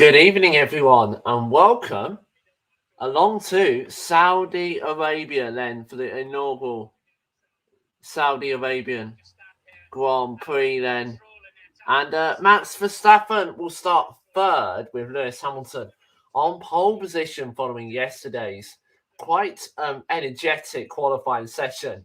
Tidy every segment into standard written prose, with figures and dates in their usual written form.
Good evening, everyone, and welcome along to Saudi Arabia then for the inaugural Saudi Arabian Grand Prix then. And Max Verstappen will start third with Lewis Hamilton on pole position following yesterday's quite energetic qualifying session,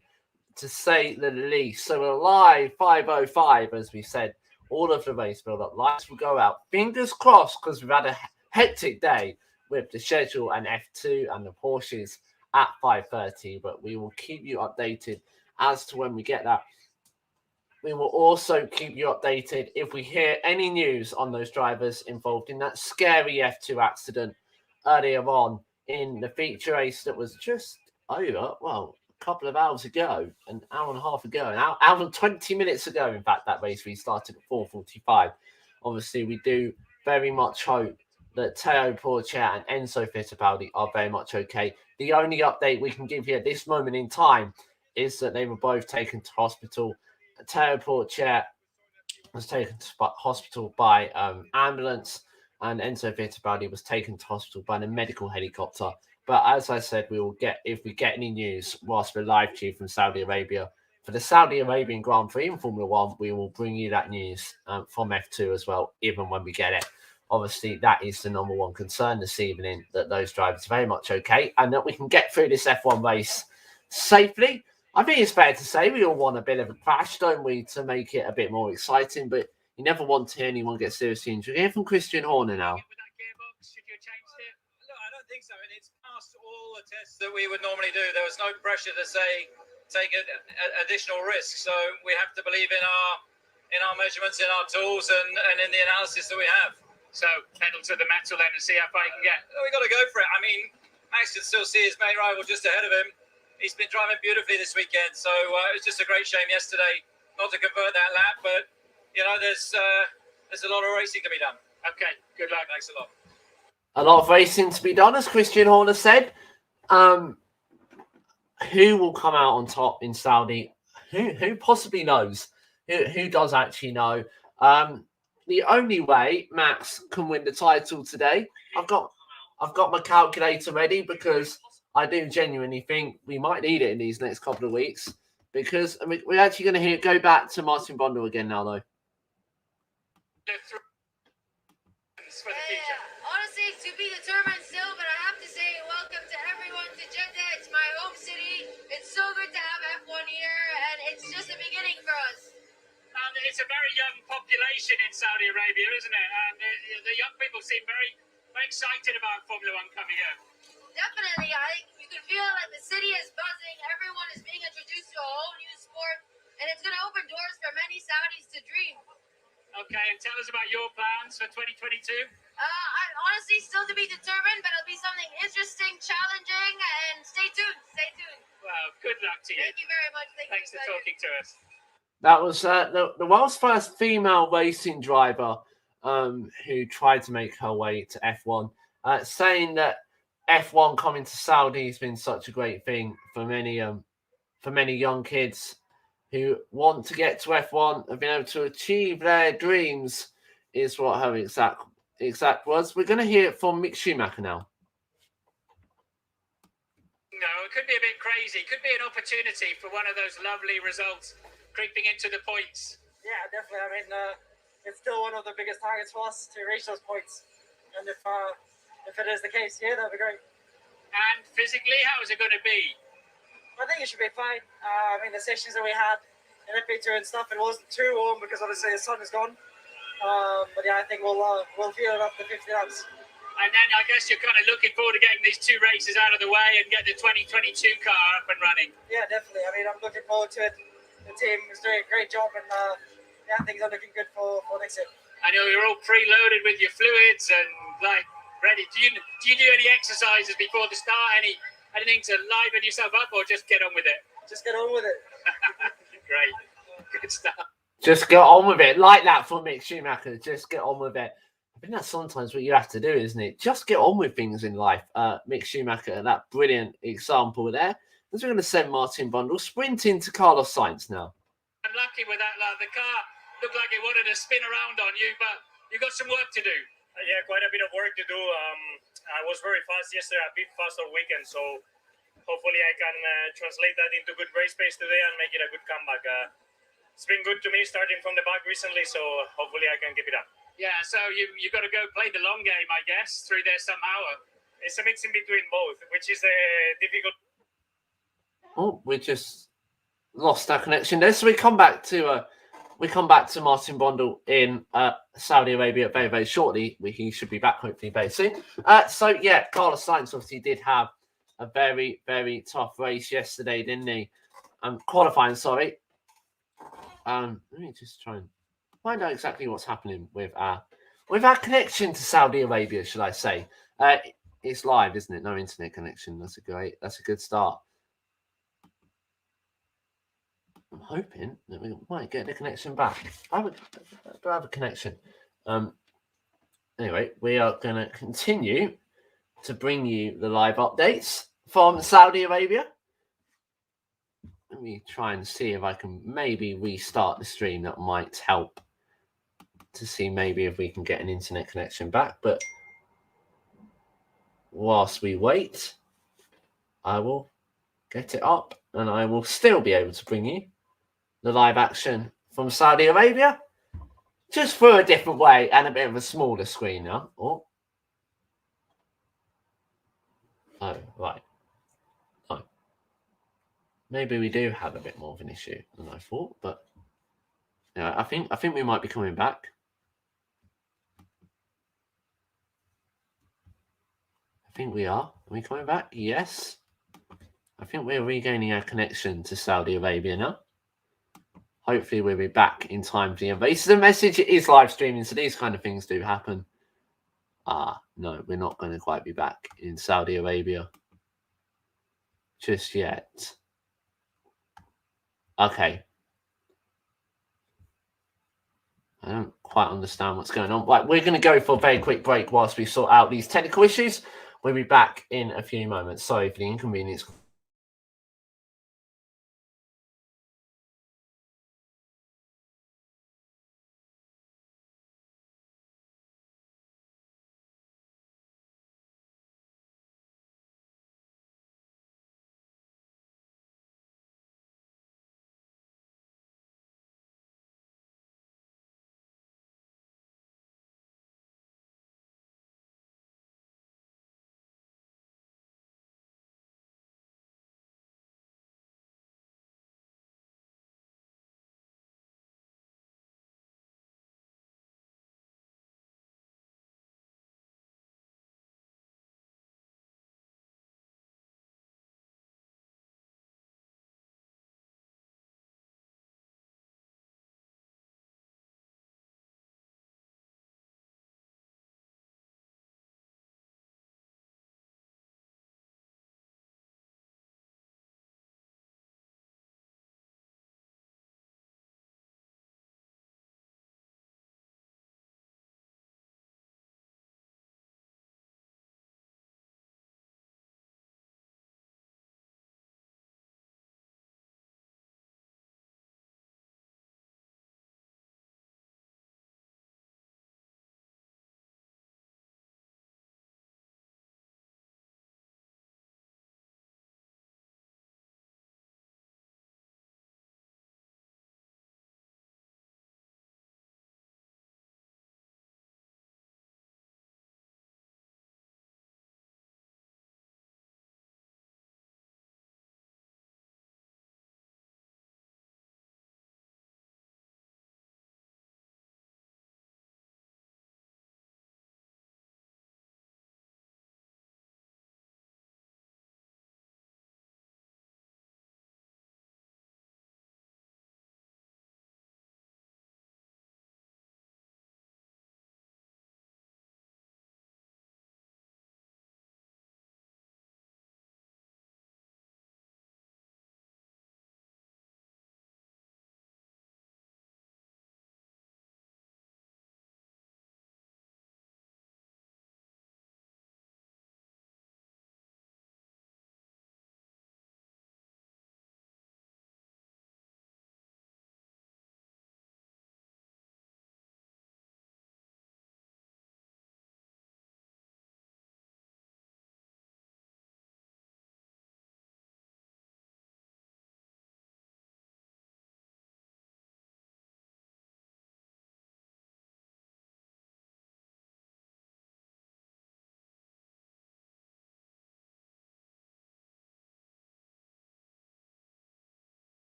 to say the least. So we're live 5:05, as we said. All of the race build-up lights will go out. Fingers crossed, because we've had a hectic day with the schedule and F2 and the Porsches at 5:30. But we will keep you updated as to when we get that. We will also keep you updated if we hear any news on those drivers involved in that scary F2 accident earlier on in the feature race that was just over, well, a couple of hours ago, an hour and a half ago, an hour and 20 minutes ago. In fact, that race restarted at 4:45. Obviously, we do very much hope that Teo Porcher and Enzo Fittipaldi are very much okay. The only update we can give you at this moment in time is that they were both taken to hospital. Teo Porcher was taken to hospital by ambulance, and Enzo Fittipaldi was taken to hospital by the medical helicopter. But as I said, we will get, if we get any news whilst we're live to you from Saudi Arabia for the Saudi Arabian Grand Prix in Formula One, we will bring you that news from F2 as well, even when we get it. Obviously, that is the number one concern this evening, that those drivers are very much okay and that we can get through this F1 race safely. I think it's fair to say we all want a bit of a crash, don't we, to make it a bit more exciting, but you never want to hear anyone get seriously injured. Hear from Christian Horner now. Think so, and it's past all the tests that we would normally do. There was no pressure to say take additional risks, so we have to believe in our measurements, in our tools, and in the analysis that we have. So pedal to the metal then and see how far you can get. We got to go for it. I mean, Max can still see his main rival just ahead of him. He's been driving beautifully this weekend, so it was just a great shame yesterday not to convert that lap. But you know, there's a lot of racing to be done. Okay, good luck. Thanks a lot. A lot of racing to be done, as Christian Horner said. Who will come out on top in Saudi? Who possibly knows? Who does actually know? The only way Max can win the title today, I've got my calculator ready, because I do genuinely think we might need it in these next couple of weeks, because we're actually going to go back to Martin Brundle again now, though. For the future. Honestly, to be determined still, but I have to say welcome to everyone to Jeddah. It's my home city. It's so good to have F1 here, and it's just the beginning for us. It's a very young population in Saudi Arabia, isn't it? And the young people seem very, very excited about Formula One coming here. Definitely. You can feel that the city is buzzing. Everyone is being introduced to a whole new sport, and it's going to open doors for many Saudis to dream. Okay, and tell us about your plans for 2022. I'm honestly still to be determined, but it'll be something interesting, challenging, and stay tuned. Stay tuned. Well, good luck to you. Thank you very much. Thanks for talking to us. That was the world's first female racing driver who tried to make her way to F1, saying that F1 coming to Saudi has been such a great thing for many young kids who want to get to F1 and been able to achieve their dreams, is what her exact was. We're going to hear it from Mick Schumacher now. No, it could be a bit crazy. It could be an opportunity for one of those lovely results creeping into the points. Yeah, definitely. I mean, it's still one of the biggest targets for us to reach those points. And if it is the case here, that'd be great. And physically, how is it going to be? I think it should be fine. I mean, the sessions that we had in FP2 and stuff, it wasn't too warm because obviously the sun is gone. But yeah, I think we'll feel it up to 50 laps. And then I guess you're kind of looking forward to getting these two races out of the way and get the 2022 car up and running. Yeah, definitely. I mean, I'm looking forward to it. The team is doing a great job, and yeah, things are looking good for next year. I know you're all preloaded with your fluids and like ready. Do you do any exercises before the start? Anything to liven yourself up, or just get on with it? Just get on with it. Great. Good stuff. Just get on with it. Like that for Mick Schumacher. Just get on with it. I think that's sometimes what you have to do, isn't it? Just get on with things in life. Mick Schumacher, that brilliant example there. As we're going to send Martin Brundle sprinting to Carlos Sainz now. Unlucky with that, the car looked like it wanted to spin around on you, but you've got some work to do. Yeah, quite a bit of work to do. I was very fast yesterday, a bit fast all weekend, so hopefully I can translate that into good race pace today and make it a good comeback. It's been good to me starting from the back recently, so hopefully I can keep it up. Yeah, so you've got to go play the long game, I guess, through there somehow. It's a mix in between both, which is difficult. Oh, we just lost our connection there. So we come back to Martin Brundle in Saudi Arabia very, very shortly. He should be back hopefully very soon. So yeah, Carlos Sainz obviously did have a very, very tough race yesterday, didn't he? Qualifying, sorry. Let me just try and find out exactly what's happening with our connection to Saudi Arabia, should I say? It's live, isn't it? No internet connection. That's a good start. I'm hoping that we might get the connection back. Do I have a connection? Anyway, we are going to continue to bring you the live updates from Saudi Arabia. Let me try and see if I can maybe restart the stream. That might help to see maybe if we can get an internet connection back. But whilst we wait, I will get it up and I will still be able to bring you the live action from Saudi Arabia, just through a different way and a bit of a smaller screen now. Oh, right. Oh. Maybe we do have a bit more of an issue than I thought, but yeah, I think we might be coming back. I think we are. Are we coming back? Yes. I think we're regaining our connection to Saudi Arabia now. Hopefully we'll be back in time for the invasive. The message is live streaming, so these kind of things do happen. No, we're not going to quite be back in Saudi Arabia just yet. Okay. I don't quite understand what's going on. Right, we're going to go for a very quick break whilst we sort out these technical issues. We'll be back in a few moments. Sorry for the inconvenience.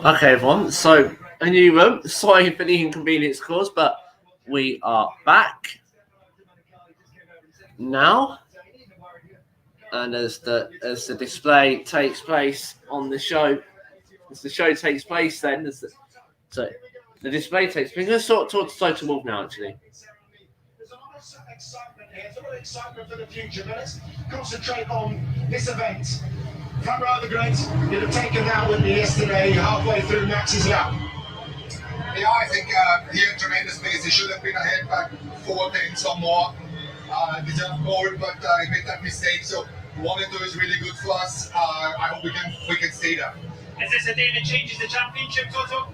Okay, everyone. So, a new room. Sorry for the inconvenience caused, but we are back now. And as the display takes place on the show, as the show takes place, then so the display takes place. We're going to sort of talk to Total Wolf now, actually. There's a lot of excitement here. There's a lot of excitement for the future. But let's concentrate on this event. Camera of the Great, you'd have taken that with me yesterday, halfway through Max's lap. Yeah, I think he had tremendous pace. He should have been ahead by 4 tenths or more. Deserved more, but he made that mistake. So 1 and 2 is really good for us. I hope we can stay there. Is this a day that changes the championship, Toto?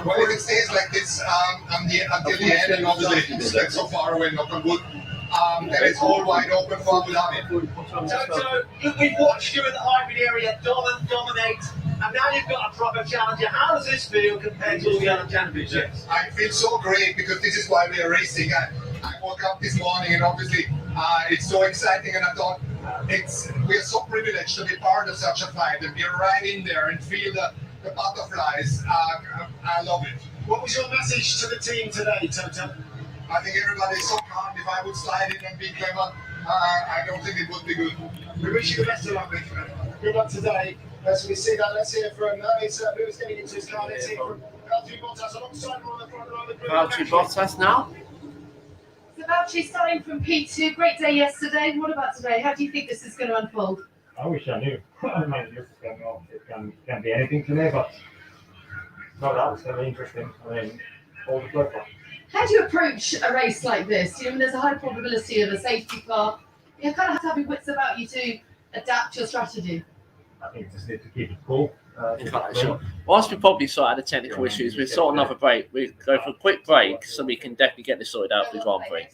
Well, if it stays like this until the end, and obviously it's like so far away, knock on wood, then it's all wide open for Abu Dhabi. Toto, we've watched you in the hybrid area dominate, and now you've got a proper challenger. How does this feel compared to all the other championships? I feel so great because this is why we are racing. I woke up this morning and obviously it's so exciting, and I thought we are so privileged to be part of such a fight and be right in there and feel the butterflies. I love it. What was your message to the team today, Toto? I think everybody's so calm. If I would slide in and be clever, I don't think it would be good. We wish you the best of luck, big friend. Good luck today. As we see that, let's hear from who's getting into his car. Let's hear from Valteri Bottas alongside him on the front row of the group. Valtteri Bottas now. So Valtteri, starting from P2, great day yesterday. What about today? How do you think this is going to unfold? I wish I knew. I mean, this is going on. It can be anything today, but no doubt it's going to be interesting. I mean, all the play for. How do you approach a race like this? You know, there's a high probability of a safety car. You kind of have to have your wits about you to adapt your strategy. I think just need to keep it cool. Sure. Whilst we probably sort out the technical issues, we'll sort another break. We go for a quick break so we can definitely get this sorted out for the Grand Prix.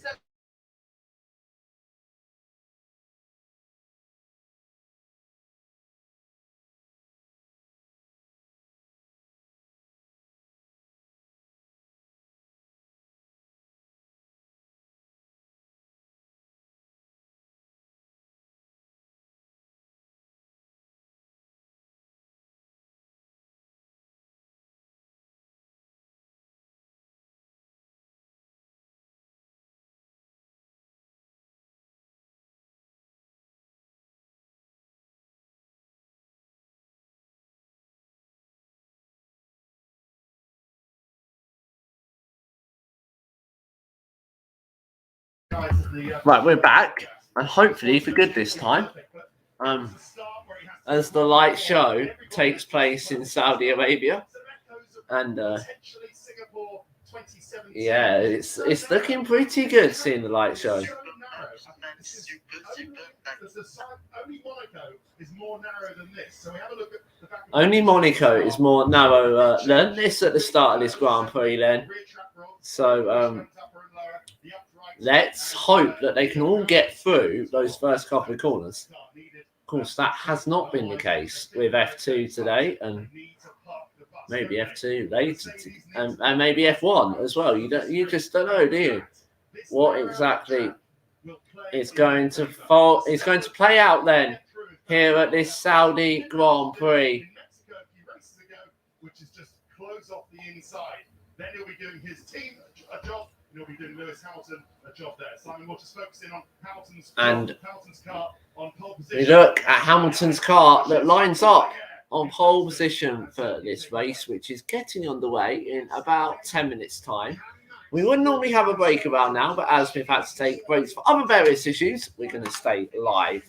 Right, we're back, and hopefully for good this time. As the light show takes place in Saudi Arabia, and yeah, it's looking pretty good seeing the light show. Only Monaco is more narrow than this at the start of this Grand Prix then. So let's hope that they can all get through those first couple of corners. Of course, that has not been the case with F2 today, and maybe F2 later, and maybe F1 as well. You just don't know, do you? What exactly is going to fall? It's going to play out then here at this Saudi Grand Prix. Which is just close off the inside. Then he'll be doing his team a job. He'll be doing Lewis Hamilton a job there. Simon will just focus in on Hamilton's car on pole position. We look at Hamilton's car that lines up on pole position for this race, which is getting underway in about 10 minutes' time. We wouldn't normally have a break around now, but as we've had to take breaks for other various issues, we're going to stay live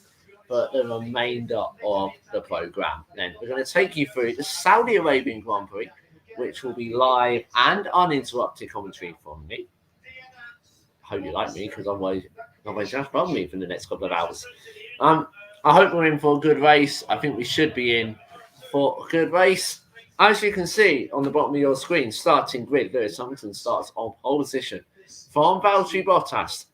for the remainder of the programme. Then we're going to take you through the Saudi Arabian Grand Prix, which will be live and uninterrupted commentary from me. I hope you like me, because otherwise you have to run me for the next couple of hours. I hope we're in for a good race. I think we should be in for a good race. As you can see on the bottom of your screen, starting grid, Lewis Hamilton starts on pole position from Valtteri Bottas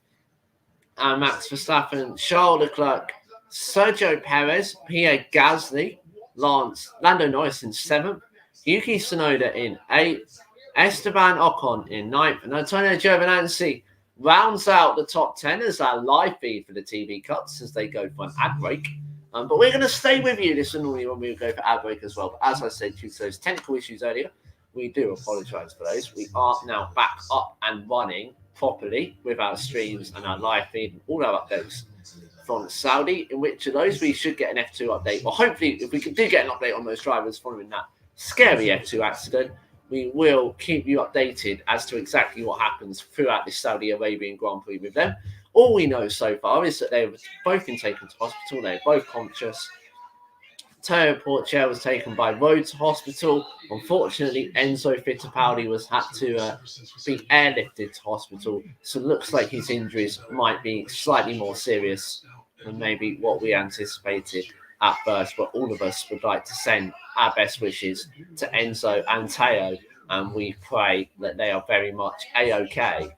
and Max Verstappen, Charles Leclerc, Sergio Perez, Pierre Gasly, Lando Norris in 7th, Yuki Tsunoda in 8th, Esteban Ocon in 9th, and Antonio Giovinazzi rounds out the top 10 as our live feed for the TV cuts as they go for an ad break. But we're going to stay with you. This is normally when we go for ad break as well. But as I said due to those technical issues earlier, we do apologise for those. We are now back up and running properly with our streams and our live feed and all our updates from Saudi. In which of those we should get an F2 update. Or hopefully, if we do get an update on those drivers following that scary F2 accident, we will keep you updated as to exactly what happens throughout this Saudi Arabian Grand Prix with them. All we know so far is that they've both been taken to hospital. They're both conscious. Teo Porcher was taken by road to hospital. Unfortunately, Enzo Fittipaldi had to be airlifted to hospital. So it looks like his injuries might be slightly more serious than maybe what we anticipated at first. But all of us would like to send our best wishes to Enzo and Teo. And we pray that they are very much A-OK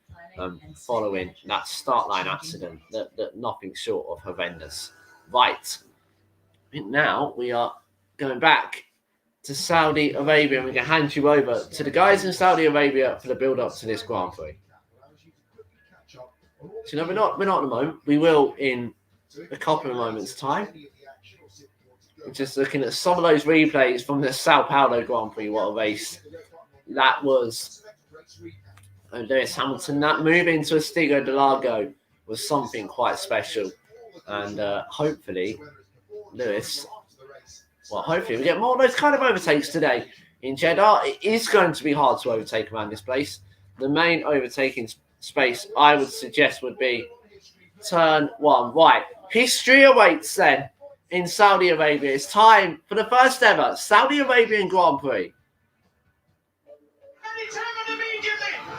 following that start line accident, that nothing short of horrendous. Right. Now we are going back to Saudi Arabia, and we can hand you over to the guys in Saudi Arabia for the build-up to this Grand Prix. So, no, we're not at the moment. We will in a couple of moments' time. We're just looking at some of those replays from the Sao Paulo Grand Prix. What a race that was! Lewis Hamilton. That move into Estigo de Largo was something quite special, and hopefully. Lewis, well, hopefully we get more of those kind of overtakes today in Jeddah. It is going to be hard to overtake around this place. The main overtaking space I would suggest would be turn 1. Right, history awaits then in Saudi Arabia. It's time for the first ever Saudi Arabian Grand Prix.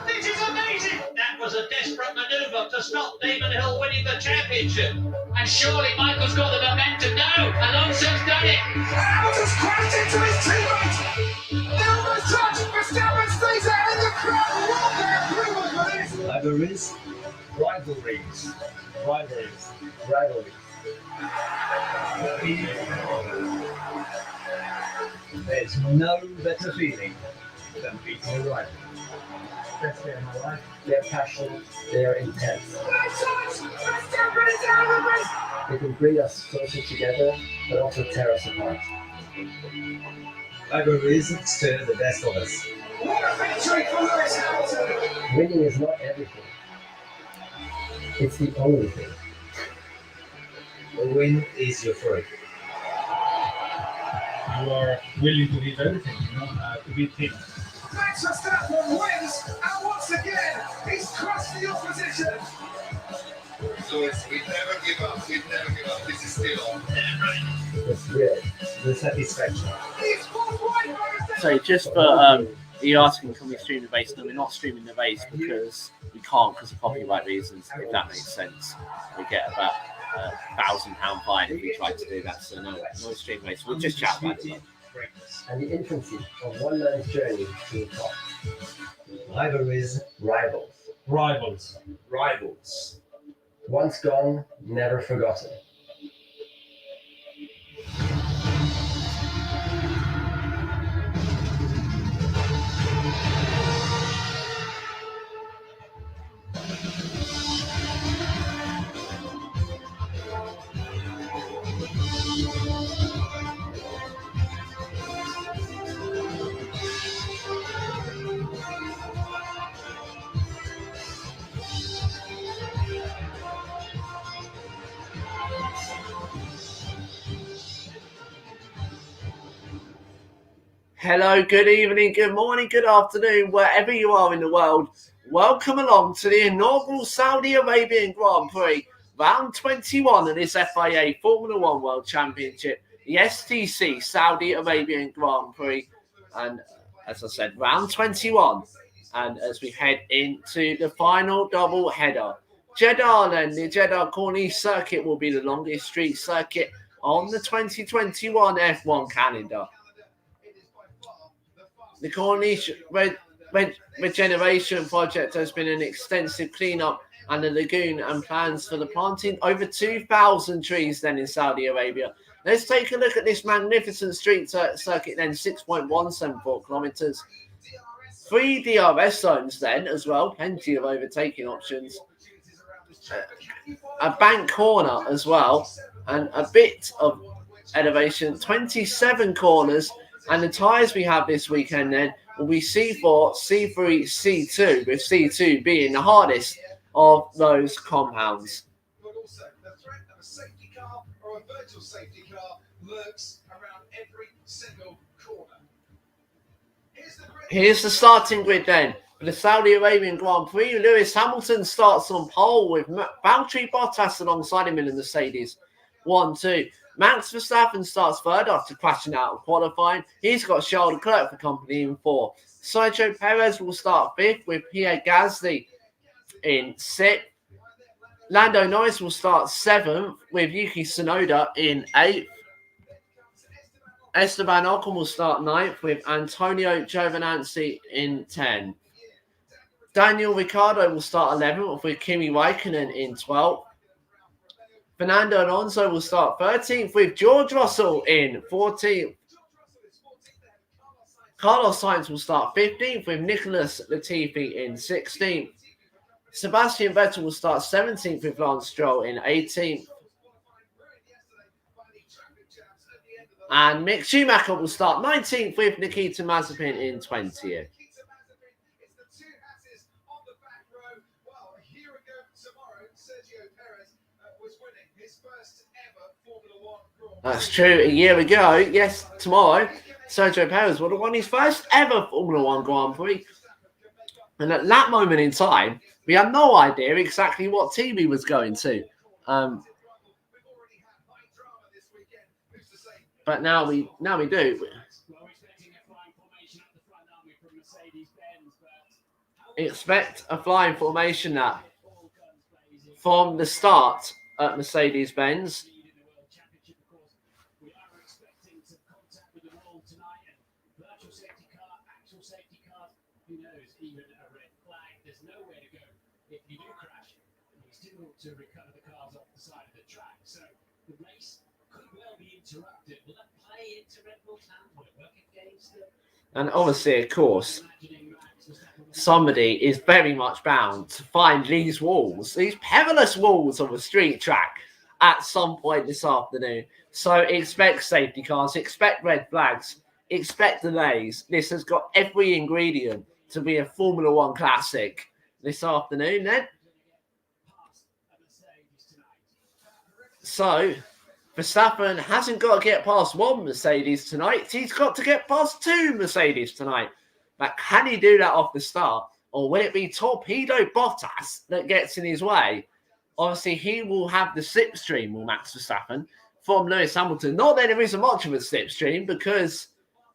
This is amazing. That was a desperate manoeuvre to stop Damon Hill winning the championship. And surely Michael's got the momentum now. Alonso's done it. Hamilton's crashed into his teammate. They almost touch. Verstappen stays out in the crowd. What their approval for this? Rivalries. There's no better feeling than beating a rival. Best day of my life. Their passion, their intent. They can bring us closer together, but also tear us apart. Rivalries stir the best of us. What a victory for Lewis Hamilton! Winning is not everything. It's the only thing. A win is your fruit. You are willing to leave everything, to beat him. Max Verstappen wins, and once again, he's crushed the opposition. So we never give up. This is still on. The thrill, the satisfaction. So just for you asking, can we stream the race? No, we're not streaming the race because we can't because of copyright reasons, if that makes sense. We get about £1,000 fine if we try to do that. So no stream race. We'll just chat about it. And the infancy of one man's journey to the top. Rivalries, rivals. Once gone, never forgotten. Hello, good evening, good morning, good afternoon, wherever you are in the world. Welcome along to the inaugural Saudi Arabian Grand Prix, round 21 of this FIA Formula One World Championship, the STC Saudi Arabian Grand Prix. And as I said, round 21. And as we head into the final double header, Jeddah then, the Jeddah Corniche circuit will be the longest street circuit on the 2021 F1 calendar. The Corniche Regeneration Project has been an extensive cleanup and a lagoon and plans for the planting over 2,000 trees then in Saudi Arabia. Let's take a look at this magnificent street circuit then, 6.174 kilometres. 3 DRS zones then as well, plenty of overtaking options. A bank corner as well, and a bit of elevation, 27 corners, and the tyres we have this weekend then will be C4, C3, C2, with C2 being the hardest of those compounds. But also, the threat of a safety car or a virtual safety car lurks around every single corner. Here's the starting grid then. For the Saudi Arabian Grand Prix, Lewis Hamilton starts on pole with Valtteri Bottas alongside him in the Mercedes 1-2. Max Verstappen starts third after crashing out of qualifying. He's got Charles Leclerc for company in 4. Sergio Perez will start 5th with Pierre Gasly in 6th. Lando Norris will start 7th with Yuki Tsunoda in 8th. Esteban Ocon will start 9th with Antonio Giovinazzi in 10th. Daniel Ricciardo will start 11th with Kimi Raikkonen in 12th. Fernando Alonso will start 13th with George Russell in 14th. Carlos Sainz will start 15th with Nicholas Latifi in 16th. Sebastian Vettel will start 17th with Lance Stroll in 18th. And Mick Schumacher will start 19th with Nikita Mazepin in 20th. That's true. A year ago, yes, tomorrow, Sergio Perez would have won his first ever Formula One Grand Prix. And at that moment in time, we had no idea exactly what team he was going to. But now we do. Expect a flying formation that from the start at Mercedes-Benz. To recover the cars off the side of the track. So the race could well be interrupted. Will that play into Red Bull's hand? Will it work against them? And obviously, of course, somebody is very much bound to find these walls, these perilous walls of a street track at some point this afternoon. So expect safety cars, expect red flags, expect delays. This has got every ingredient to be a Formula One classic this afternoon then. So, Verstappen hasn't got to get past one Mercedes tonight. He's got to get past two Mercedes tonight. But can he do that off the start? Or will it be Torpedo Bottas that gets in his way? Obviously, he will have the slipstream, will Max Verstappen, from Lewis Hamilton. Not that there isn't much of a slipstream, because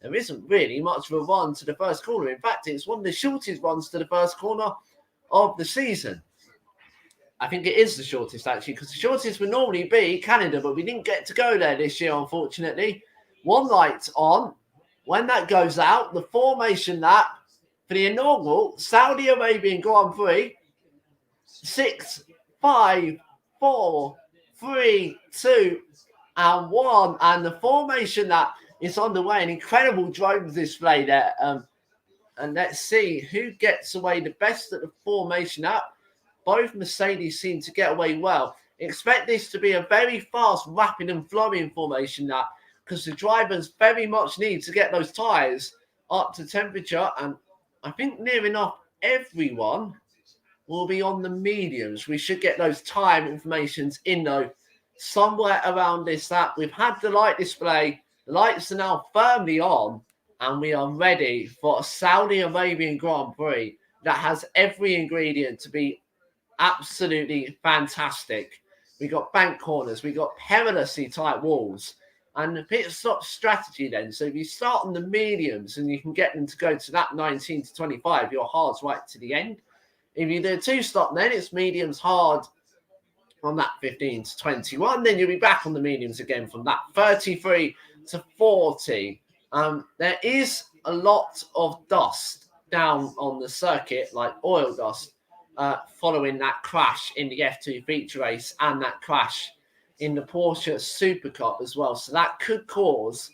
there isn't really much of a run to the first corner. In fact, it's one of the shortest runs to the first corner of the season. I think it is the shortest, actually, because the shortest would normally be Canada, but we didn't get to go there this year, unfortunately. One light on. When that goes out, the formation lap for the inaugural Saudi Arabian Grand Prix, 6, 5, 4, 3, 2, and 1. And the formation lap is underway. An incredible drone display there. And let's see who gets away the best at the formation lap. Both Mercedes seem to get away well. Expect this to be a very fast, rapid and flowing formation lap, because the drivers very much need to get those tyres up to temperature. And I think near enough everyone will be on the mediums. We should get those time informations in though somewhere around this lap. We've had the light display. The lights are now firmly on, and we are ready for a Saudi Arabian Grand Prix that has every ingredient to be absolutely fantastic. We got bank corners, we got perilously tight walls, and the pit stop strategy then. So if you start on the mediums and you can get them to go to that 19 to 25, your hard's right to the end. If you do a two stop, then it's mediums hard on that 15 to 21. Then you'll be back on the mediums again from that 33 to 40. There is a lot of dust down on the circuit, like oil dust, following that crash in the F2 feature race and that crash in the Porsche Super Cup as well. So that could cause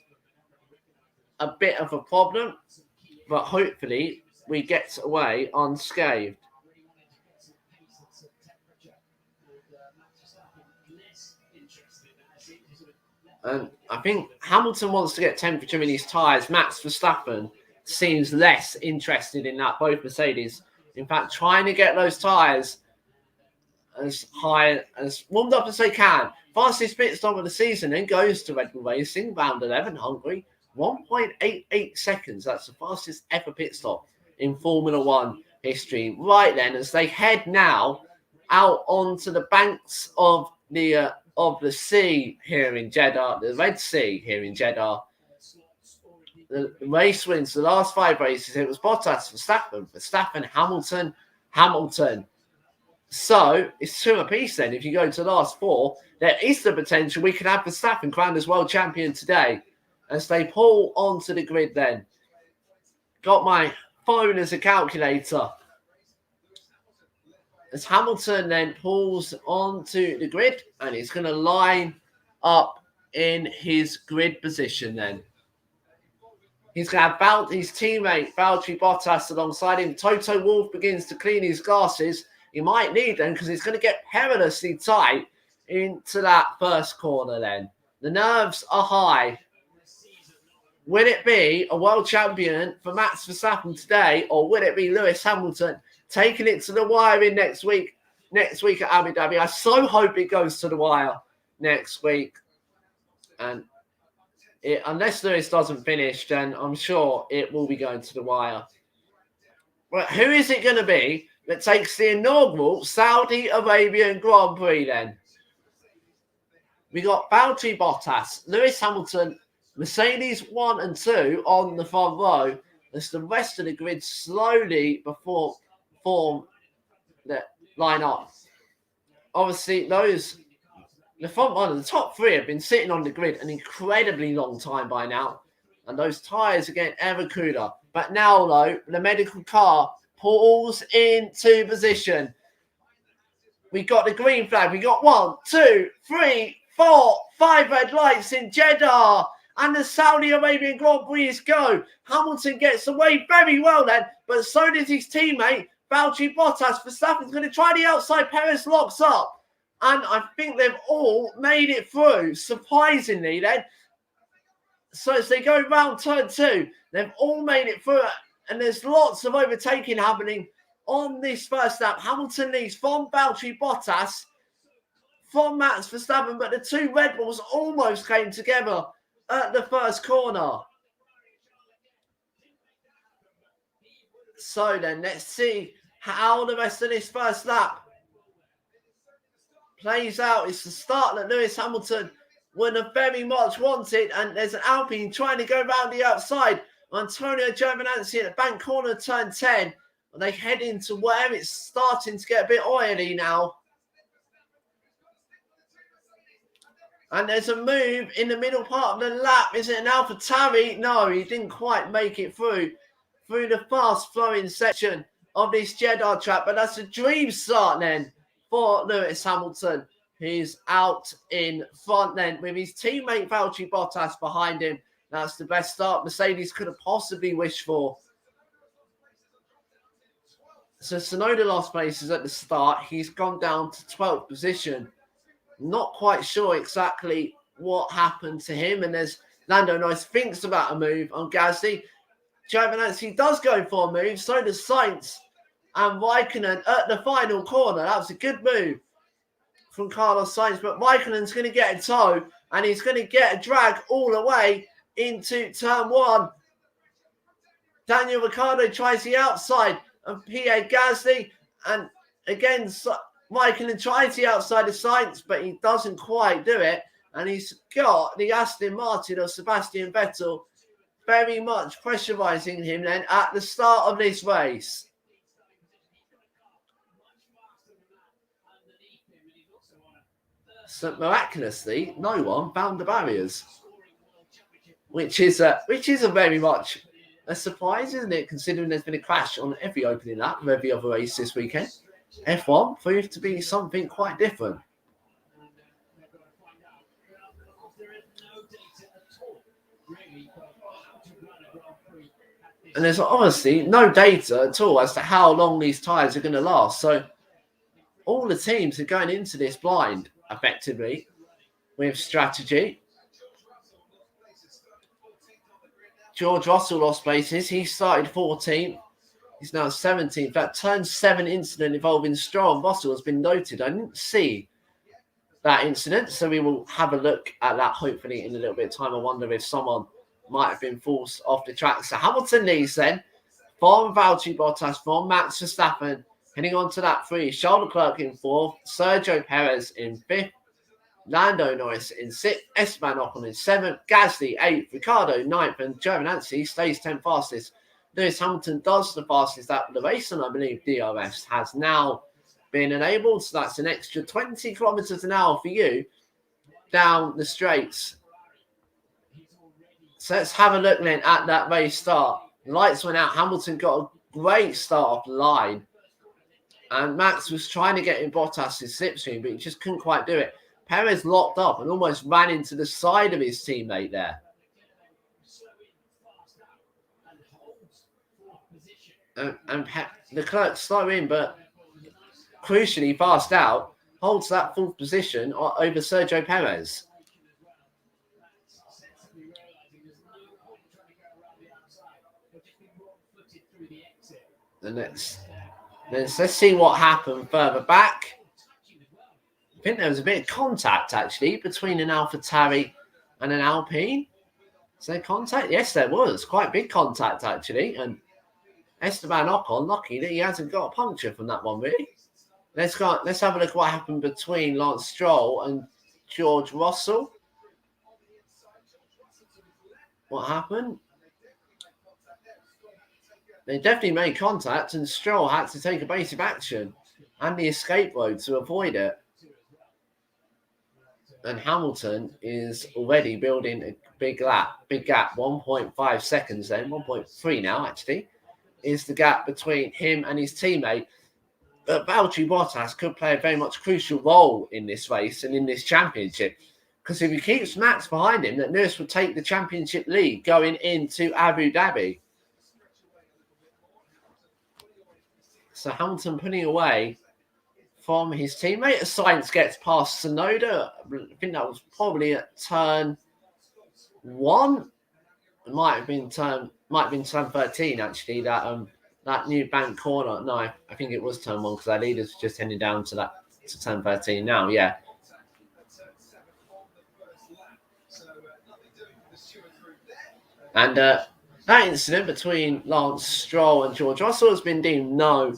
a bit of a problem, but hopefully we get away unscathed. And I think Hamilton wants to get temperature in his tyres. Max Verstappen seems less interested in that. Both Mercedes, in fact, trying to get those tyres as high, as warmed up as they can. Fastest pit stop of the season then goes to Red Bull Racing, round 11, Hungary. 1.88 seconds. That's the fastest ever pit stop in Formula One history. Right then, as they head now out onto the banks of the sea here in Jeddah, the Red Sea here in Jeddah. The race wins the last 5 races. It was Bottas, Verstappen, Hamilton. So it's 2 apiece then. If you go to the last 4, there is the potential we could have Verstappen crowned as world champion today as they pull onto the grid then. Got my phone as a calculator. As Hamilton then pulls onto the grid and he's going to line up in his grid position then. He's going to have his teammate Valteri Bottas alongside him. Toto Wolff begins to clean his glasses. He might need them because he's going to get perilously tight into that first corner then. The nerves are high. Will it be a world champion for Max Verstappen today, or will it be Lewis Hamilton taking it to the wire in next week at Abu Dhabi? I so hope it goes to the wire next week. And unless Lewis doesn't finish, then I'm sure it will be going to the wire. Well, who is it going to be that takes the inaugural Saudi Arabian Grand Prix then? We got Valtteri Bottas, Lewis Hamilton, Mercedes 1 and 2 on the front row as the rest of the grid slowly form that line up. Obviously, the front one, the top 3 have been sitting on the grid an incredibly long time by now. And those tyres are getting ever cooler. But now, though, the medical car pulls into position. We got the green flag. We got 1, 2, 3, 4, 5 red lights in Jeddah. And the Saudi Arabian Grand Prix is go. Hamilton gets away very well then, but so does his teammate, Valtteri Bottas. Verstappen's going to try the outside. Perez locks up. And I think they've all made it through, surprisingly then. So as they go round turn 2, they've all made it through. And there's lots of overtaking happening on this first lap. Hamilton leads from Valtteri Bottas, from Max Verstappen, but the 2 Red Bulls almost came together at the first corner. So then, let's see how the rest of this first lap plays out. It's the start that Lewis Hamilton would have very much wanted, and there's an Alpine trying to go around the outside. Antonio Giovinazzi at the bank corner, turn 10. And they head into where it's starting to get a bit oily now. And there's a move in the middle part of the lap. Is it an AlphaTauri? No, he didn't quite make it through the fast-flowing section of this Jeddah track. But that's a dream start then for Lewis Hamilton. He's out in front then with his teammate Valtteri Bottas behind him. That's the best start Mercedes could have possibly wished for. So Tsunoda lost places at the start. He's gone down to 12th position. Not quite sure exactly what happened to him. And there's Lando Norris thinks about a move on Gasly. Giovinazzi does go for a move. So does Sainz and Raikkonen at the final corner. That was a good move from Carlos Sainz. But Raikkonen's going to get a tow. And he's going to get a drag all the way into turn 1. Daniel Ricciardo tries the outside of Pierre Gasly. And again, Raikkonen tries the outside of Sainz, but he doesn't quite do it. And he's got the Aston Martin of Sebastian Vettel very much pressurising him then at the start of this race. So miraculously, no one found the barriers, which is a very much a surprise, isn't it? Considering there's been a crash on every opening lap of every other race this weekend. F1 proved to be something quite different. And there's obviously no data at all as to how long these tyres are going to last. So all the teams are going into this blind, effectively, with strategy. George Russell lost places. He started 14th. He's now 17th. That turn 7 incident involving Stroll and Russell has been noted. I didn't see that incident, so we will have a look at that hopefully in a little bit of time. I wonder if someone might have been forced off the track. So Hamilton leads then from Valtteri Bottas, from Max Verstappen, heading on to that 3. Charles Leclerc in 4th, Sergio Perez in 5th, Lando Norris in 6th, Esteban Ocon in 7th, Gasly 8th, Ricciardo 9th, and Giovinazzi stays 10th fastest. Lewis Hamilton does the fastest lap of the race, and I believe DRS has now been enabled, so that's an extra 20 kilometers an hour for you down the straights. So let's have a look then at that race start. The lights went out. Hamilton got a great start off the line. And Max was trying to get in Bottas' slipstream, but he just couldn't quite do it. Perez locked up and almost ran into the side of his teammate there. And Leclerc slow in, but crucially fast out, holds that 4th position over Sergio Perez. And let's see what happened further back. I think there was a bit of contact actually between an AlphaTauri and an Alpine. Is there contact? Yes, there was quite big contact actually. And Esteban Ocon, lucky that he hasn't got a puncture from that one really. Let's have a look at what happened between Lance Stroll and George Russell. What happened? They definitely made contact, and Stroll had to take evasive action and the escape road to avoid it. And Hamilton is already building a big gap, 1.5 seconds then, 1.3 now actually, is the gap between him and his teammate. But Valtteri Bottas could play a very much crucial role in this race and in this championship. Because if he keeps Max behind him, that Lewis will take the championship lead going into Abu Dhabi. So Hamilton putting away from his teammate. As Sainz gets past Tsunoda. I think that was probably at turn 1. It might have been turn 13 actually. That new bank corner. No, I think it was turn 1 because our leaders just heading down to turn 13 now. Yeah. And that incident between Lance Stroll and George Russell has been deemed no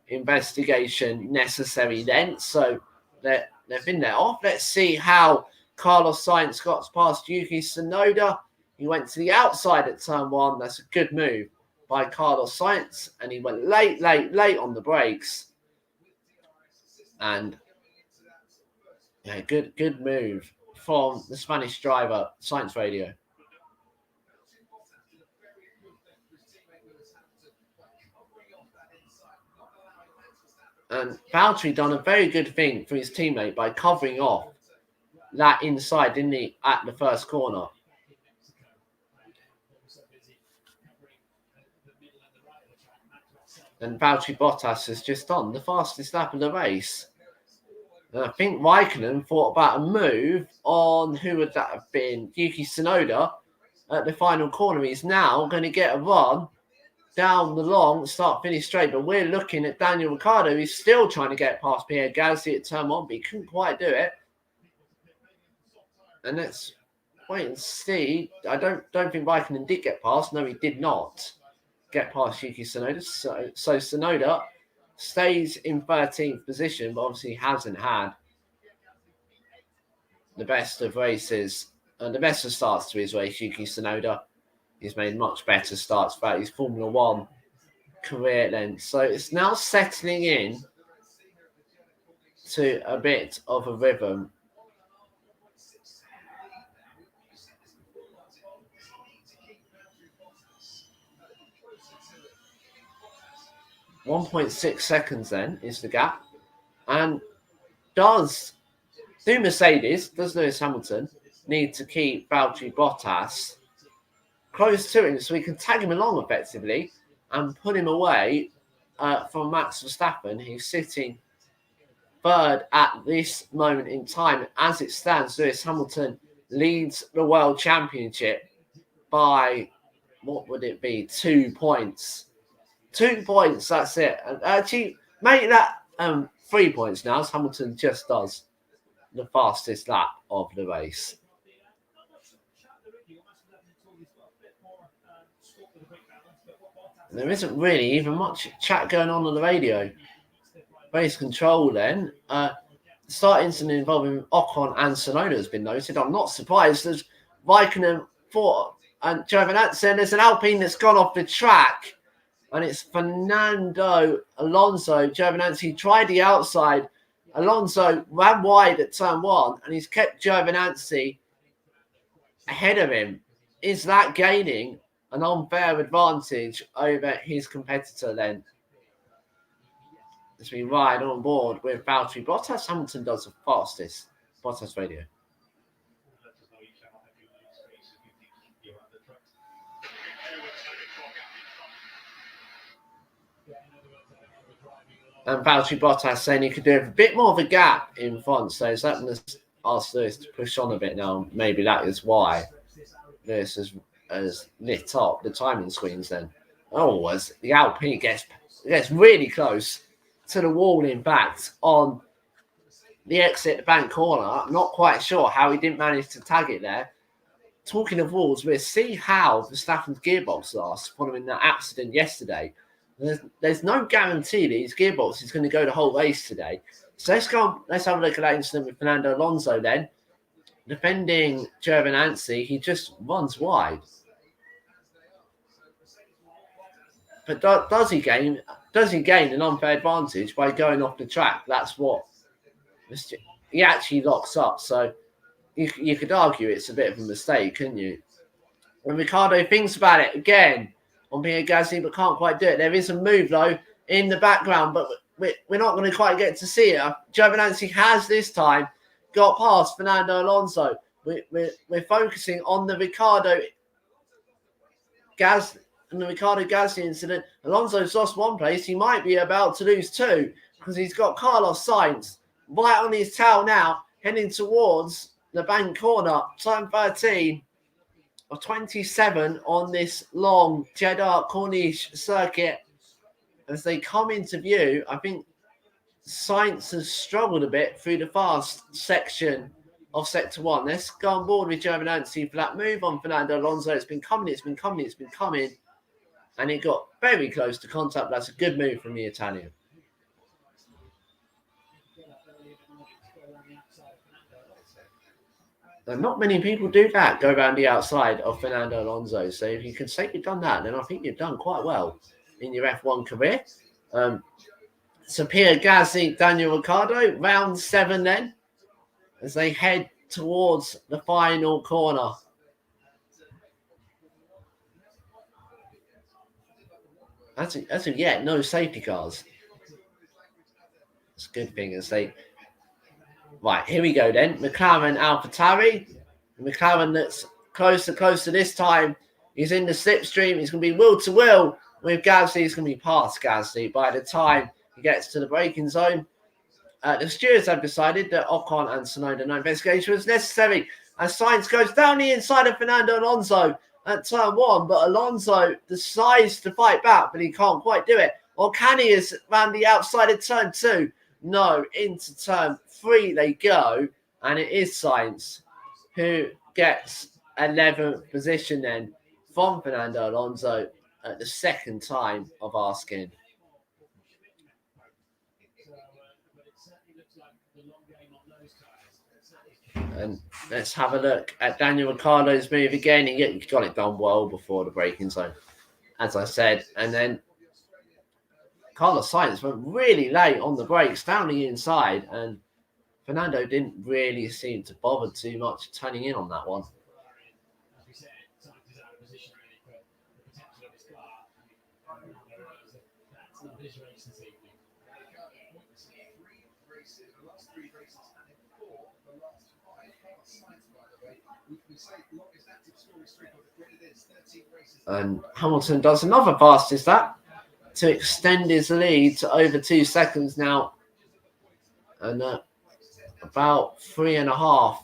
investigation necessary then. So they've been there off. Let's see how Carlos Sainz got past Yuki Tsunoda. He went to the outside at turn 1. That's a good move by Carlos Sainz. And he went late on the brakes. And yeah, good move from the Spanish driver, Sainz Radio. And Valtteri done a very good thing for his teammate by covering off that inside, didn't he, at the first corner. And Valtteri Bottas has just done the fastest lap of the race. And I think Raikkonen thought about a move on, who would that have been? Yuki Tsunoda at the final corner. He's now going to get a run down the long start-finish straight. But we're looking at Daniel Ricciardo, who's still trying to get past Pierre Gasly at turn 1, but he couldn't quite do it. And let's wait and see. I don't think Raikkonen did get past. No, he did not get past Yuki Tsunoda. So Tsunoda stays in 13th position, but obviously hasn't had the best of races and the best of starts to his race. Yuki Tsunoda, he's made much better starts throughout his Formula 1 career then. So it's now settling in to a bit of a rhythm. .6 seconds then is the gap. And does Lewis Hamilton need to keep Valtteri Bottas close to him so he can tag him along effectively and put him away from Max Verstappen, who's sitting third at this moment in time. As it stands, Lewis Hamilton leads the World Championship by, what would it be, 2 points. 2 points, that's it. And actually, make that 3 points now, as Hamilton just does the fastest lap of the race. There isn't really even much chat going on the radio. Race control then. Start incident involving Ocon and Tsunoda has been noted. I'm not surprised as Raikkonen fought and Giovinazzi, and there's an Alpine that's gone off the track. And it's Fernando Alonso. Giovinazzi tried the outside. Alonso ran wide at turn 1 and he's kept Giovinazzi ahead of him. Is that gaining an unfair advantage over his competitor then? As we ride on board with Valtteri Bottas, Hamilton does the fastest. Bottas radio. And Valtteri Bottas saying he could do a bit more of a gap in front. So is that going to ask Lewis to push on a bit now? Maybe that is why Lewis has lit up the timing screens then. Oh, as the Alpine gets really close to the wall, in fact, on the exit bank corner. I'm not quite sure how he didn't manage to tag it there. Talking of walls, we'll see how Verstappen's gearbox lasts following that accident yesterday. There's no guarantee that his gearbox is going to go the whole race today. So let's have a look at that incident with Fernando Alonso then. Defending Giovinazzi, he just runs wide. But does he gain an unfair advantage by going off the track? That's what he actually locks up. So you could argue it's a bit of a mistake, couldn't you? When Ricciardo thinks about it again on Pierre Gasly, but can't quite do it. There is a move though in the background, but we're not going to quite get to see it. Giovinazzi has this time got past Fernando Alonso. We're focusing on the Ricciardo Gasly incident. Alonso's lost 1 place. He might be about to lose 2 because he's got Carlos Sainz right on his tail now, heading towards the bank corner. Time 13 of 27 on this long Jeddah Corniche circuit. As they come into view, I think Sainz has struggled a bit through the fast section of Sector 1. Let's go on board with Giovinazzi for that move on Fernando Alonso. It's been coming. And it got very close to contact. That's a good move from the Italian. And not many people do that, go around the outside of Fernando Alonso. So if you can say you've done that, then I think you've done quite well in your F1 career. So Pierre Gasly, Daniel Ricciardo, round 7 then, as they head towards the final corner. As of yet, no safety cars. It's a good thing as they... Right, here we go then. McLaren, AlphaTauri. McLaren that's closer this time. He's in the slipstream. He's going to be wheel to wheel with Gasly. He's going to be past Gasly by the time he gets to the braking zone. The stewards have decided that Ocon and Tsunoda no investigation was necessary as Sainz goes down the inside of Fernando Alonso at turn 1, but Alonso decides to fight back, but he can't quite do it. Or can he is around the outside of turn 2? No, into turn 3 they go, and it is Sainz who gets 11th position then from Fernando Alonso at the second time of asking. And let's have a look at Daniel Ricciardo's move again. He got it done well before the braking zone, as I said. And then Carlos Sainz went really late on the brakes down the inside, and Fernando didn't really seem to bother too much turning in on that one. And Hamilton does another fastest lap to extend his lead to over 2 seconds now. and about 3.5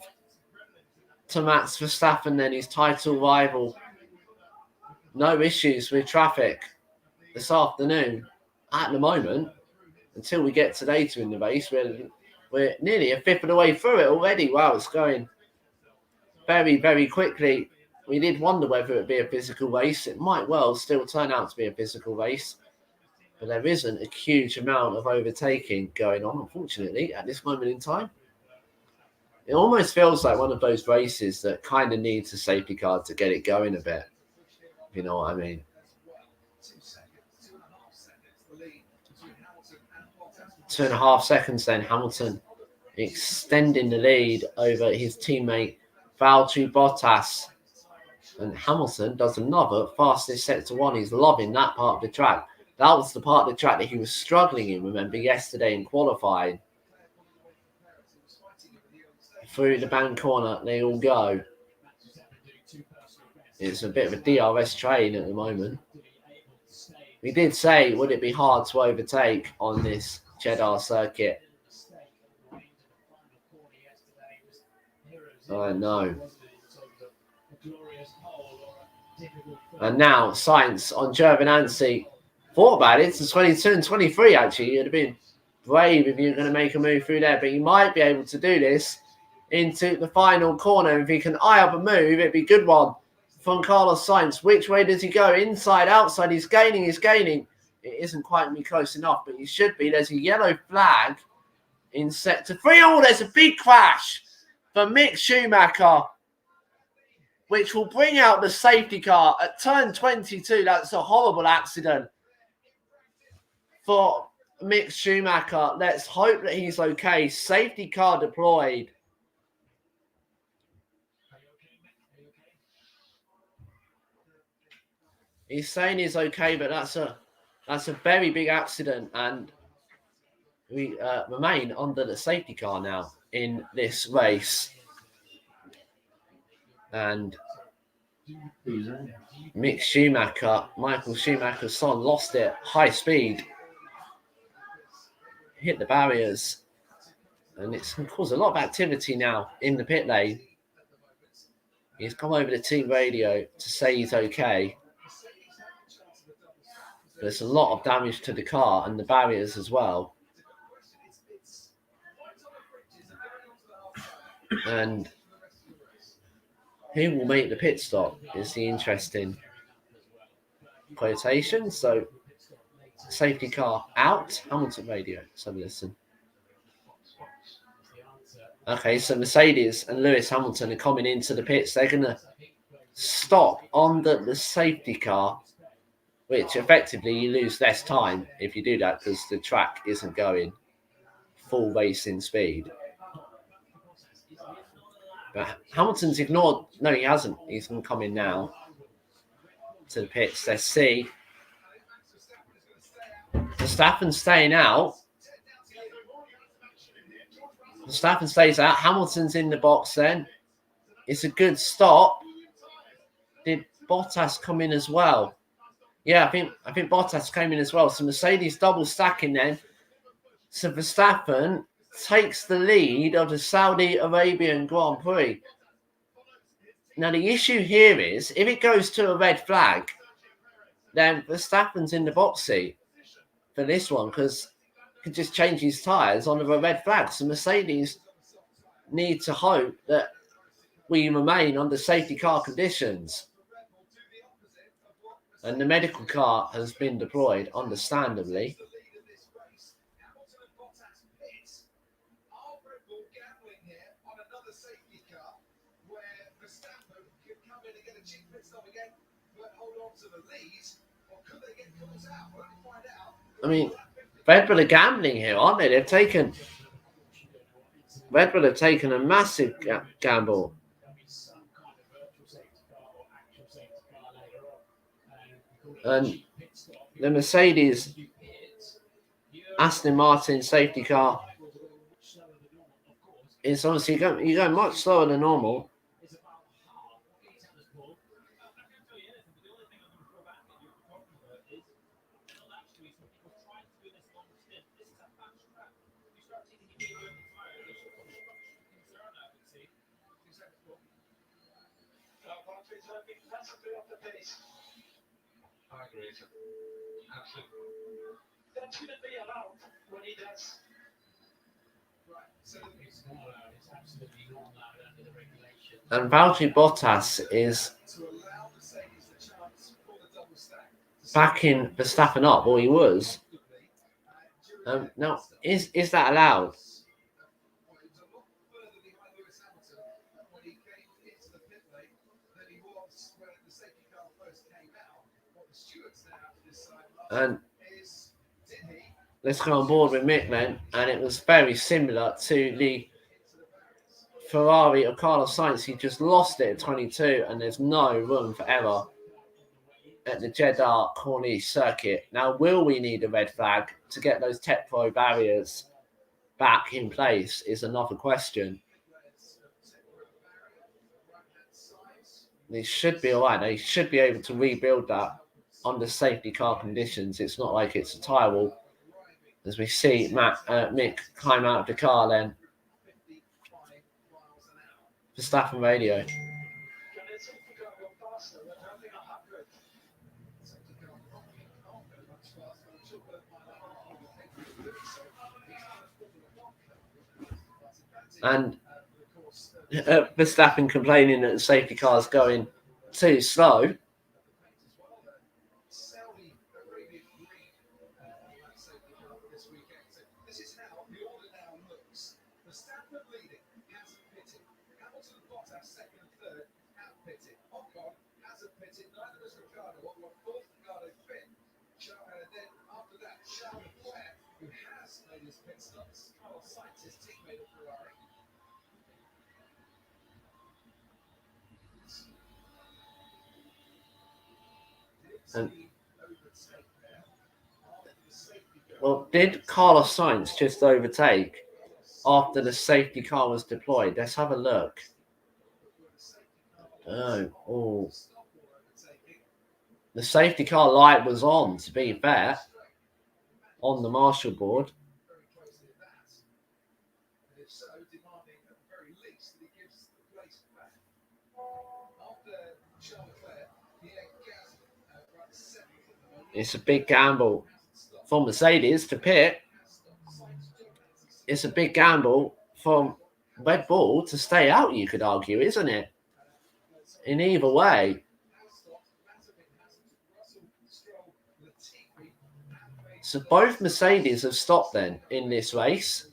to Max Verstappen, then his title rival. No issues with traffic this afternoon at the moment, until we get to later in the race. We're nearly a fifth of the way through it already. Wow, it's going very, very quickly. We did wonder whether it would be a physical race. It might well still turn out to be a physical race, but there isn't a huge amount of overtaking going on, unfortunately, at this moment in time. It almost feels like one of those races that kind of needs a safety car to get it going a bit, if you know what I mean. 2.5 seconds then, Hamilton extending the lead over his teammate Valteri Bottas. And Hamilton does another fastest sector one. He's loving that part of the track. That was the part of the track that he was struggling in, remember, yesterday in qualifying. Through the bank corner, they all go. It's a bit of a DRS train at the moment. We did say, would it be hard to overtake on this Jeddah circuit? I know. And now, Sainz on Giovinazzi. Thought about it to 22 and 23, actually. You'd have been brave if you were going to make a move through there, but you might be able to do this into the final corner. If he can eye up a move, it'd be a good one from Carlos Sainz. Which way does he go? Inside, outside? He's gaining, he's gaining. It isn't quite going to be close enough, but he should be. There's a yellow flag in sector 3. Oh, there's a big crash for Mick Schumacher, which will bring out the safety car at turn 22. That's a horrible accident for Mick Schumacher. Let's hope that he's okay. Safety car deployed. He's saying he's okay, but that's a very big accident, and we remain under the safety car now in this race. And Mick Schumacher, Michael Schumacher's son, lost it high speed, hit the barriers, and it's going to cause a lot of activity now in the pit lane. He's come over the team radio to say he's okay. There's a lot of damage to the car and the barriers as well. And who will make the pit stop is the interesting quotation. So, safety car out. Hamilton radio. So listen. Okay, so Mercedes and Lewis Hamilton are coming into the pits. They're going to stop on the safety car, which effectively you lose less time if you do that because the track isn't going full racing speed. But Hamilton's ignored. No, he hasn't. He's going to come in now to the pits. Let's see. Verstappen staying out. Verstappen stays out. Hamilton's in the box then. It's a good stop. Did Bottas come in as well? Yeah, I think Bottas came in as well. So Mercedes double stacking then. So Verstappen takes the lead of the Saudi Arabian Grand Prix. Now, the issue here is, if it goes to a red flag, then Verstappen's in the box seat for this one because he can just change his tyres on a red flag. So Mercedes need to hope that we remain under safety car conditions. And the medical car has been deployed, understandably. I mean, Red Bull are gambling here, aren't they? Red Bull have taken a massive gamble. And the Mercedes Aston Martin safety car is obviously you're going much slower than normal. I agree. Absolutely. That's going to be allowed when he does. And Valteri Bottas is backing Verstappen up, or he was. Now, is that allowed? And let's go on board with Mick then. And it was very similar to the Ferrari of Carlos Sainz. He just lost it at 22, and there's no room for error at the Jeddah Corniche circuit. Now, will we need a red flag to get those Tech Pro barriers back in place is another question. They should be all right. They should be able to rebuild that under safety car conditions. It's not like it's a tyre wall. As we see Mick climb out of the car then. Verstappen radio. And Verstappen complaining that the safety car is going too slow. And, well, did Carlos Sainz just overtake after the safety car was deployed? Let's have a look. Oh. The safety car light was on, to be fair, on the marshal board. It's a big gamble from Mercedes to pit. It's a big gamble from Red Bull to stay out, you could argue, isn't it? In either way. So both Mercedes have stopped then in this race.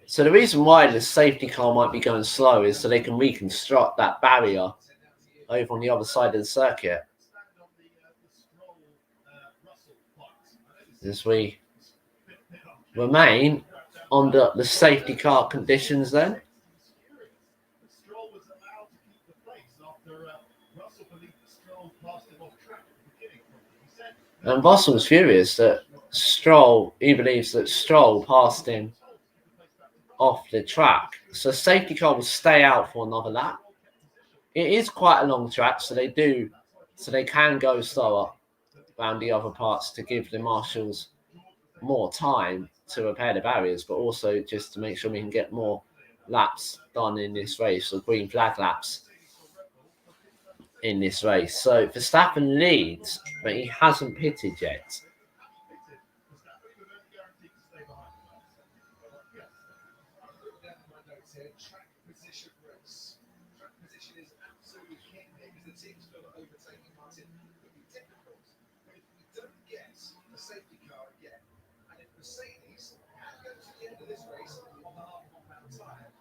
So the reason why the safety car might be going slow is so they can reconstruct that barrier over on the other side of the circuit. As we remain under the safety car conditions then. And Russell's furious that he believes that Stroll passed him off the track. So safety car will stay out for another lap. It is quite a long track, so they can go slower around the other parts to give the marshals more time to repair the barriers, but also just to make sure we can get more laps done in this race, or green flag laps in this race. So Verstappen leads, but he hasn't pitted yet.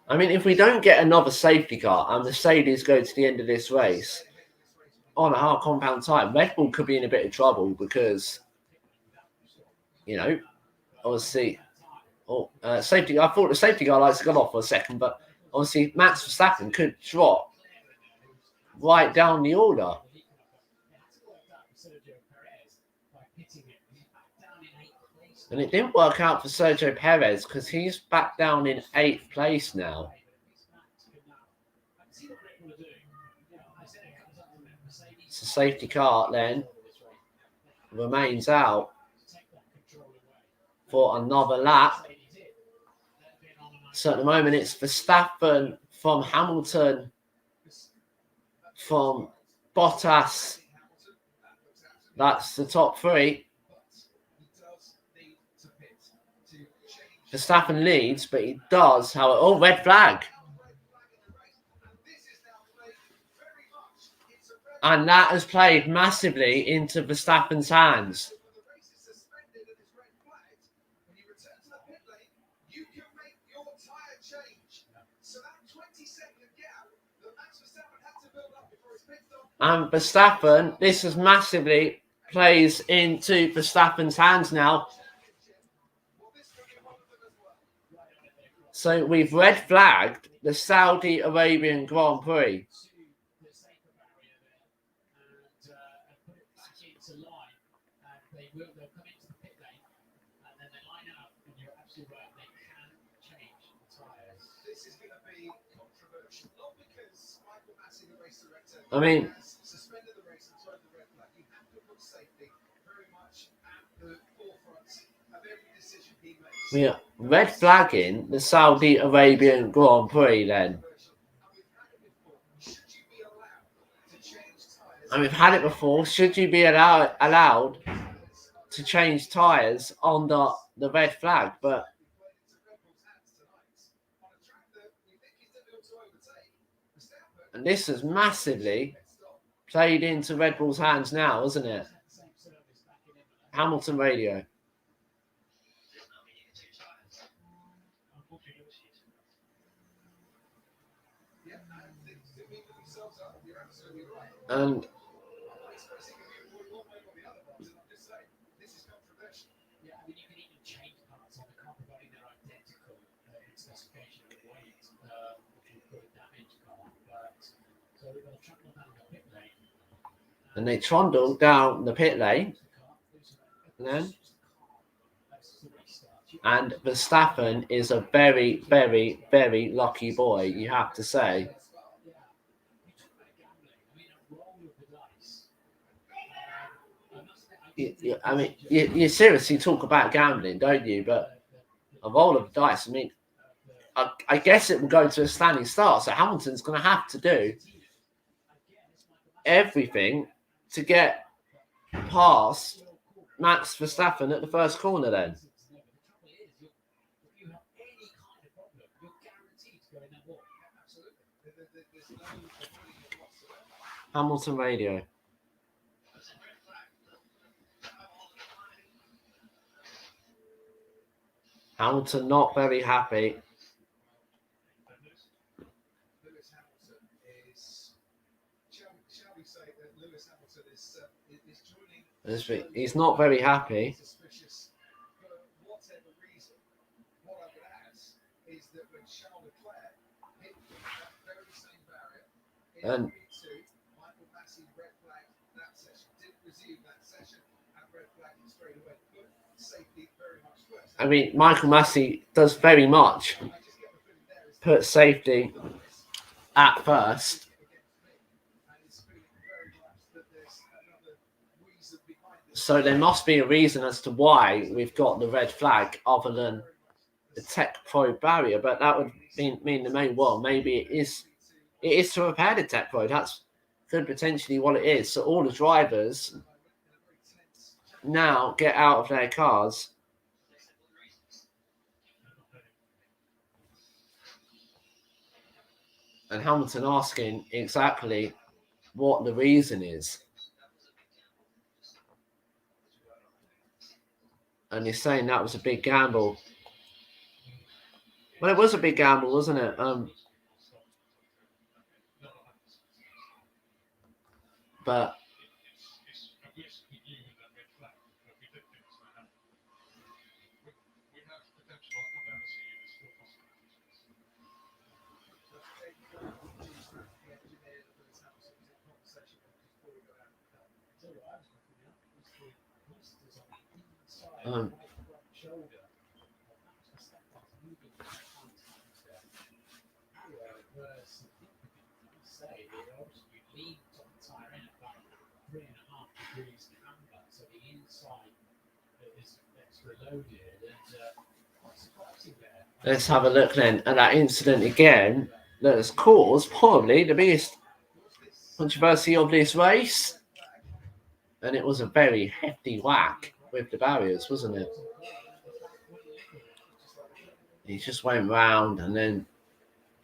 I mean, if we don't get another safety car and Mercedes go to the end of this race on a hard compound time, Red Bull could be in a bit of trouble because, you know, obviously, safety. I thought the safety car lights got off for a second, but obviously Max Verstappen could drop right down the order. And it didn't work out for Sergio Perez because he's back down in 8th place now. It's a safety car then. Remains out for another lap. So at the moment it's Verstappen from Hamilton, from Bottas. That's the top 3. Verstappen leads, but he does, however, oh, red flag. And that has played massively into Verstappen's hands. And Verstappen, this has massively plays into Verstappen's hands now. So we've red flagged the Saudi Arabian Grand Prix. I mean, we are red flagging the Saudi Arabian Grand Prix then. And we've had it before. Should you be allowed to change tyres under the red flag? But and this has massively played into Red Bull's hands now, isn't it? Hamilton radio. And they trundle down the pit lane. And Verstappen is a very, very, very lucky boy, you have to say. I mean, you seriously talk about gambling, don't you? But a roll of dice, I mean, I guess it will go to a standing start. So Hamilton's going to have to do everything to get past Max Verstappen at the first corner then. Hamilton radio. Hamilton not very happy. He's not very happy. And I mean, Michael Massey does very much put safety at first. So there must be a reason as to why we've got the red flag other than the tech probe barrier. But that would mean the main well, maybe it is to repair the tech probe. That's could potentially what it is. So all the drivers now get out of their cars. And Hamilton asking exactly what the reason is. And he's saying that was a big gamble. Well, it was a big gamble, wasn't it? But Let's have a look then at that incident again that has caused probably the biggest controversy of this race. And it was a very hefty whack with the barriers, wasn't it? He just went round and then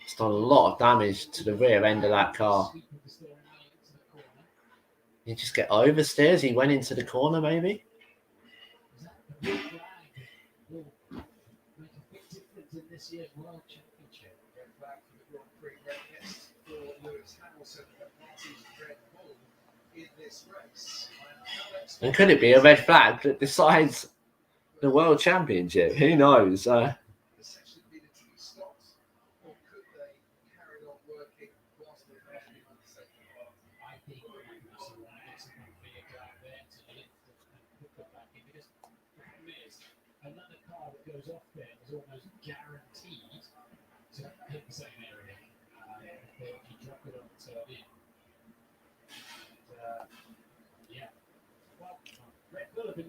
it's done a lot of damage to the rear end of that car. He just get oversteers. He went into the corner, maybe. And could it be a red flag that decides the World Championship? Who knows?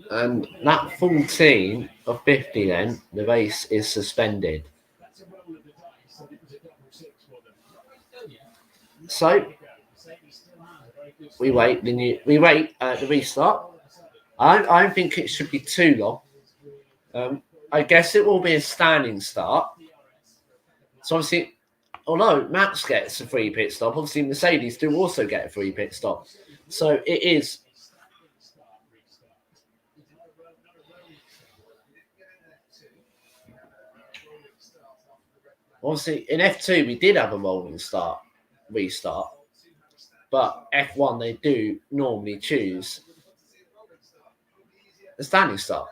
And that 14 of 50 then, the race is suspended. So we wait the restart. I don't think it should be too long. I guess it will be a standing start. So obviously, although Max gets a free pit stop, obviously Mercedes do also get a free pit stop. So it is. Obviously, in F2, we did have a rolling restart. But F1, they do normally choose a standing start.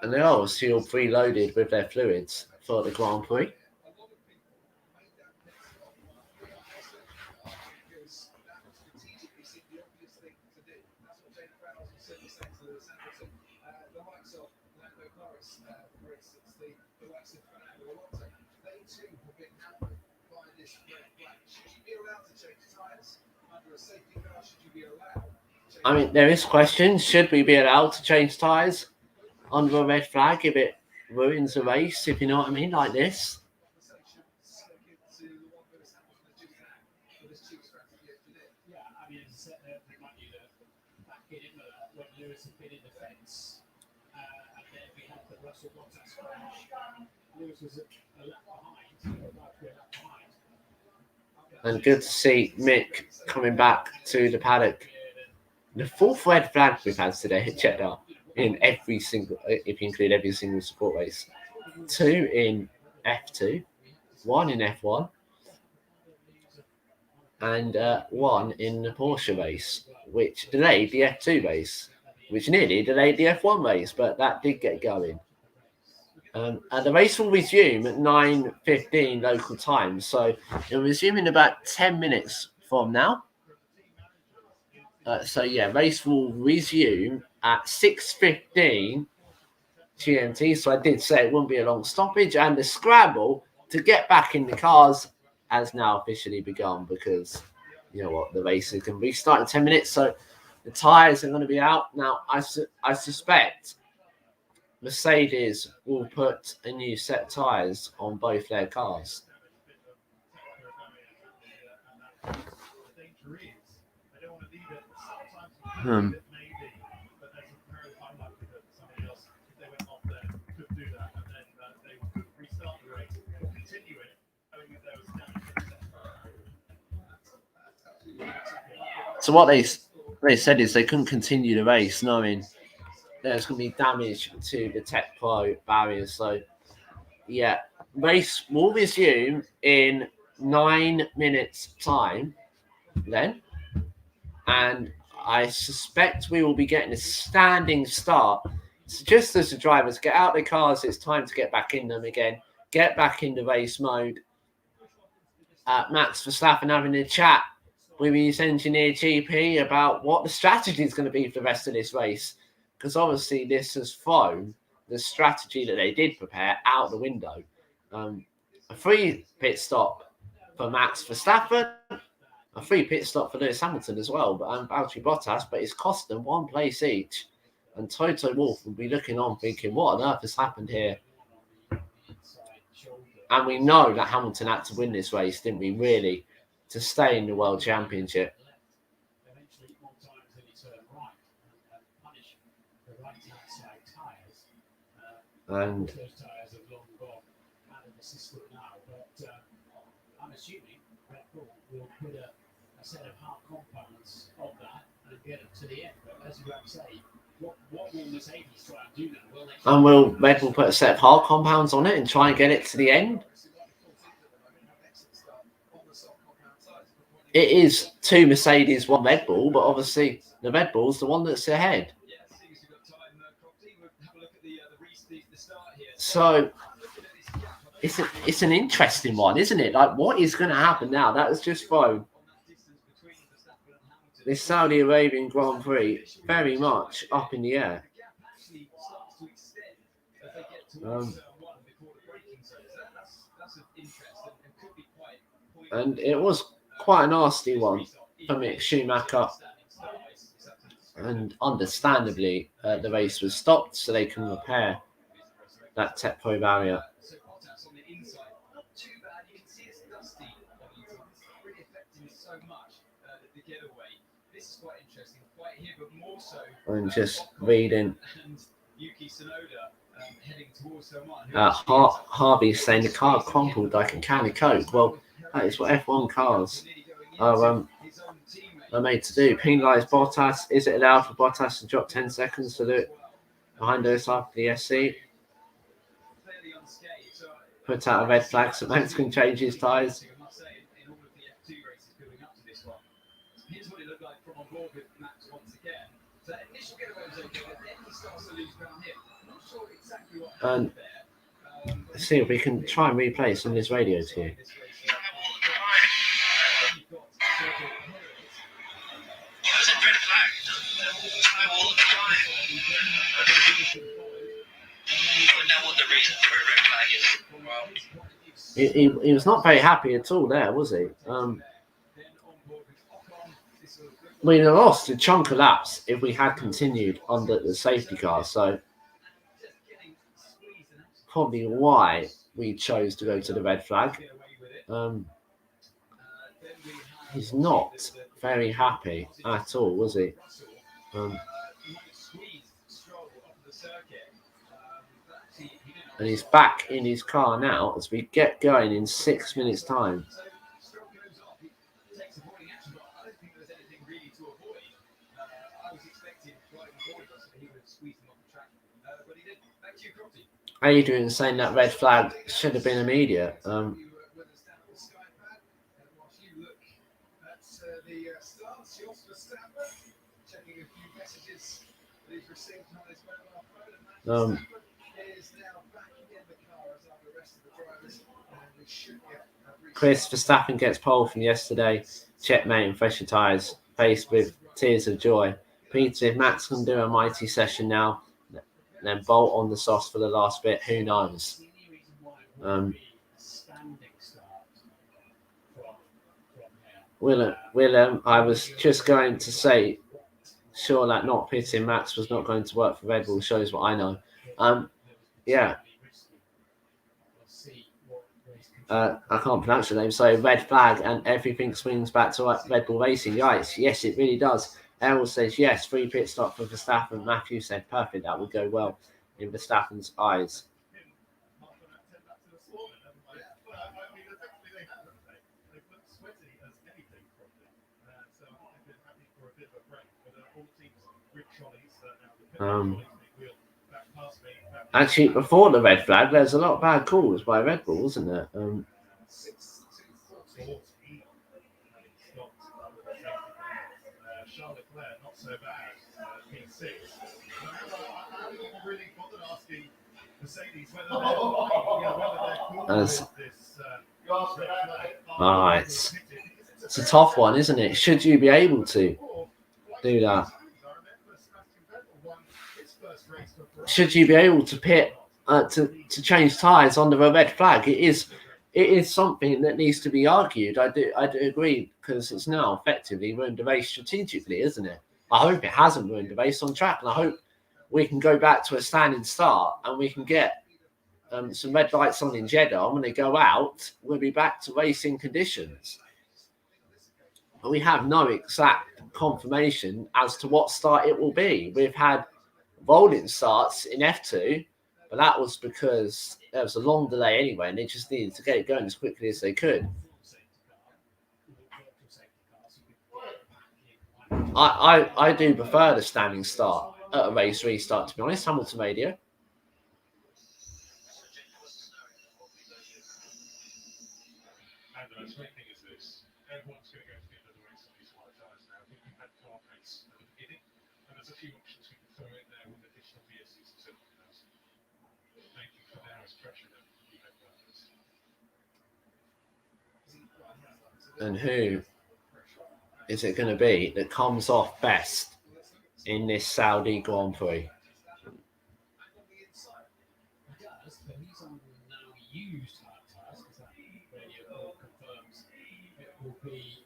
And they are obviously all preloaded with their fluids for the Grand Prix. I mean, there is questions. Should we be allowed to change tyres under a red flag if it ruins the race, if you know what I mean, like this? And good to see Mick coming back to the paddock. The fourth red flag we've had today, check out, in every single, if you include every single support race. 2 in F2, 1 in F1, and 1 in the Porsche race, which delayed the F2 race, which nearly delayed the F1 race, but that did get going. And the race will resume at 9:15 local time, so it'll resume in about 10 minutes from now. So yeah, race will resume at 6:15 GMT. So I did say it wouldn't be a long stoppage, and the scramble to get back in the cars has now officially begun because you know what, the race is going to restart in 10 minutes. So the tyres are going to be out now. I suspect Mercedes will put a new set of tyres on both their cars. So what they said is they couldn't continue the race knowing there's going to be damage to the Tech Pro barriers. So, yeah, race will resume in 9 minutes' time then. And I suspect we will be getting a standing start. So just as the drivers get out of their cars, it's time to get back in them again, get back into race mode. Max Verstappen having a chat with his engineer GP about what the strategy is going to be for the rest of this race, because obviously this has thrown the strategy that they did prepare out the window. A free pit stop for Max Verstappen, a free pit stop for Lewis Hamilton as well, but Valtteri Bottas, but it's cost them one place each. And Toto Wolff will be looking on thinking, what on earth has happened here? And we know that Hamilton had to win this race, didn't we, really, to stay in the World Championship. And I'm assuming Red Bull will put a set of hard compounds of that and get it to the end. But as you say, what will Mercedes try and do now? And will Red Bull put a set of hard compounds on it and try and get it to the end? It is 2 Mercedes, 1 Red Bull, but obviously the Red Bull's the one that's ahead. So it's an interesting one, isn't it? Like, what is going to happen now? That has just thrown this Saudi Arabian Grand Prix very much up in the air. And it was quite a nasty one for Mick Schumacher. And understandably, the race was stopped so they can repair that Tech-Pro barrier. And just reading Harvey saying the car crumpled like a can of Coke. Well, that is what F1 cars are made to do. Penalise Bottas. Is it allowed for Bottas to drop 10 seconds to do it behind us after the SC? Put out a red flag so Max can change his tyres. And let's see if we can try and replay some of his radios here. He was not very happy at all there, was he? We'd have lost a chunk of laps if we had continued under the safety car, so probably why we chose to go to the red flag. He's not very happy at all, was he? And he's back in his car now as we get going in 6 minutes' time. Adrian saying that red flag should have been immediate. Chris Verstappen gets pole from yesterday. Checkmate and fresher tyres, faced with tears of joy. Peter, if Max can do a mighty session now, then bolt on the sauce for the last bit, who knows? Willem, I was just going to say, sure that not pitting Max was not going to work for Red Bull shows what I know. Yeah. I can't pronounce the name, so red flag and everything swings back to Red Bull Racing. Yes, it really does. Errol says yes, free pit stop for Verstappen. Matthew said perfect, that would go well in Verstappen's eyes. Actually, before the red flag, there's a lot of bad calls by Red Bull, isn't there? Right. It's a tough one, isn't it? Should you be able to do that? Should you be able to pit to change tyres under a red flag? It is something that needs to be argued. I do agree, because it's now effectively ruined the race strategically, isn't it? I hope it hasn't ruined the race on track, and I hope we can go back to a standing start and we can get some red lights on in Jeddah. And when they go out, we'll be back to racing conditions. But we have no exact confirmation as to what start it will be. We've had rolling starts in F2, but that was because there was a long delay anyway, and they just needed to get it going as quickly as they could. I do prefer the standing start at a race restart, to be honest. Hamilton Radio. And who is it going to be that comes off best in this Saudi Grand Prix?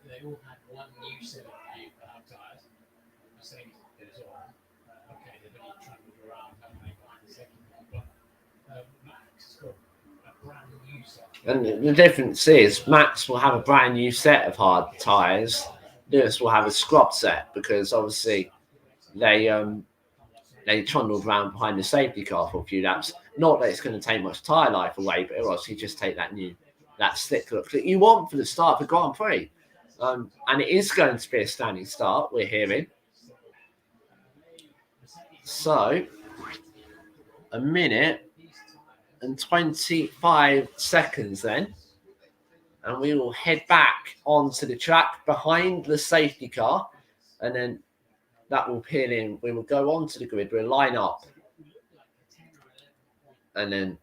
They all had one new set of hard tyres. Mercedes did as well. Okay, they've only travelled around, haven't they, behind the second one, but Max has got a brand new set. And the difference is Max will have a brand new set of hard tyres. Lewis will have a scrub set, because obviously they trundled around behind the safety car for a few laps. Not that it's going to take much tyre life away, but it'll obviously just take that slick look that you want for the start of the Grand Prix. And it is going to be a standing start, we're hearing. So, 1 minute and 25 seconds then. And we will head back onto the track behind the safety car. And then that will peel in. We will go onto the grid. We'll line up. And then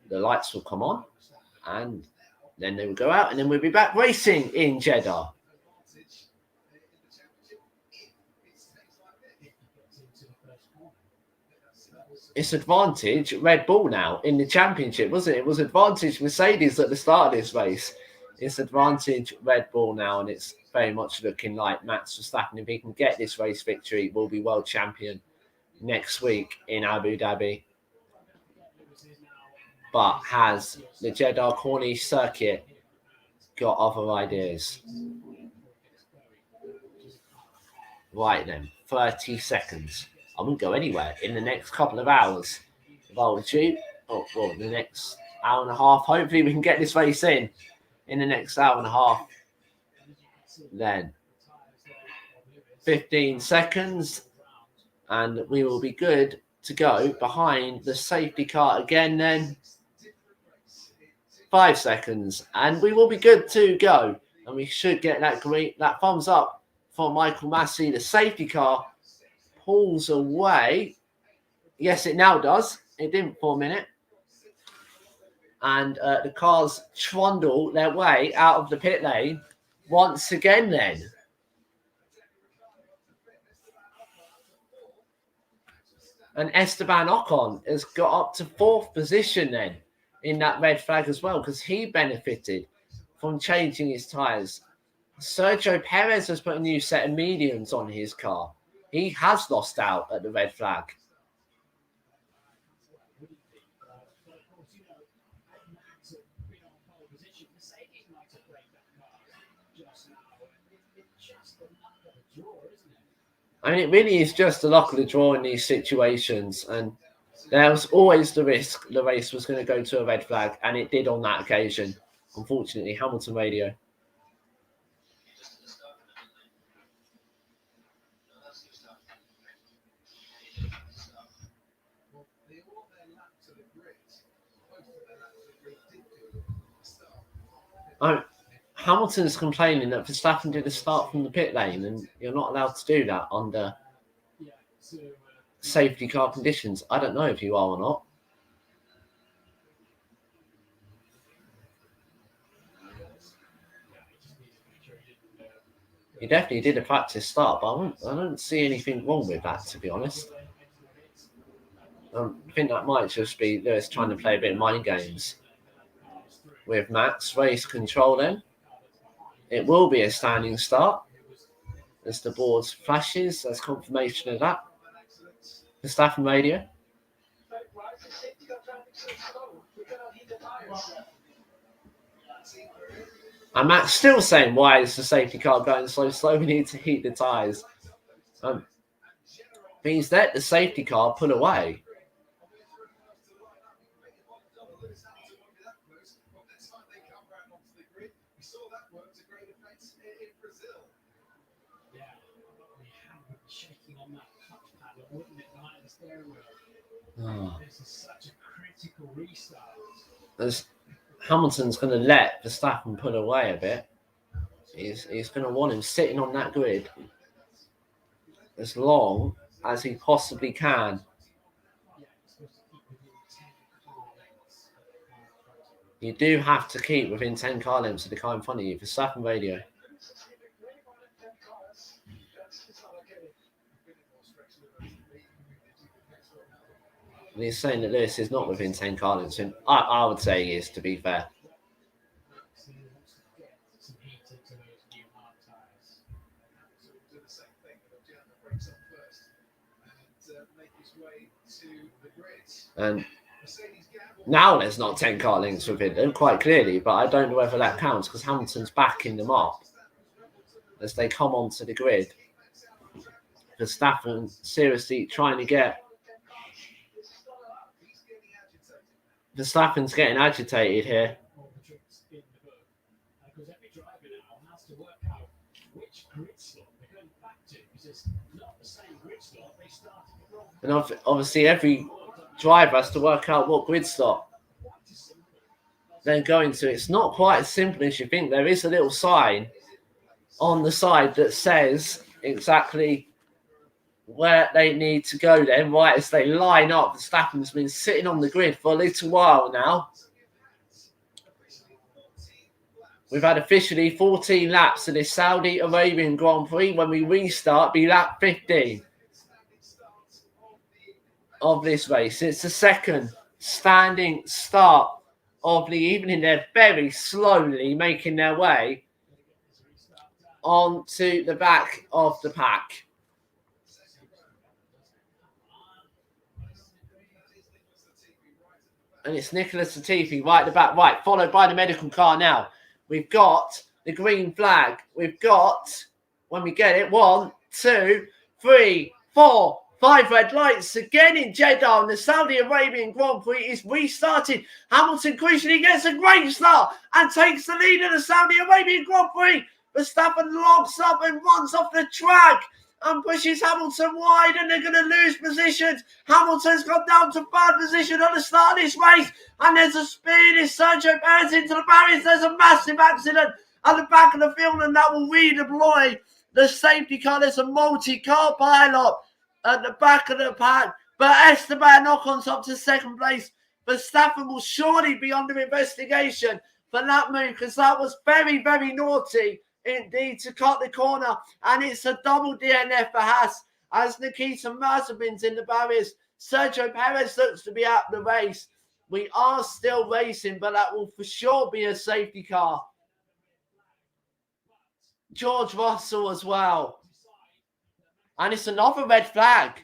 the lights will come on. And then they will go out. And then we'll be back racing in Jeddah. It's advantage Red Bull now in the championship, wasn't it? It was advantage Mercedes at the start of this race. It's advantage Red Bull now, and it's very much looking like Max Verstappen, if he can get this race victory, will be world champion next week in Abu Dhabi. But has the Jeddah Corniche circuit got other ideas? Right then, 30 seconds. I wouldn't go anywhere in the next couple of hours. If I were you, the next hour and a half. Hopefully we can get this race in the next hour and a half. Then 15 seconds and we will be good to go behind the safety car again then. 5 seconds and we will be good to go. And we should get that thumbs up from Michael Massey. The safety car pulls away. Yes, it now does. It didn't for a minute. And the cars trundle their way out of the pit lane once again then. And Esteban Ocon has got up to 4th position then in that red flag as well, because he benefited from changing his tyres. Sergio Perez has put a new set of mediums on his car. He has lost out at the red flag. I mean, it really is just the luck of the draw in these situations. And there was always the risk the race was going to go to a red flag. And it did on that occasion. Unfortunately, Hamilton Radio. Hamilton's complaining that Verstappen did a start from the pit lane, and you're not allowed to do that under safety car conditions. I don't know if you are or not. He definitely did a practice start, but I don't see anything wrong with that, to be honest. I think that might just be Lewis trying to play a bit of mind games with Max. Race control then. It will be a standing start as the board flashes. That's confirmation of that. Verstappen radio. And Matt's still saying, why is the safety car going so slow? We need to heat the tyres. Means that the safety car pull away. Oh. This is such a critical restart. Hamilton's going to let Verstappen pull away a bit. He's going to want him sitting on that grid as long as he possibly can. You do have to keep within 10 car lengths of the car in front of you. Verstappen radio. And he's saying that Lewis is not within 10 car lengths. And I would say he is, to be fair. And now there's not 10 car lengths within them, quite clearly, but I don't know whether that counts because Hamilton's backing them up as they come onto the grid. Verstappen seriously trying to get... Verstappen's getting agitated here. And obviously every driver has to work out what grid slot they're going to. It's not quite as simple as you think. There is a little sign on the side that says exactly where they need to go then, right as they line up. Verstappen's been sitting on the grid for a little while now. We've had officially 14 laps of this Saudi Arabian Grand Prix. When we restart, be lap 15 of this race. It's the second standing start of the evening. They're very slowly making their way onto the back of the pack. And it's Nicholas Latifi right at the back, right, followed by the medical car now. We've got the green flag. We've got, when we get it, 1, 2, 3, 4, 5 red lights again in Jeddah, and the Saudi Arabian Grand Prix is restarted. Hamilton crucially gets a great start and takes the lead in the Saudi Arabian Grand Prix. Verstappen locks up and runs off the track and pushes Hamilton wide, and they're going to lose positions. Hamilton's gone down to 3rd position at the start of this race, and there's a speed. It's Sergio Perez into the barriers. There's a massive accident at the back of the field, and that will redeploy the safety car. There's a multi-car pilot at the back of the pack, but Esteban Ocon's up to 2nd place. Verstappen will surely be under investigation for that move, because that was very, very naughty indeed to cut the corner, and it's a double DNF for Haas as Nikita Mazepin's in the barriers. Sergio Perez looks to be out of the race. We are still racing, but that will for sure be a safety car. George Russell as well. And it's another red flag.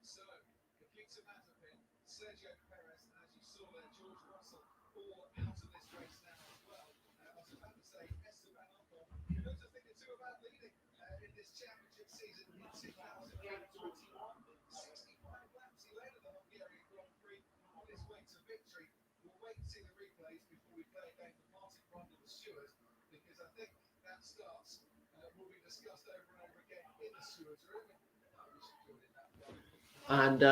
So, Nikita Mazepin, Sergio Perez, and as you saw there, George Russell, all out of this race now as well. I was about to say, Esteban Ocon, who knows a thing or two about leading in this championship season in 2021. 65 laps he led at the Hungarian Grand Prix on his way to victory. We'll wait and see the replays before we play again for Martin Brundle, the steward, because I think that starts will be discussed over and over again in the steward's room. And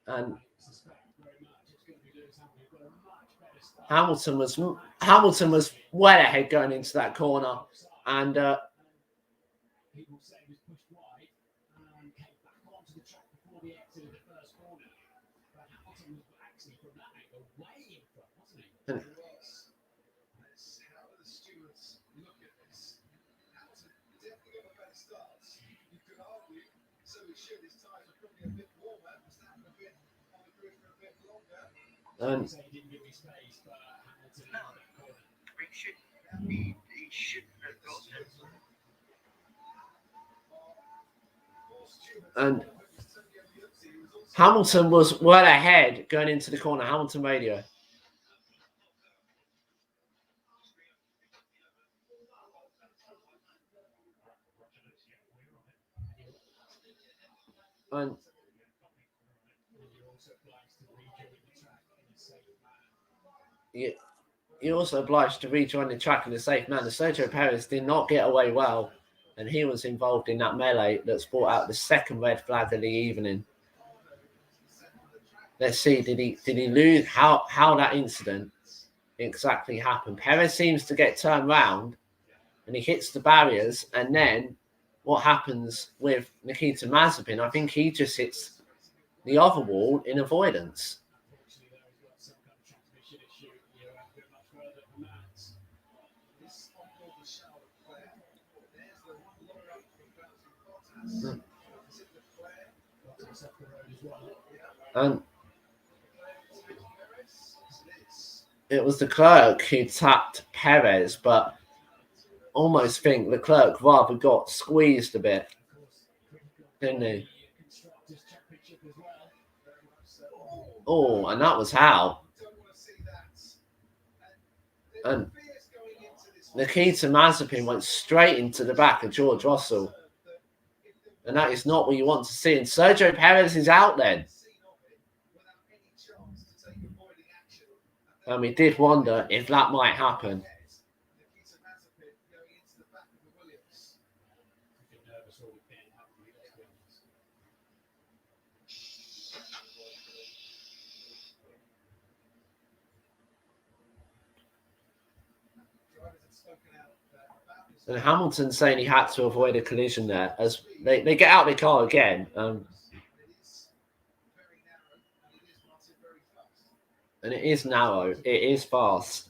And Hamilton was well ahead going into that corner, and people say he was pushed wide and came back onto the track before the exit of the first corner. But Hamilton was actually from that angle way in front, wasn't he? And how do the stewards look at this? Hamilton definitely got a better start. You could argue, so he should. His tyres are probably a bit warmer. Verstappen a bit on the grid for a bit longer. and Say he didn't give me space, but Hamilton in that corner. He shouldn't have got and Hamilton was well ahead going into the corner. Hamilton radio. And you're also obliged to rejoin the track in a safe manner. Sergio Perez did not get away well, and he was involved in that melee that's brought out the second red flag of the evening. Let's see, did he lose? How that incident exactly happened? Perez seems to get turned round, and he hits the barriers, and then what happens with Nikita Mazepin? I think he just hits the other wall in avoidance. And it was Leclerc who tapped Perez, but almost think Leclerc rather got squeezed a bit, didn't he? Oh, and that was how. And Nikita Mazepin went straight into the back of George Russell. And that is not what you want to see. And Sergio Perez is out then. And we did wonder if that might happen. And Hamilton saying he had to avoid a collision there as they get out of the car again. And it is narrow. It is fast.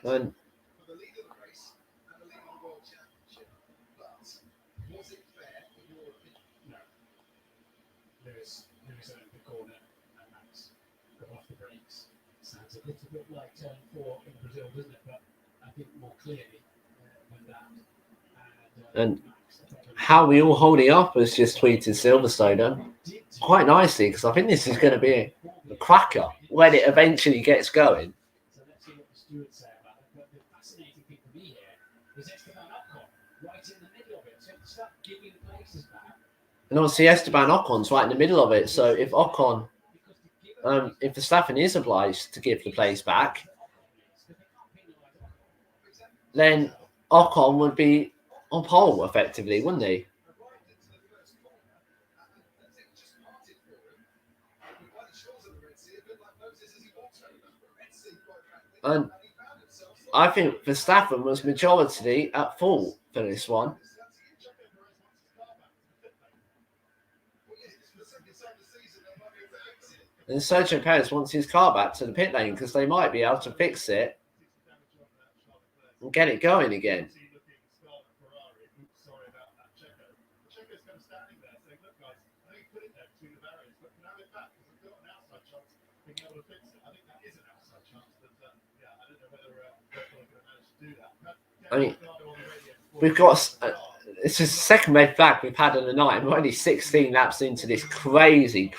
And for the lead of the race and the lead of the World Championship. But was it fair in your opinion? No. Lewis earned the corner and Max got off the brakes. Sounds a little bit like turn 4 in Brazil, doesn't it? But I think more clearly than that. And how we all holding up has just tweeted Silverstone quite nicely, because I think this is going to be a cracker when it eventually gets going. So let's see what the stewards say about it. But the fascinating thing for me here is Esteban Ocon right in the middle of it. So to start giving places back. And obviously Esteban Ocon's right in the middle of it. So if Ocon, if Verstappen is obliged to give the place back, then Ocon would be on pole effectively, wouldn't he? And I think Verstappen was majority at fault for this one. And Sergio Perez wants his car back to the pit lane because they might be able to fix it and get it going again. I mean, we've got it's the second red flag we've had on the night, and we're only 16 laps into this crazy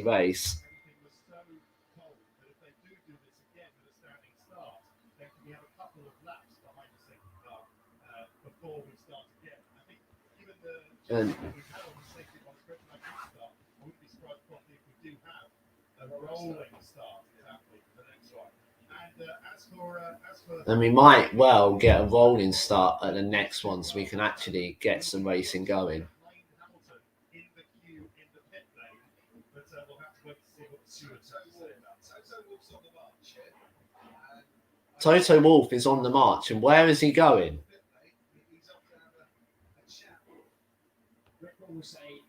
race. And we've had on the safety on the start. I wouldn't be surprised probably if we do have a rolling start exactly for the next one. And as for we might well get a rolling start at the next one, so we can actually get some racing going. Hamilton in the queue in the pit lane, but we'll have to wait to see what the stewards have to say about that. Toto Wolff's on the march here. Toto Wolff is on the march, and where is he going? He's off to have a chat. Red Bull will say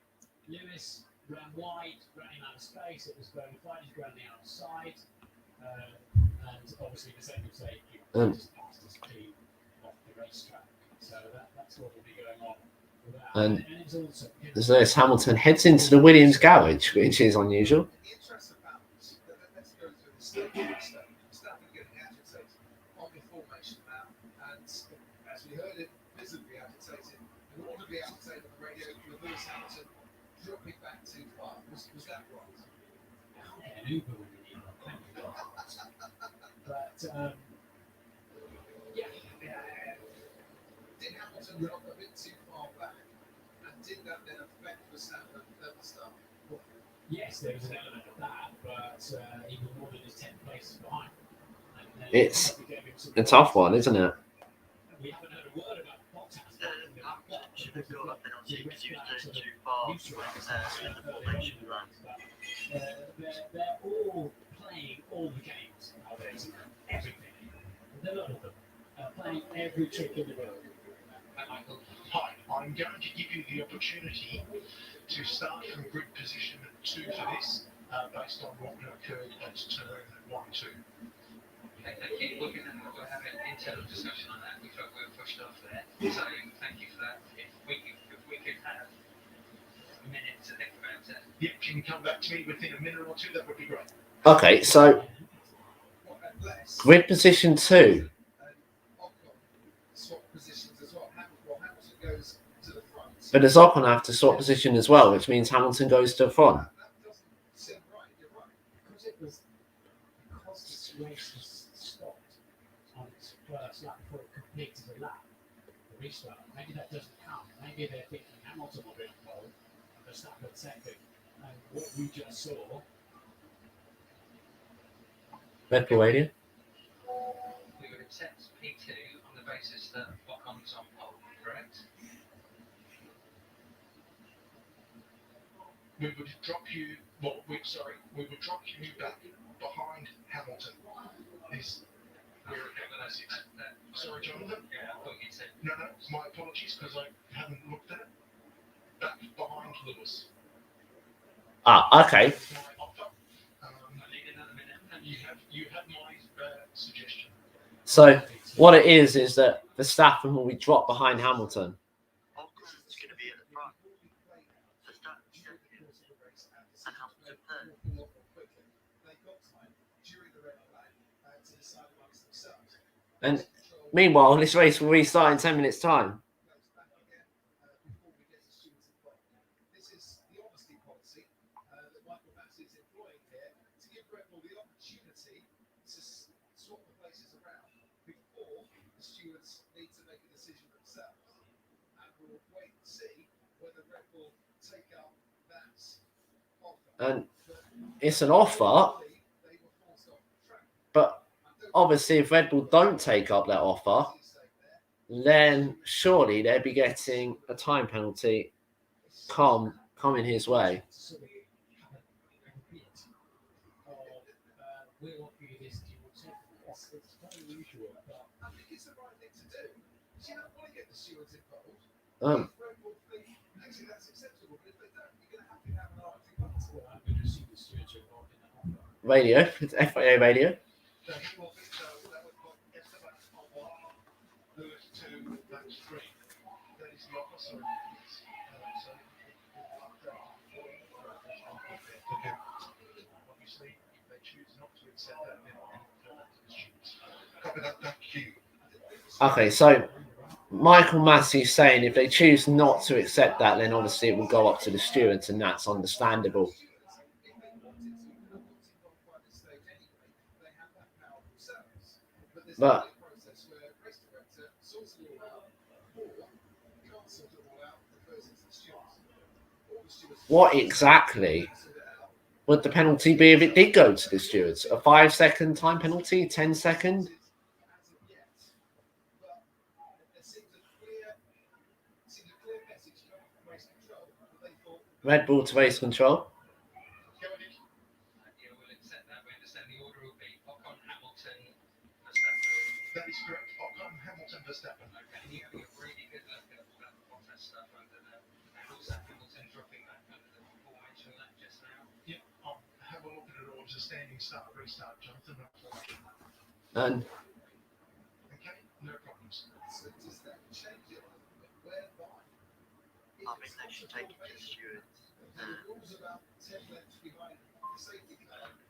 Lewis ran wide, running out of space. It was going fine, he's running outside. And obviously the second will say he just passed his speed off the racetrack. So that's what will be going on with that. And it's also Lewis Hamilton heads into the Williams garage, which is unusual. In the interest of balance, let's go through the stuff. Verstappen getting agitated on the formation map, and as we heard it, visibly agitated, and audibly agitated on the radio with Lewis Hamilton dropping back too far. Was that right? an Uber when you need one. But did Hamilton drop a bit too far back, and did that then affect Verstappen at the start? Yes, there was an element of that, but he was more than his 10 places behind. It's a tough one, isn't it? We haven't heard a word about Bottas. Should have got up penalty because he was going too far in the formation line. They're all playing all the games nowadays, everything. They're not of them. Playing every trick in the world. Michael, hi, I'm going to give you the opportunity to start from grid position 2 for this, based on what occurred at turn 1-2. Okay, thank you. We're going to have an internal discussion on that. We felt we were pushed off there, so thank you for that. If we could have a minute to think about it. Yeah, can you come back to me within a minute or two? That would be great. Okay, so grid position 2. Swap positions as well. Hamilton goes to the front. But does Ocon have to swap position as well, which means Hamilton goes to the front? That doesn't seem right. You're right. Because this race was stopped on its first lap before it completed a lap, the restart. Maybe that doesn't count. Maybe they're thinking Hamilton will be involved and Verstappen second. And what we just saw. Red Bull Radio. We would accept P2 on the basis that Ocon's on pole, correct? We would drop you. Well, we would drop you back behind Hamilton. Sorry, Jonathan. Yeah, I thought you'd said. No, my apologies because I haven't looked at it. Back behind Lewis. Okay. That's my offer. I need another minute. You have my suggestion. So what it is that Verstappen will be dropped behind Hamilton. Ocon's going to be at the front. Verstappen second. And Hamilton third. And meanwhile, this race will restart in 10 minutes' time. This is the honesty policy that Michael Massey is employing here to give Red Bull the opportunity to swap the places around before the stewards need to make a decision themselves. And we'll wait and see whether Red Bull take up that offer. And it's an offer, but obviously if Red Bull don't take up that offer, then surely they'll be getting a time penalty coming his way. I think it's the right thing to do. You don't want to get the stewards involved. Red Bull think actually that's acceptable, but if they don't, you're going to have an argument. I'm going to see the stewards involved in that offer. Radio, it's FIA radio. So he will think so. That would put Esteban Ocon, Lewis 2, Max 3. That is the offer. So obviously, if they choose not to accept that, then they'll have to the stewards. Copy that. Thank you. Okay, so Michael Massey's saying if they choose not to accept that, then obviously it will go up to the stewards, and that's understandable. But What exactly would the penalty be if it did go to the stewards? A 5-second time penalty, 10-second? Red Bull to race control. That is correct. Ocon, Hamilton, Verstappen. Okay, you having a really good look at that Bottas stuff under the, and also Hamilton dropping back under the formation lap just now. Yeah, I'll have a look at it all. It's a standing start, restart, Jonathan. And Okay, no problems. I think they should take it to the stewards.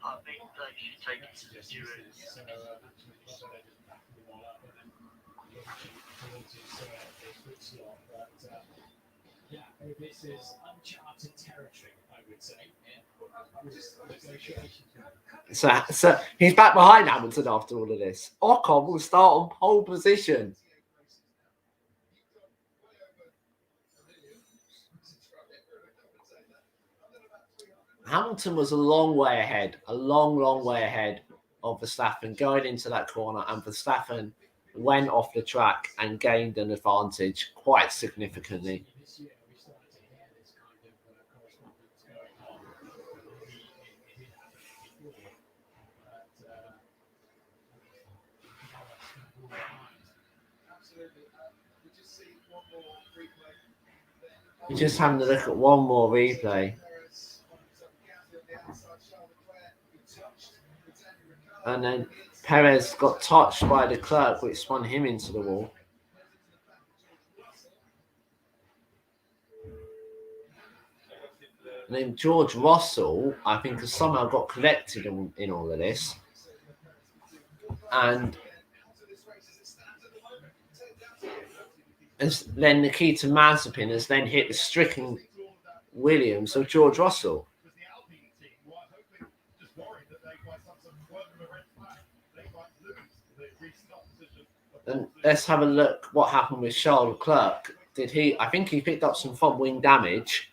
I think they should take it to the stewards. Yeah, this is uncharted territory, I would say. so he's back behind Hamilton after all of this. Ocon will start on pole position. Hamilton was a long way ahead, a long way ahead of Verstappen going into that corner, and Verstappen went off the track and gained an advantage quite significantly. We're just having a look at one more replay. And then Perez got touched by the clerk, which spun him into the wall. And then George Russell, I think, has somehow got collected in all of this. And then Nikita Mazepin has then hit the stricken Williams of George Russell. And let's have a look what happened with Charles Leclerc. I think he picked up some front wing damage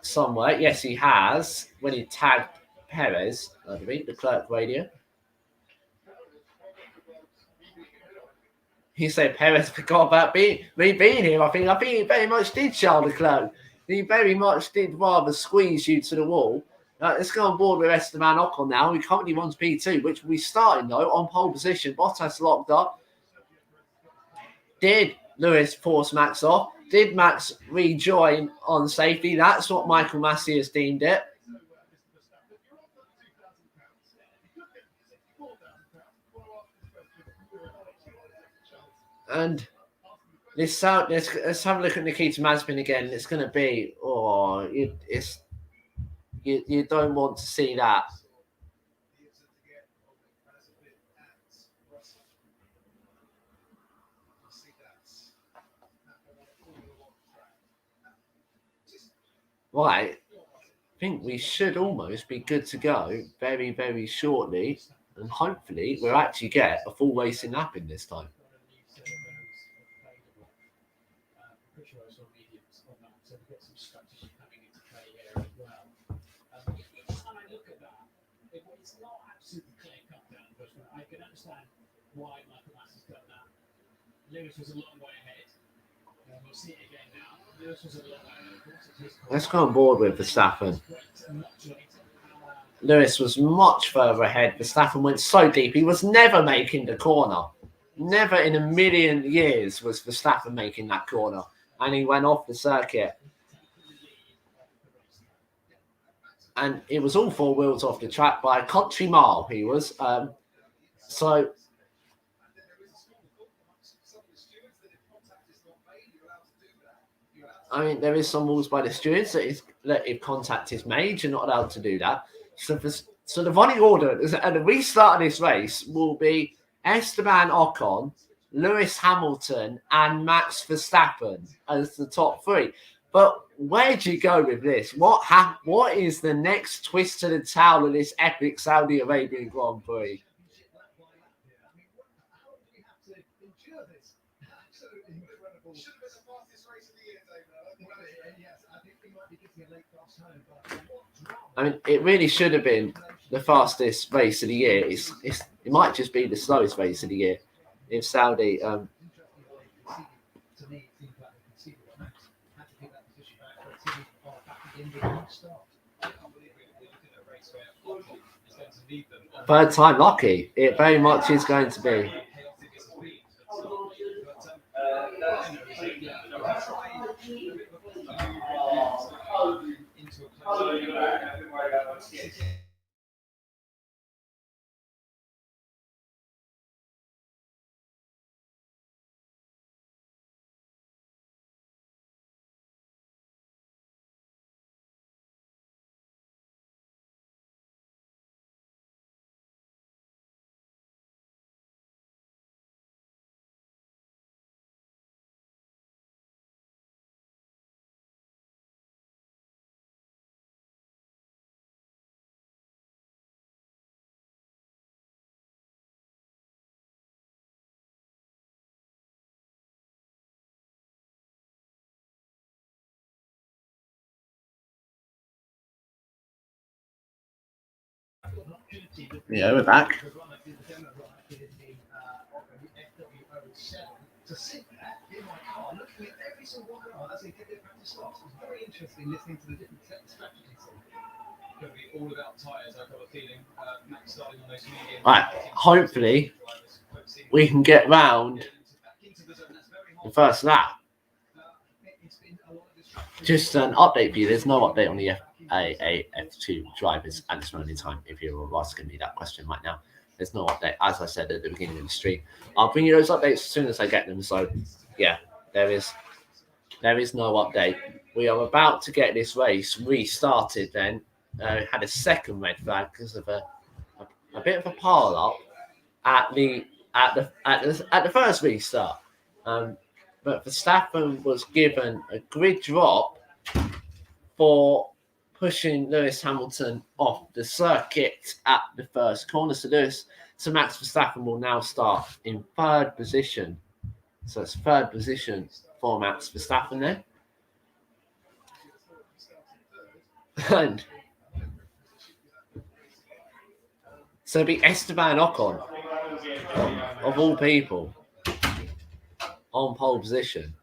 somewhere. Yes, he has. When he tagged Perez, Leclerc radio. He said Perez forgot about me being here. I think he very much did, Charles Leclerc. He very much did rather squeeze you to the wall. Let's go on board with Esteban Ocon now. He currently runs P2, which will be starting, though, on pole position. Bottas locked up. Did Lewis force Max off? Did Max rejoin on safety? That's what Michael Massey has deemed it. And let's have a look at Nikita Mazepin again. It's going to be, you don't want to see that. Right. I think we should almost be good to go very, very shortly. And hopefully we'll actually get a full racing lap in this time. I can understand why Michael Massey's done that. Lewis was a long way ahead. We'll see it again now. Lewis was a long way ahead. Let's go on board with Verstappen. Lewis was much further ahead. Verstappen went so deep. He was never making the corner. Never in a million years was Verstappen making that corner. And he went off the circuit. And it was all four wheels off the track by a country mile, he was. So, I mean, there is some rules by the stewards that if contact is made, you're not allowed to do that. So the running order at the restart of this race will be Esteban Ocon, Lewis Hamilton, and Max Verstappen as the top three. But where do you go with this? What is the next twist to the tail of this epic Saudi Arabian Grand Prix? endure this. Absolutely incredible. Should have been the fastest race of the year, David. Well, yes, I think we might be getting a late fast home, but what drama. I mean, it really should have been the fastest race of the year. It might just be the slowest race of the year if Saudi. To me, it seems like they conceded what Max had to take that position back, but it seems back again with a good start. I can't believe we're looking at a race where Ocon is going to lead them. Third time lucky. It very much is going to be. Yeah, we're back. To sit there in my car, looking at every single car as they did their practice stops. It was very interesting listening to the different strategies. It's going to be all about tyres, I've got a feeling. Max starting on those medium. Right, hopefully we can get round the first lap. Just an update for you. There's no update on the F2 drivers at this moment in time. If you're asking me that question right now, there's no update. As I said at the beginning of the stream, I'll bring you those updates as soon as I get them. So, yeah, there is no update. We are about to get this race restarted. Then had a second red flag because of a bit of a pile up at the first restart. But Verstappen was given a grid drop for pushing Lewis Hamilton off the circuit at the first corner. So Max Verstappen will now start in third position. So it's third position for Max Verstappen there. And so it'll be Esteban Ocon, of all people, on pole position.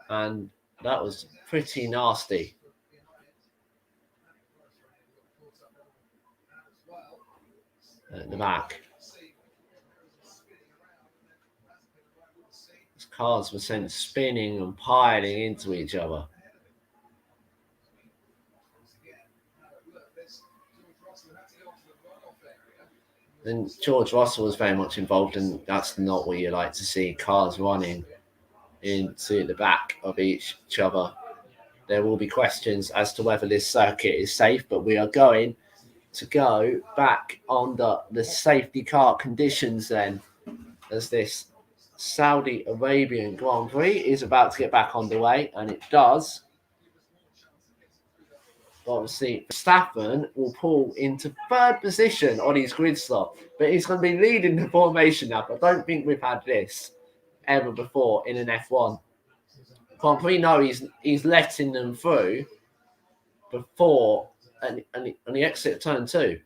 And that was pretty nasty. At the back. These cars were sent spinning and piling into each other. And George Russell was very much involved, and that's not what you like to see, cars running into the back of each other. There will be questions as to whether this circuit is safe, but we are going to go back under the safety car conditions then, as this Saudi Arabian Grand Prix is about to get back underway, and it does. Obviously, Verstappen will pull into third position on his grid slot, but he's going to be leading the formation now. But I don't think we've had this ever before in an F1 Grand Prix. No, he's letting them through before and the exit turn 2.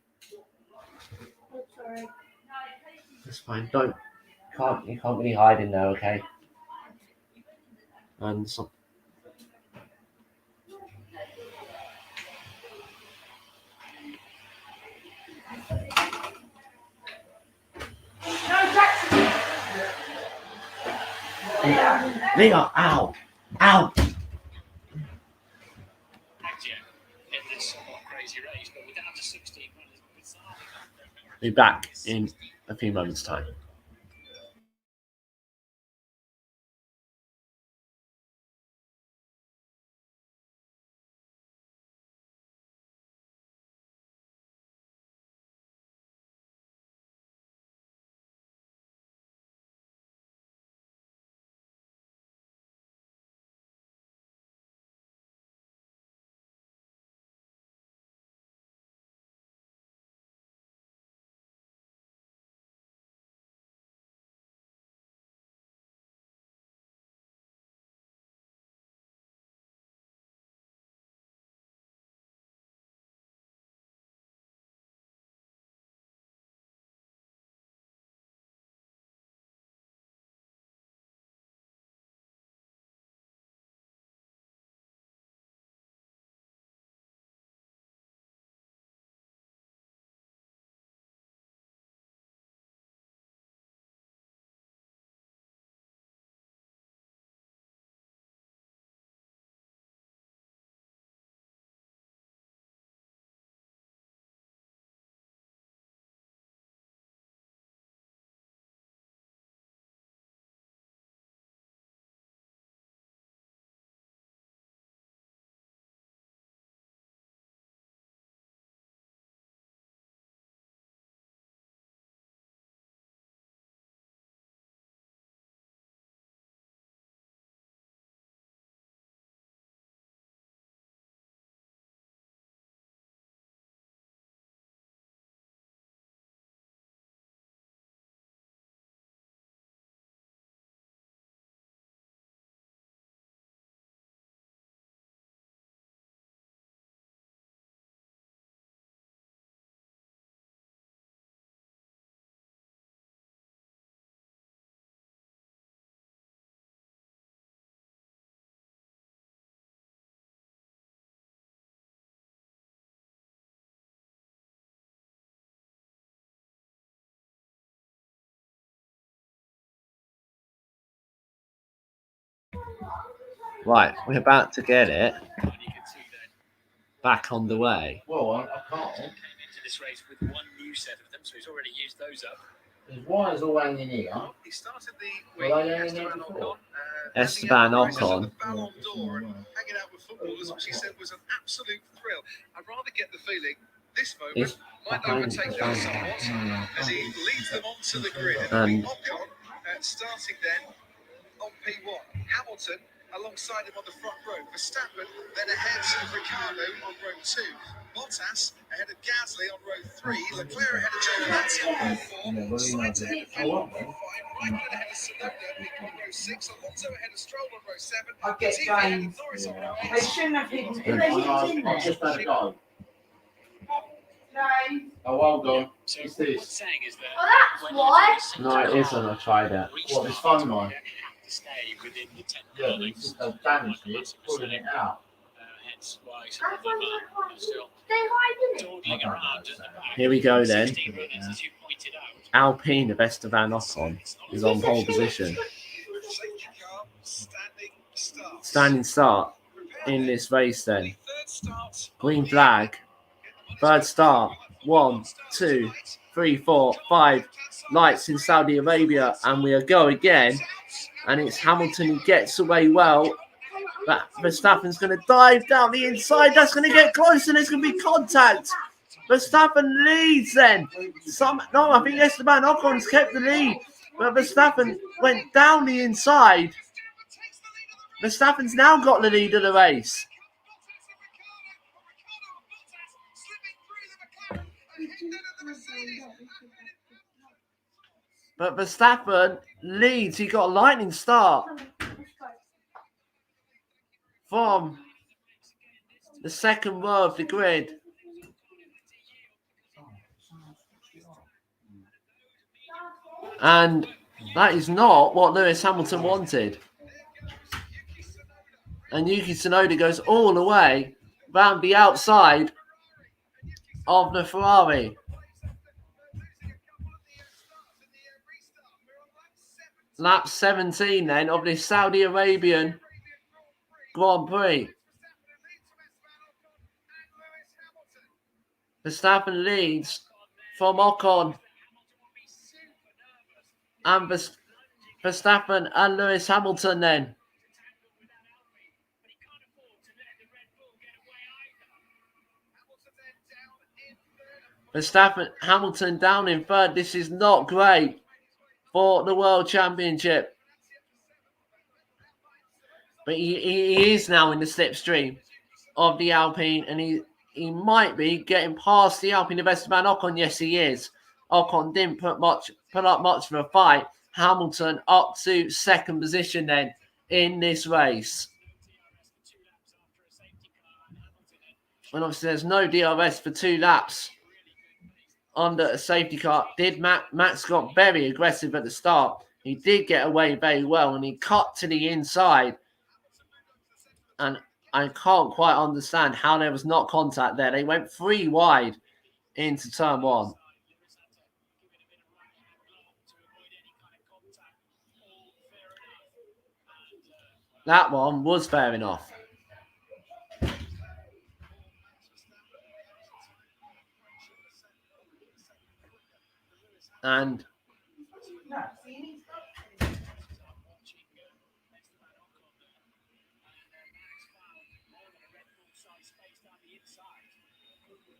That's fine. You can't really hide in there, okay? And so. They are out. Be back in a few moments' time. Right, we're about to get it back on the way. Well, I can't. Came into this race with one new set of them, so he's already used those up. There's wires all hanging here. He started the Well, week, I hanging here Esteban before. Ocon, Esteban Ocon. the Ballon d'Or and hanging out with footballers, which he said was an absolute thrill. I'd rather get the feeling this moment might overtake them somewhat as he leads them onto the grid. And Ocon starting then on P1. Hamilton alongside him on the front row. Verstappen then ahead of Ricardo on row 2. Bottas ahead of Gasly on row 3. Leclerc ahead of Giovinazzi on row 4. Sainz ahead of Vettel on row 5. Raikkonen ahead of Tsunoda on row 6. Alonso ahead of Stroll on row 7. I get Latifi ahead of James. Norris on row 8. They shouldn't have hidden. They hidden I've just had a go. James. Oh, well done. So What's what I'm this? saying is that Oh, that's why. No, it isn't. I tried it. What, this phone line? to stay within the 10 Yeah, buildings. they've damaged it, pulling it out. Hence why some of them are still They hide in it. dawdling around at the back. Here we go then. 16 minutes, as you pointed out. Alpine of Esteban Ocon is on pole position. Safety car, standing start. Standing start in this race then. Third start. Green flag. Third start. 1, 2, 3, 4, 5 lights in Saudi Arabia, and we'll go again. And it's Hamilton who gets away well. But Verstappen's going to dive down the inside. That's going to get close, and there's going to be contact. Verstappen leads then. I think Esteban Ocon's kept the lead. But Verstappen went down the inside. Verstappen's now got the lead of the race. But Verstappen leads. He got a lightning start from the second row of the grid. And that is not what Lewis Hamilton wanted. And Yuki Tsunoda goes all the way round the outside of the Ferrari. Lap 17 then of this Saudi Arabian Grand Prix. Verstappen leads from Ocon. And Verstappen and Lewis Hamilton then. Verstappen, Hamilton down in third. This is not great for the World Championship. But he is now in the slipstream of the Alpine, and he might be getting past the Alpine of Esteban Ocon. Yes, he is. Ocon didn't put up much of a fight. Hamilton up to second position then in this race. And obviously there's no DRS for 2 laps under a safety car. Max got very aggressive at the start. He did get away very well, and he cut to the inside. And I can't quite understand how there was not contact there. They went 3 wide into turn 1. That one was fair enough. And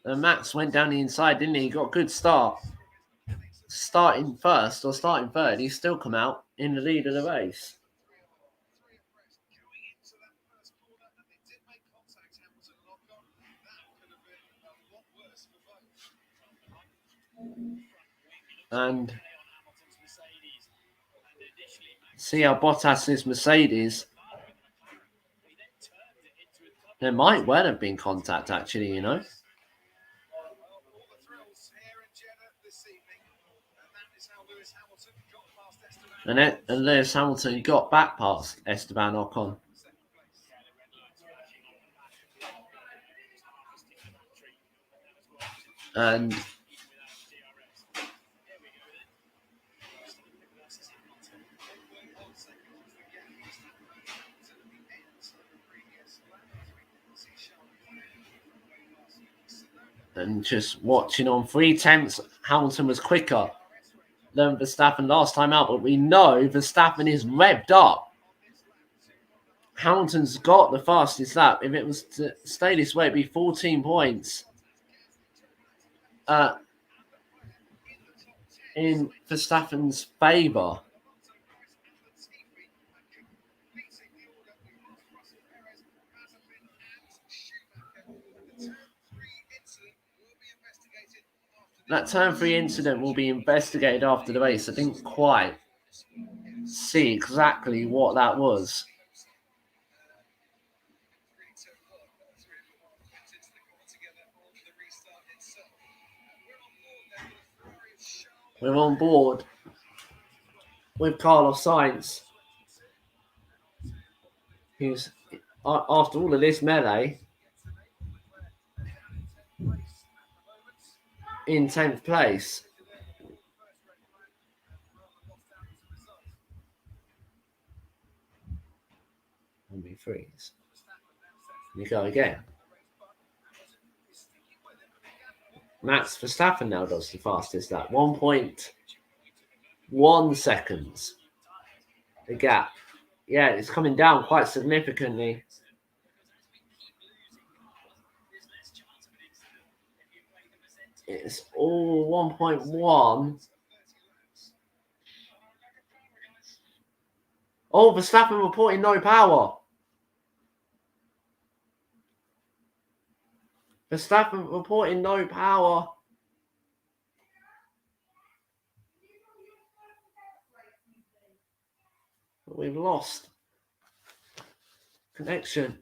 Max went down the inside, didn't he? He got a good start. Starting first or starting third, he's still come out in the lead of the race. And see how Bottas's Mercedes. There might well have been contact, actually, you know. And Lewis Hamilton got back past Esteban Ocon. And And just watching on 3/10, Hamilton was quicker than Verstappen last time out, but we know Verstappen is revved up. Hamilton's got the fastest lap. If it was to stay this way, it'd be 14 points in Verstappen's favour. That turn 3 incident will be investigated after the race. I didn't quite see exactly what that was. We're on board with Carlos Sainz, who's, after all of this melee, in 10th place. And we freeze. We go again. Max Verstappen now does the fastest lap. 1.1 seconds. The gap. Yeah, it's coming down quite significantly. It's all 1.1. Oh, Verstappen reporting no power. Verstappen reporting no power. But we've lost connection.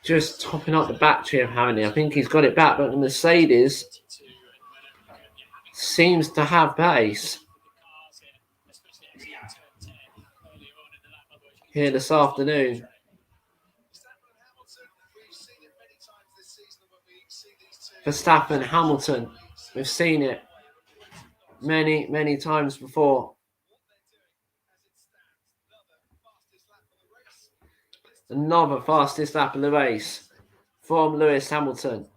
Just topping up the battery apparently. I think he's got it back, but the Mercedes seems to have pace here this afternoon. Verstappen, Hamilton, we've seen it many times before. Another fastest lap of the race from Lewis Hamilton.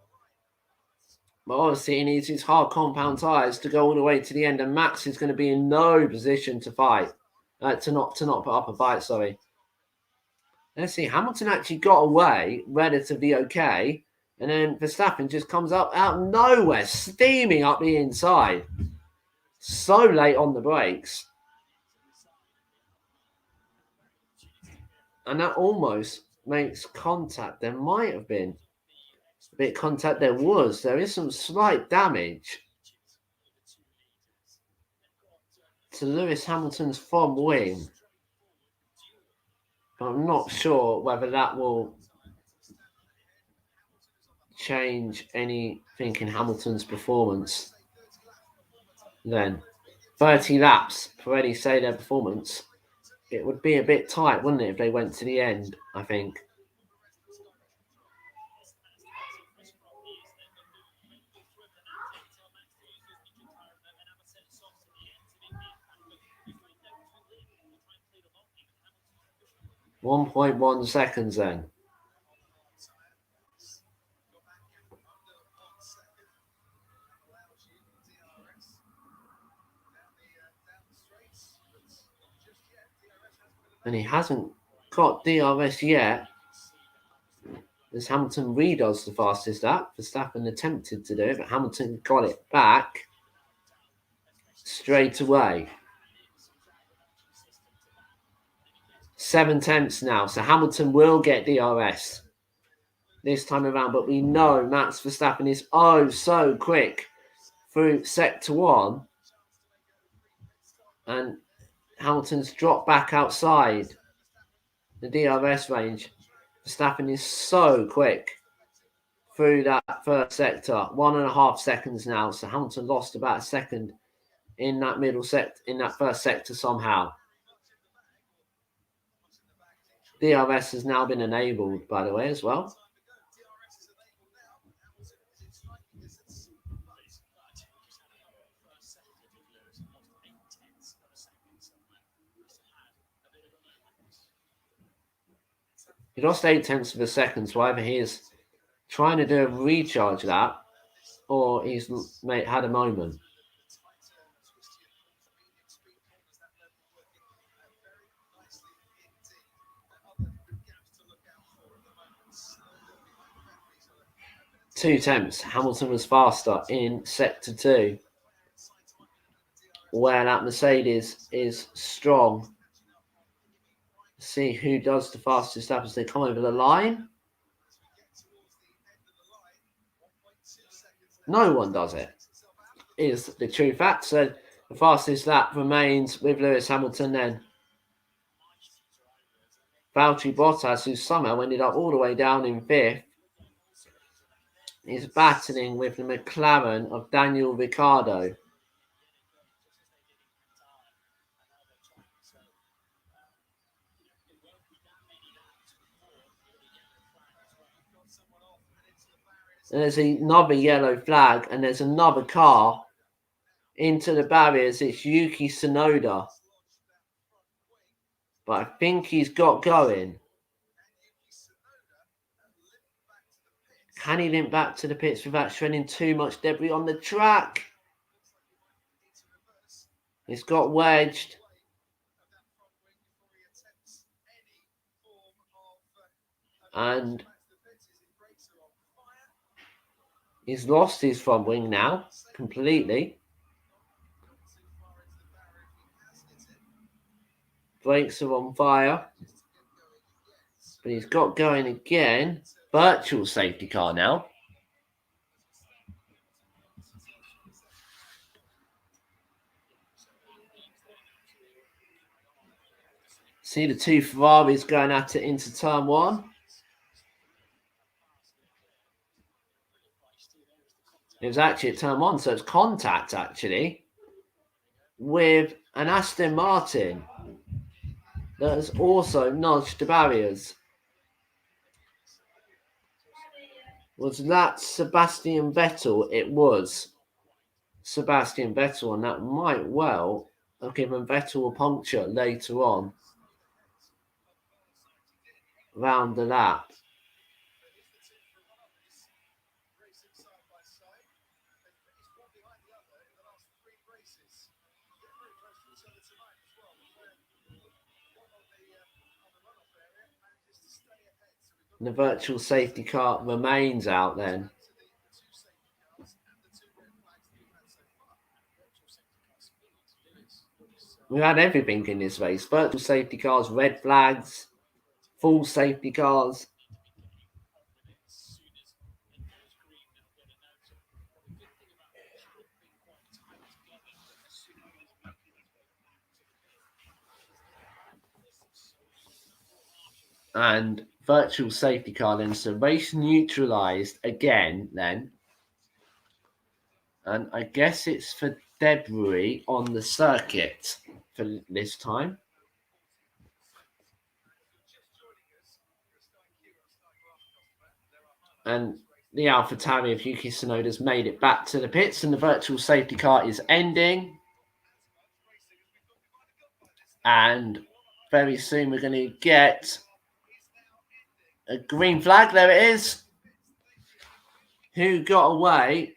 But obviously he needs his hard compound tyres to go all the way to the end, and Max is going to be in no position to fight. To not put up a fight, sorry. Let's see, Hamilton actually got away relatively okay, and then Verstappen just comes up out of nowhere, steaming up the inside. So late on the brakes. And that almost makes contact. There might have been a bit of contact. There is some slight damage to Lewis Hamilton's front wing. But I'm not sure whether that will change anything in Hamilton's performance. Then 30 laps, Pirelli say their performance. It would be a bit tight, wouldn't it, if they went to the end, I think. .1 seconds then. And he hasn't got DRS yet, as Hamilton redoes the fastest lap. Verstappen attempted to do it, but Hamilton got it back straight away. 7 tenths now, so Hamilton will get DRS this time around, but we know Max Verstappen is so quick through sector 1, and Hamilton's dropped back outside the DRS range. Verstappen is so quick through that first sector. 1.5 seconds now. So Hamilton lost about a second in that first sector somehow. DRS has now been enabled, by the way, as well. He lost 8/10 of a second, so either he is trying to do a recharge lap or he's had a moment. Two tenths. Hamilton was faster in sector 2, where that Mercedes is strong. See who does the fastest lap as they come over the line. No one does it, is the true fact. So the fastest lap remains with Lewis Hamilton then. Valteri Bottas, who somehow ended up all the way down in 5th, is battling with the McLaren of Daniel Ricciardo. And there's another yellow flag, and there's another car into the barriers. It's Yuki Tsunoda. But I think he's got going. Can he limp back to the pits without shredding too much debris on the track? He's got wedged. And he's lost his front wing now, completely. Brakes are on fire. But he's got going again. Virtual safety car now. See the two Ferraris going at it into turn 1. It was actually at turn 1, so it's contact actually with an Aston Martin that has also nudged the barriers. Was that Sebastian Vettel? It was Sebastian Vettel, and that might well have given Vettel a puncture later on round the lap. The virtual safety car remains out then. We've had everything in this race. Virtual safety cars, red flags, full safety cars. And virtual safety car then. So race neutralized again then. And I guess it's for debris on the circuit for this time. And the AlphaTauri of Yuki Tsunoda's made it back to the pits, and the virtual safety car is ending. And very soon we're going to get a green flag. There it is. Who got away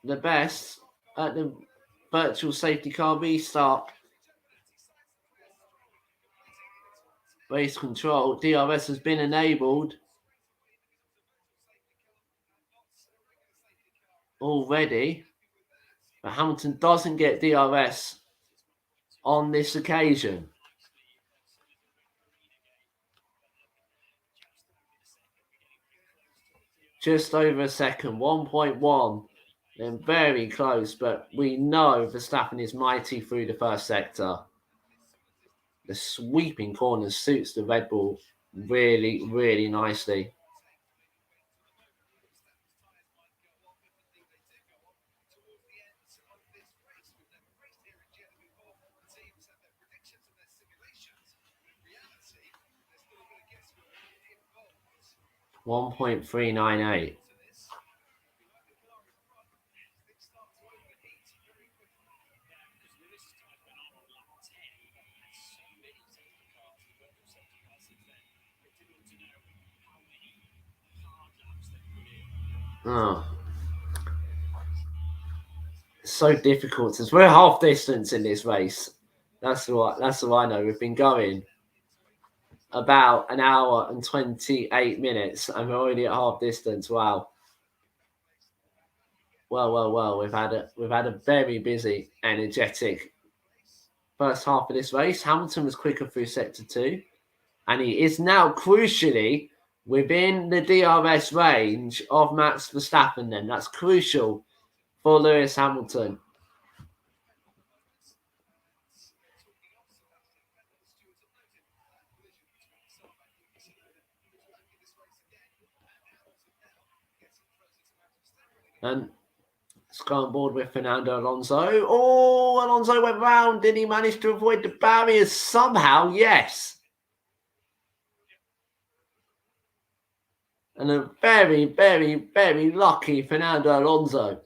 the best at the virtual safety car restart? Race control. DRS has been enabled already. But Hamilton doesn't get DRS on this occasion. Just over a second, 1.1. Then very close, but we know Verstappen is mighty through the first sector. The sweeping corners suits the Red Bull really, really nicely. .398. Oh. So difficult. We're half distance in this race. That's all I know. We've been going about an hour and 28 minutes, and we're already at half distance. Wow. Well. We've had a very busy, energetic first half of this race. Hamilton was quicker through sector 2, and he is now crucially within the DRS range of Max Verstappen. Then that's crucial for Lewis Hamilton. And let's go on board with Fernando Alonso. Oh, Alonso went round. Did he manage to avoid the barriers somehow? Yes. And a very, very, very lucky Fernando Alonso.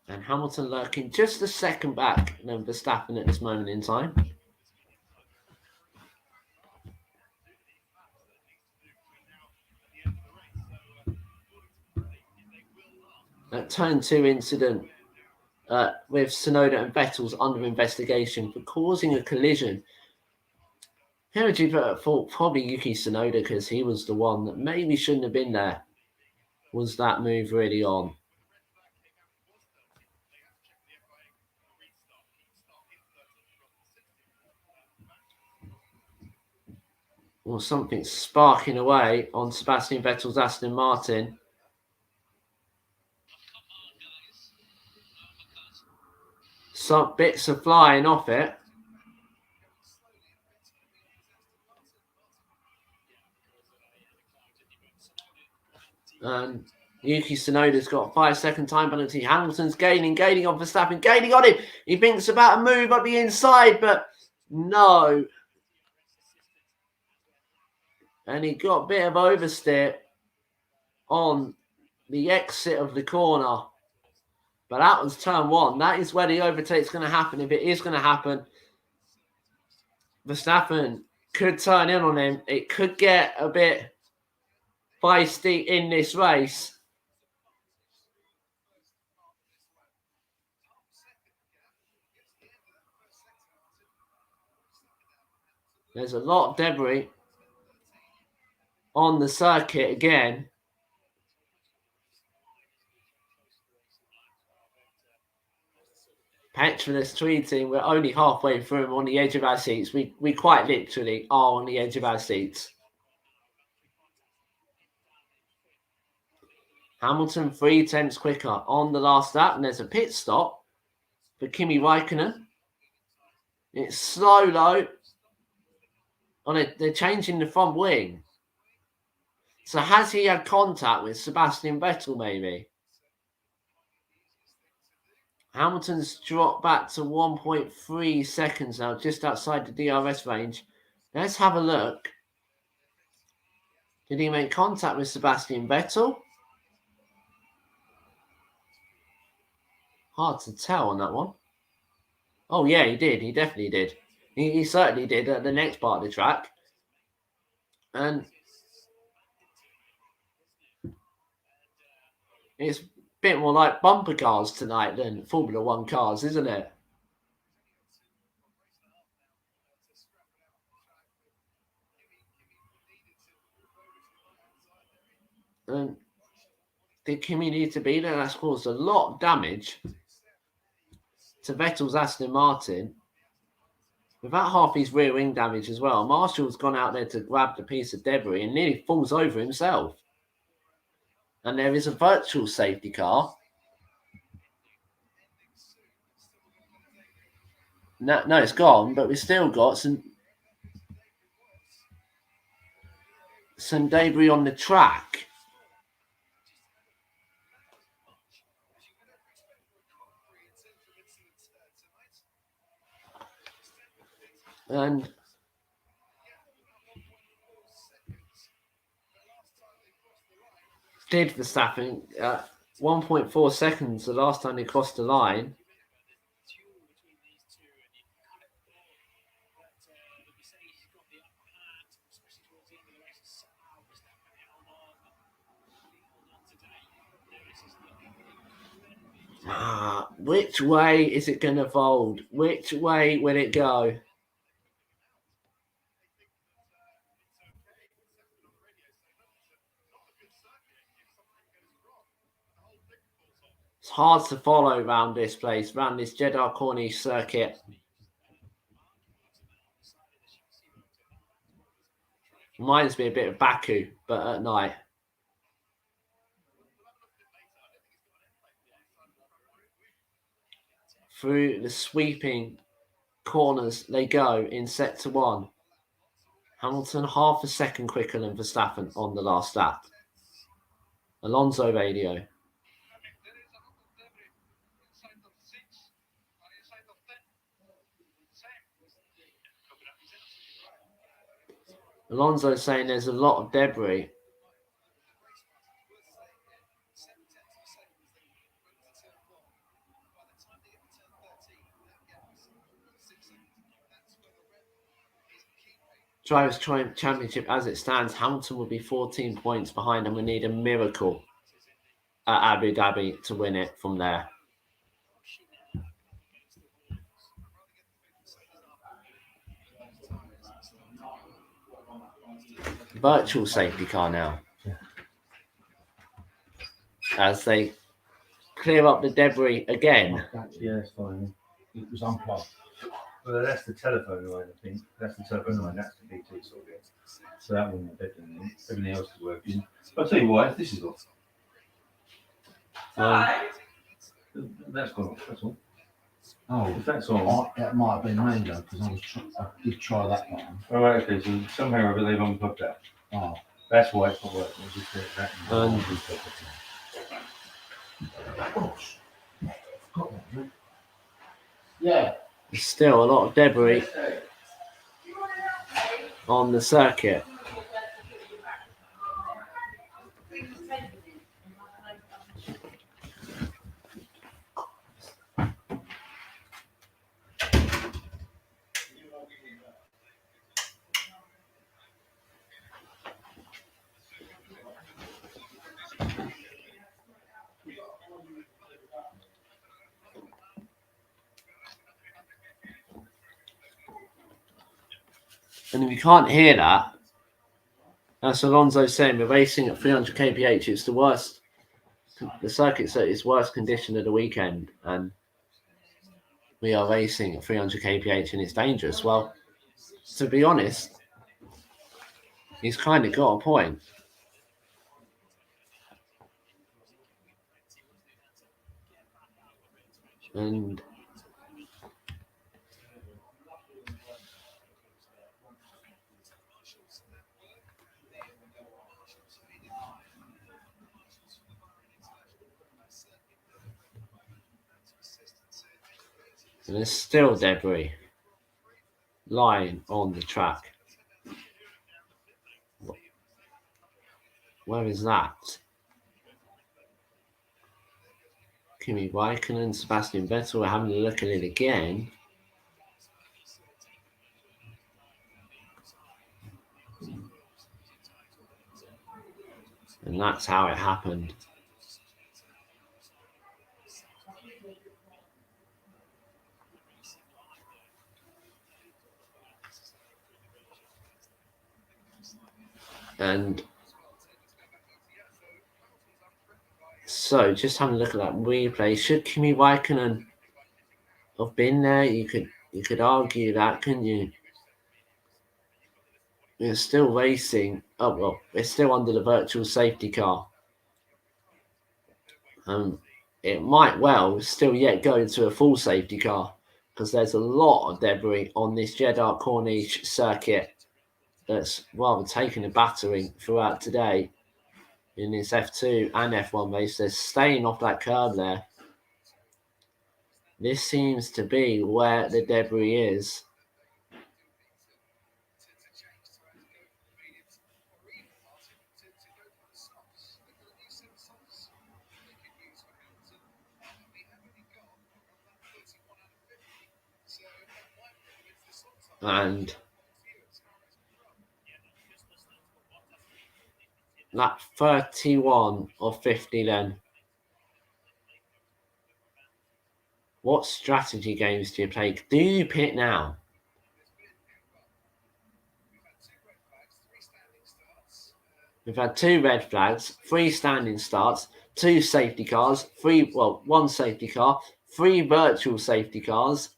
And Hamilton lurking just a second back than Verstappen at this moment in time. That turn 2 incident with Tsunoda and Vettel's under investigation for causing a collision. Here would you thought probably Yuki Tsunoda, because he was the one that maybe shouldn't have been there. Was that move really on? Or something sparking away on Sebastian Vettel's Aston Martin. Some bits are flying off it. And Yuki Tsunoda's got a 5-second time penalty. Hamilton's gaining on Verstappen, gaining on him. He thinks about a move up the inside, but no. And he got a bit of oversteer on the exit of the corner. But that was turn 1. That is where the overtake's going to happen. If it is going to happen, Verstappen could turn in on him. It could get a bit feisty in this race. There's a lot of debris on the circuit again. Petrolus tweeting, we're only halfway through and on the edge of our seats. We quite literally are on the edge of our seats. Hamilton 3/10 quicker on the last lap, and there's a pit stop for Kimi Räikkönen. It's slow. They're changing the front wing. So has he had contact with Sebastian Vettel maybe? Hamilton's dropped back to 1.3 seconds now, just outside the DRS range. Let's have a look. Did he make contact with Sebastian Vettel? Hard to tell on that one. Oh, yeah, he did. He definitely did. He certainly did at the next part of the track. And it's a bit more like bumper cars tonight than Formula One cars, isn't it? And did Kimi need to be there? That's caused a lot of damage to Vettel's Aston Martin. Without half his rear wing damage as well. Marshall's gone out there to grab the piece of debris and nearly falls over himself. And there is a virtual safety car. No, it's gone, but we've still got some debris on the track. And did Verstappen 1.4 seconds the last time he crossed the line. Which way is it going to fold? Which way will it go? It's hard to follow around this place, around this Jeddah Corniche circuit. Reminds me a bit of Baku, but at night. Through the sweeping corners they go in sector 1. Hamilton half a second quicker than Verstappen on the last lap. Alonso radio. Alonso saying there's a lot of debris. Drivers' Championship as it stands, Hamilton will be 14 points behind and we need a miracle at Abu Dhabi to win it from there. Virtual safety car now. As they clear up the debris again. Yeah, it's fine. It was unplugged. Well, that's the telephone line, I think. That's the telephone line, that's the BT sort of. So that one, everything else is working. I'll tell you why, this is off. That's gone off, that's all. Oh, if that's on. That might have been me though, because I did try that one. Oh, right, okay, so somehow or other they've unplugged that. Oh. That's why it's not working. It's just that yeah. There's still a lot of debris on the circuit. And if you can't hear that, that's Alonso saying we're racing at 300 kph. It's the worst. The circuit's at its worst condition of the weekend, and we are racing at 300 kph and it's dangerous. Well, to be honest, he's kind of got a point. And there's still debris lying on the track. Where is that? Kimi Raikkonen, Sebastian Vettel, we're having a look at it again. And that's how it happened. And so, just having a look at that replay. Should Kimi Raikkonen have been there? You could argue that, couldn't you? We're still racing. Oh well, we're still under the virtual safety car. It might well still yet go into a full safety car because there's a lot of debris on this Jeddah Corniche circuit that's rather taken a battering throughout today in this F2 and F1 race. They're staying off that curb there. This seems to be where the debris is. And that 31 of 50 then What strategy games do you play? Do you pit now? We've had 2 red flags, 3 standing starts, 2 safety cars, 1 safety car, 3 virtual safety cars.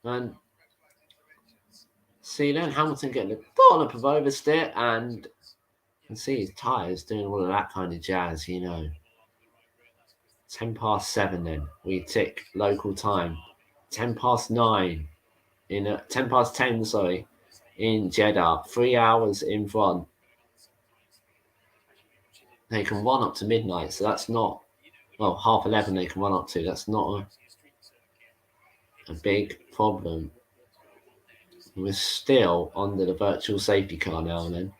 And see then Hamilton getting the dollop of oversteer, and you can see his tyres doing all of that kind of jazz, you know. 7:10 then. We tick local time. 9:10 in 10:10, sorry, in Jeddah. 3 hours in front. They can run up to midnight, so that's not, well, 11:30 they can run up to. That's not a big problem. We're still under the virtual safety car now and then.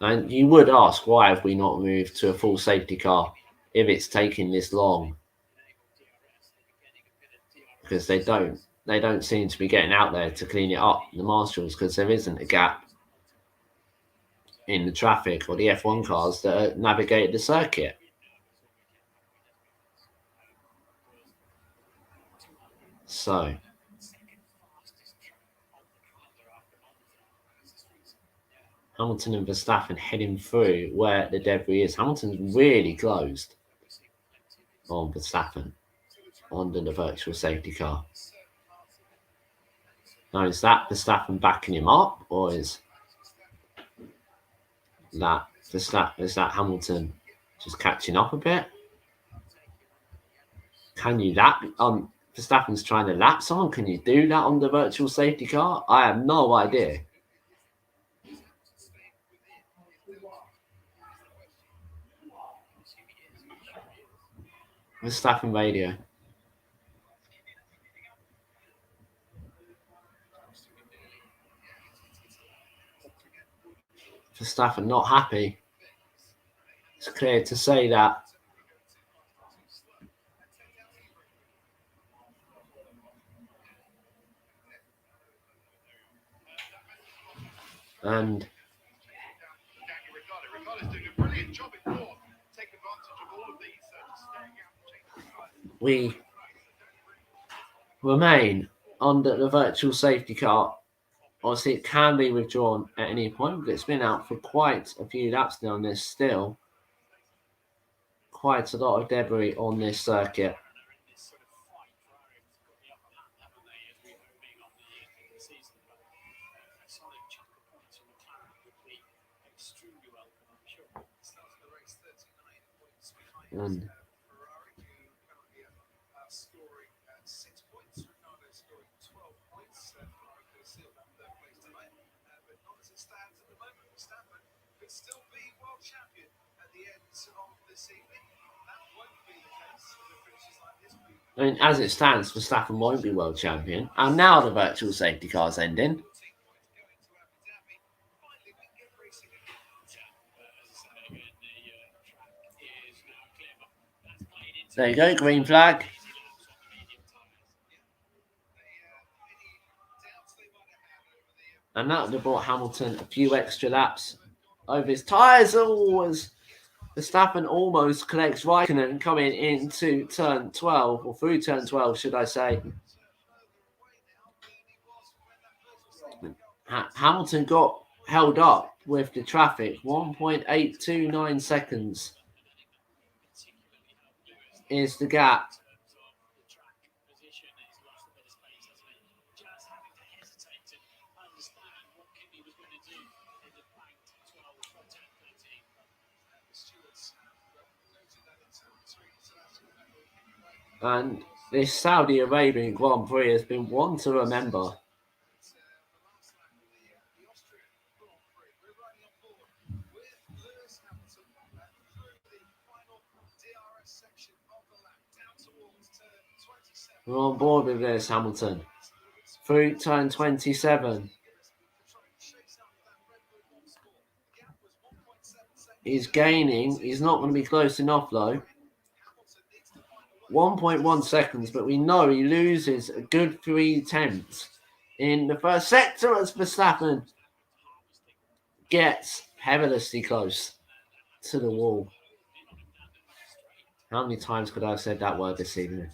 And you would ask, why have we not moved to a full safety car if it's taking this long? Because they don't seem to be getting out there to clean it up, the marshals, because there isn't a gap in the traffic or the F1 cars that navigate the circuit. So Hamilton and Verstappen heading through where the debris is. Hamilton's really closed on Verstappen under the virtual safety car. Now, is that Verstappen backing him up, or is that Hamilton just catching up a bit? Can you lap? Verstappen's trying to lap someone. Can you do that on the virtual safety car? I have no idea. Verstappen radio. Verstappen not happy. It's clear to say that. And we remain under the virtual safety car. Obviously, it can be withdrawn at any point, but it's been out for quite a few laps now, and there's still quite a lot of debris on this circuit. And I mean, as it stands, Verstappen won't be world champion. And now the virtual safety car's ending. There you go, green flag. And that would have brought Hamilton a few extra laps over his tyres. Always Verstappen almost collects Raikkonen coming into turn 12, or through turn 12, should I say. Hamilton got held up with the traffic. 1.829 seconds is the gap. And this Saudi Arabian Grand Prix has been one to remember. We're on board with this, Hamilton. Through turn 27. He's gaining. He's not going to be close enough, though. 1.1 seconds, but we know he loses a good 3/10 in the first sector as Verstappen gets perilously close to the wall. How many times could I have said that word this evening?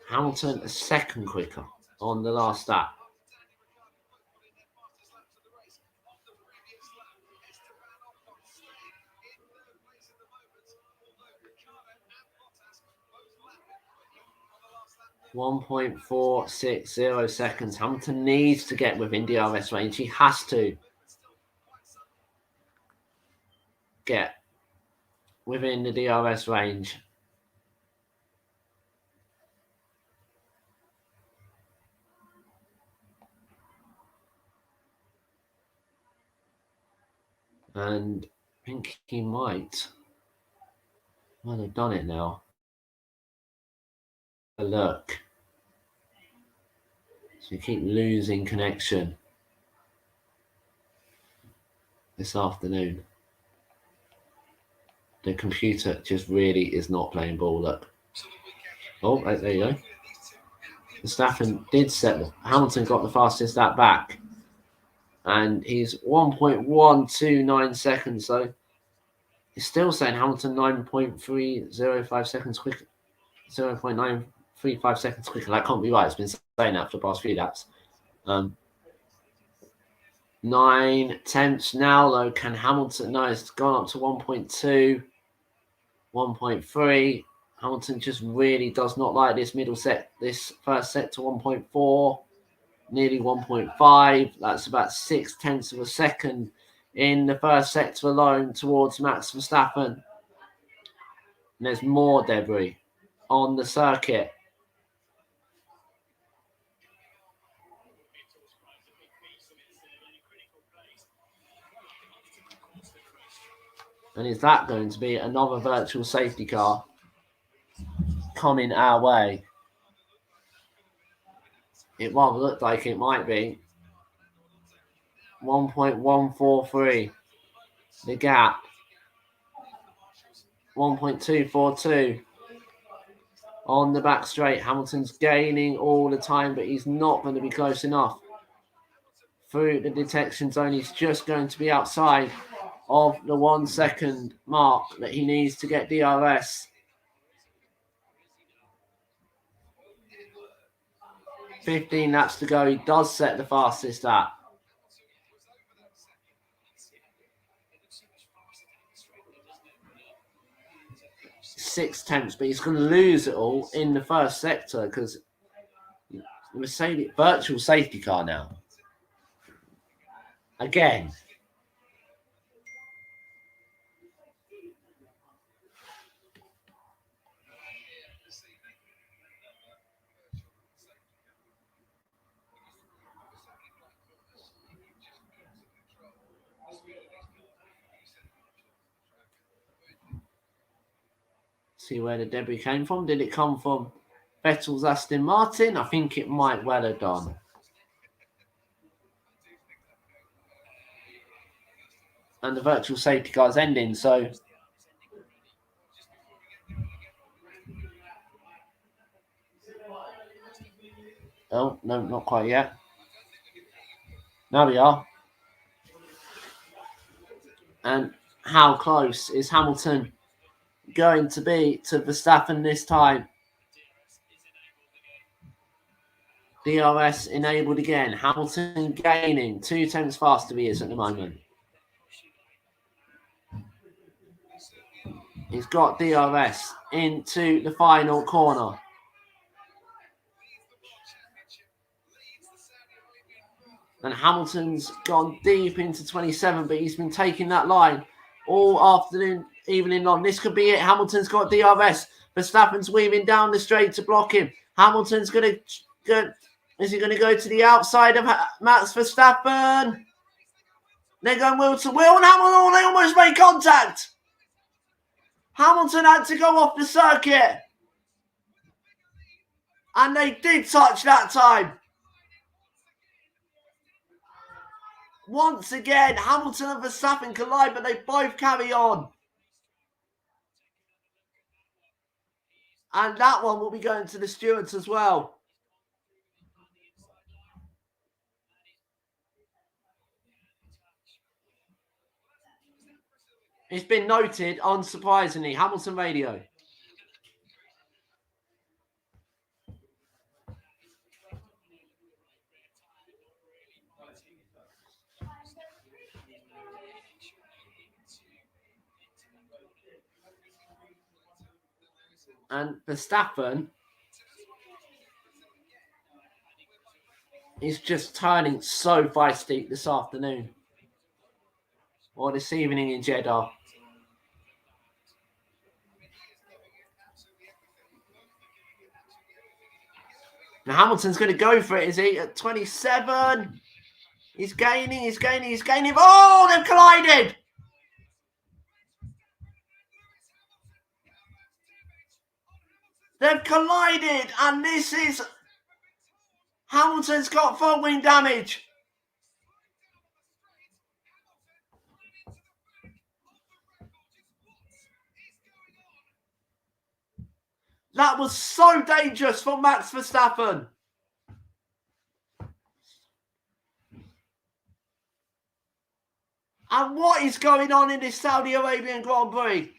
Hamilton a second quicker on the last lap. .460 seconds. Hamilton needs to get within DRS range. He has to get within the DRS range. And I think he might have done it now. A look. So we keep losing connection this afternoon. The computer just really is not playing ball. Look. Oh, there you go. Verstappen did set Hamilton got the fastest lap back. And he's 1.129 seconds. So he's still saying Hamilton 9.305 seconds quicker. 0.935 seconds quicker. That can't be right. It's been saying that for the past few laps. 9/10 now, though. Can Hamilton? No, it's gone up to 1.2, 1.3. Hamilton just really does not like this middle set. This first set to 1.4, nearly 1.5. That's about 0.6 of a second in the first sector alone towards Max Verstappen. And there's more debris on the circuit. And is that going to be another virtual safety car coming our way? It rather looked like it might be. 1.143. The gap. 1.242. On the back straight. Hamilton's gaining all the time, but he's not going to be close enough. Through the detection zone, he's just going to be outside of the 1 second mark that he needs to get DRS. 15 laps to go. He does set the fastest lap. 0.6, but he's going to lose it all in the first sector because Mercedes virtual safety car now. Again. See where the debris came from. Did it come from Vettel's Aston Martin? I think it might well have done. And the virtual safety car is ending, so oh, no, not quite yet. Now we are. And how close is Hamilton going to be to Verstappen this time? DRS enabled again. Hamilton gaining 0.2 faster he is at the moment. He's got DRS into the final corner. And Hamilton's gone deep into 27, but he's been taking that line all afternoon, evening long. This could be it. Hamilton's got DRS. Verstappen's weaving down the straight to block him. Hamilton's going to go. Is he going to go to the outside of Max Verstappen? They're going wheel to wheel, and Hamilton, they almost made contact. Hamilton had to go off the circuit. And they did touch that time. once again, Hamilton and Verstappen collide, but they both carry on. And that one will be going to the stewards as well. It's been noted, unsurprisingly, Hamilton radio. And Verstappen is just turning so feisty this afternoon. Or this evening in Jeddah. Now Hamilton's going to go for it, is he? At 27. He's gaining, he's gaining, he's gaining. Oh, they've collided! They've collided, and this is... Hamilton's got front wing damage. That was so dangerous for Max Verstappen. And what is going on in this Saudi Arabian Grand Prix?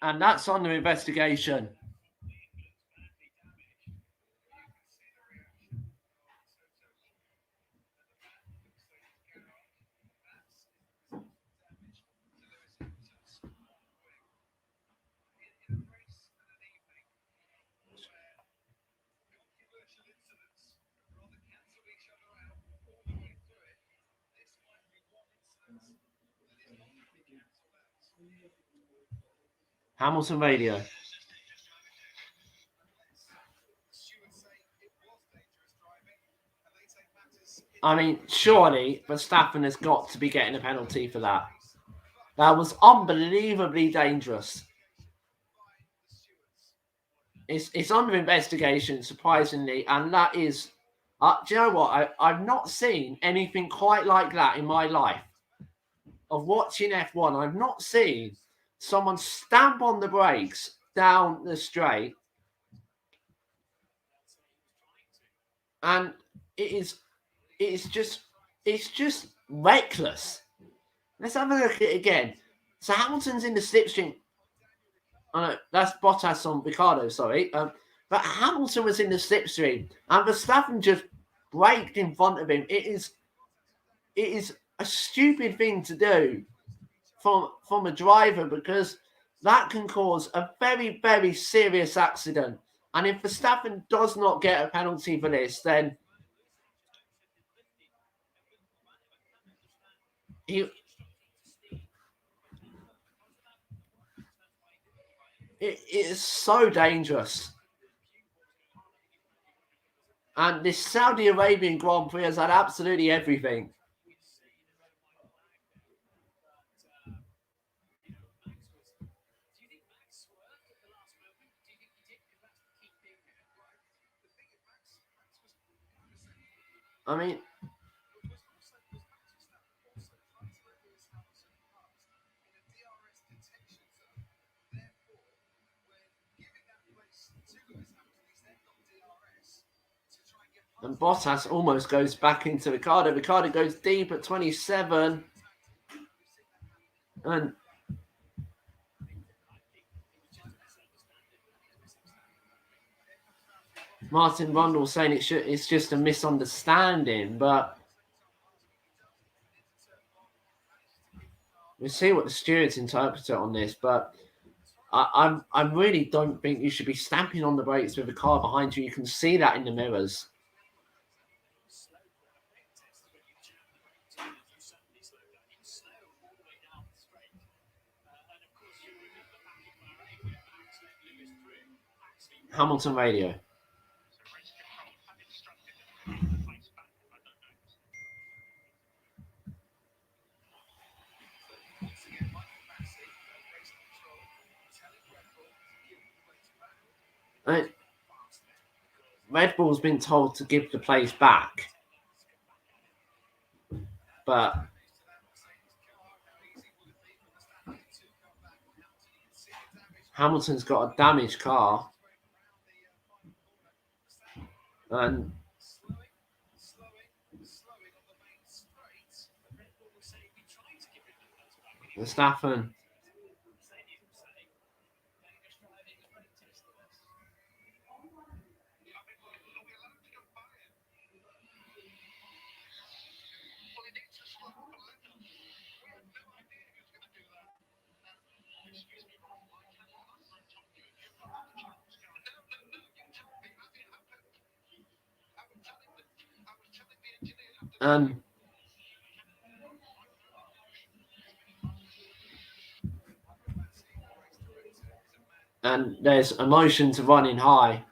And that's under investigation. Hamilton radio. I mean, surely Verstappen has got to be getting a penalty for that. That was unbelievably dangerous. It's under investigation, surprisingly, and that is... do you know what? I've not seen anything quite like that in my life. Of watching F1, I've not seen someone stamp on the brakes down the straight. And it's just reckless. Let's have a look at it again. So Hamilton's in the slipstream. Oh no, that's Bottas on Ricciardo, sorry. But Hamilton was in the slipstream and Verstappen just braked in front of him. It is a stupid thing to do from a driver, because that can cause a very, very serious accident. And if Verstappen does not get a penalty for this, then it is so dangerous. And this Saudi Arabian Grand Prix has had absolutely everything. I mean, and Bottas almost goes back into Ricciardo. Ricciardo goes deep at 27. And Martin Rundle saying it's just a misunderstanding, but we'll see what the stewards interpret on this. But I really don't think you should be stamping on the brakes with a car behind you. You can see that in the mirrors. Hamilton radio. Red Bull's been told to give the place back, but Hamilton's got a damaged car, and Verstappen. And there's emotion to running high.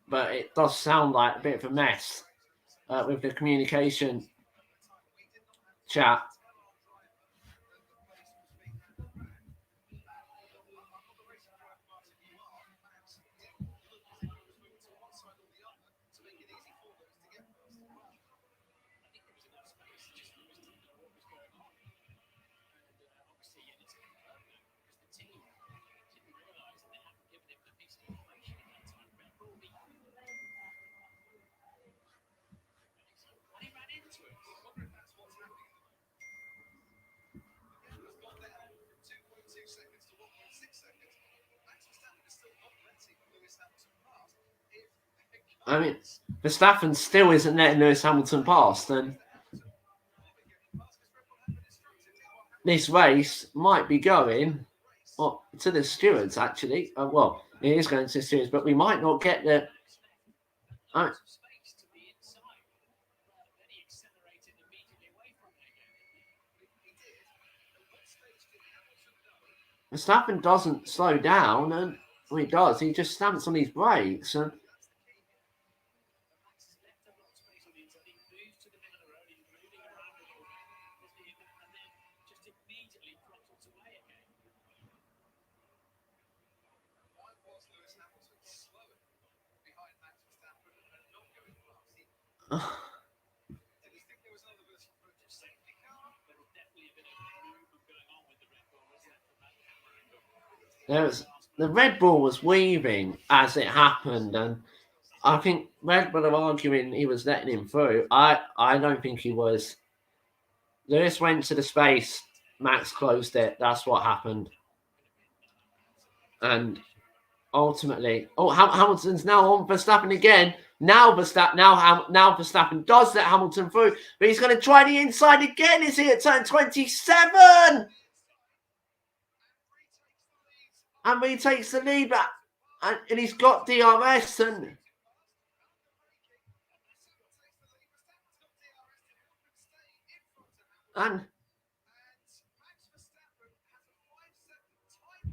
But it does sound like a bit of a mess with the communication chat. I mean, Verstappen still isn't letting Lewis Hamilton past, and this race might be going to the stewards, actually. Well, it is going to the stewards, but we might not get the... Verstappen doesn't slow down, and he does. He just stamps on his brakes, and the Red Bull was weaving as it happened, and I think Red Bull are arguing he was letting him through. I don't think he was. Lewis went to the space, Max closed it. That's what happened. And ultimately, Hamilton's now on Verstappen again. Now Verstappen does let Hamilton through, but he's going to try the inside again. Is he at turn 27? And retakes the lead back, and he's got DRS, and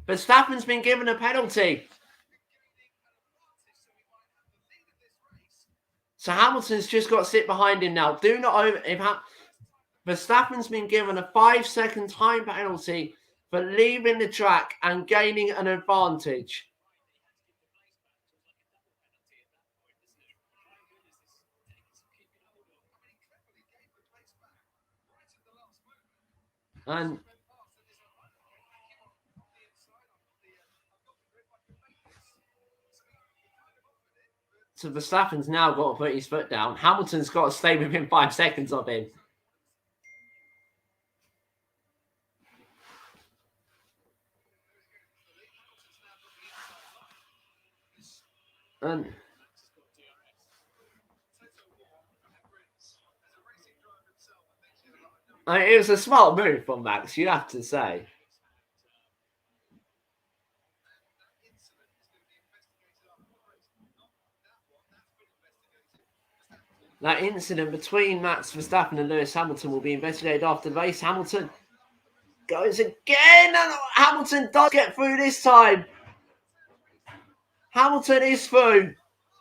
Verstappen's been given a penalty. So Hamilton's just got to sit behind him now. Do not over. Verstappen's been given a 5-second time penalty for leaving the track and gaining an advantage. And so Verstappen's now got to put his foot down. Hamilton's got to stay within 5 seconds of him. And It was a smart move from Max, you have to say. That incident between Max Verstappen and Lewis Hamilton will be investigated after the race. Hamilton goes again, and Hamilton does get through this time. Hamilton is through,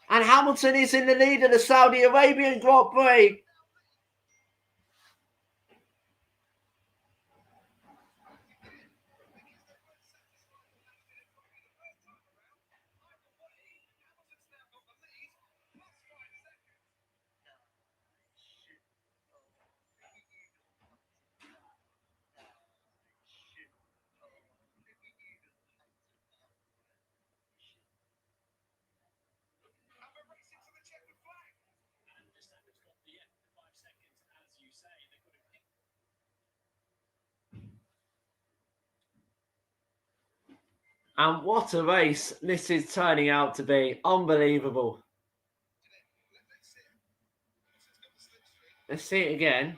and Hamilton is in the lead of the Saudi Arabian Grand Prix. And what a race this is turning out to be. Unbelievable. Let's see it again.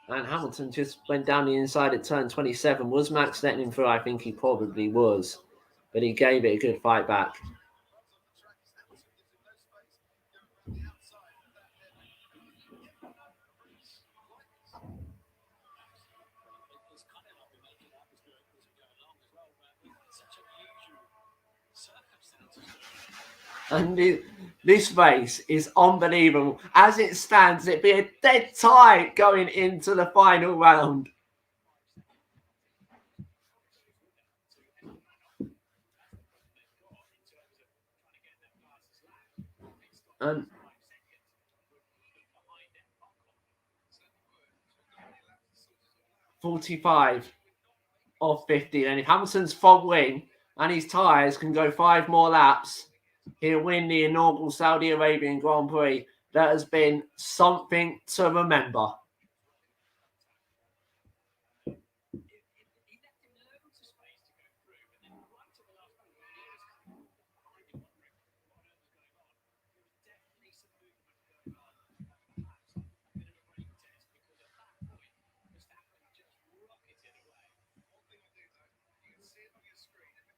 And Hamilton just went down the inside at turn 27. Was Max letting him through? I think he probably was. But he gave it a good fight back. And this race is unbelievable. As it stands, it'd be a dead tie going into the final round. And 45 of 50. And if Hamilton's front wing and his tyres can go 5 more laps, he'll win the inaugural Saudi Arabian Grand Prix. That has been something to remember.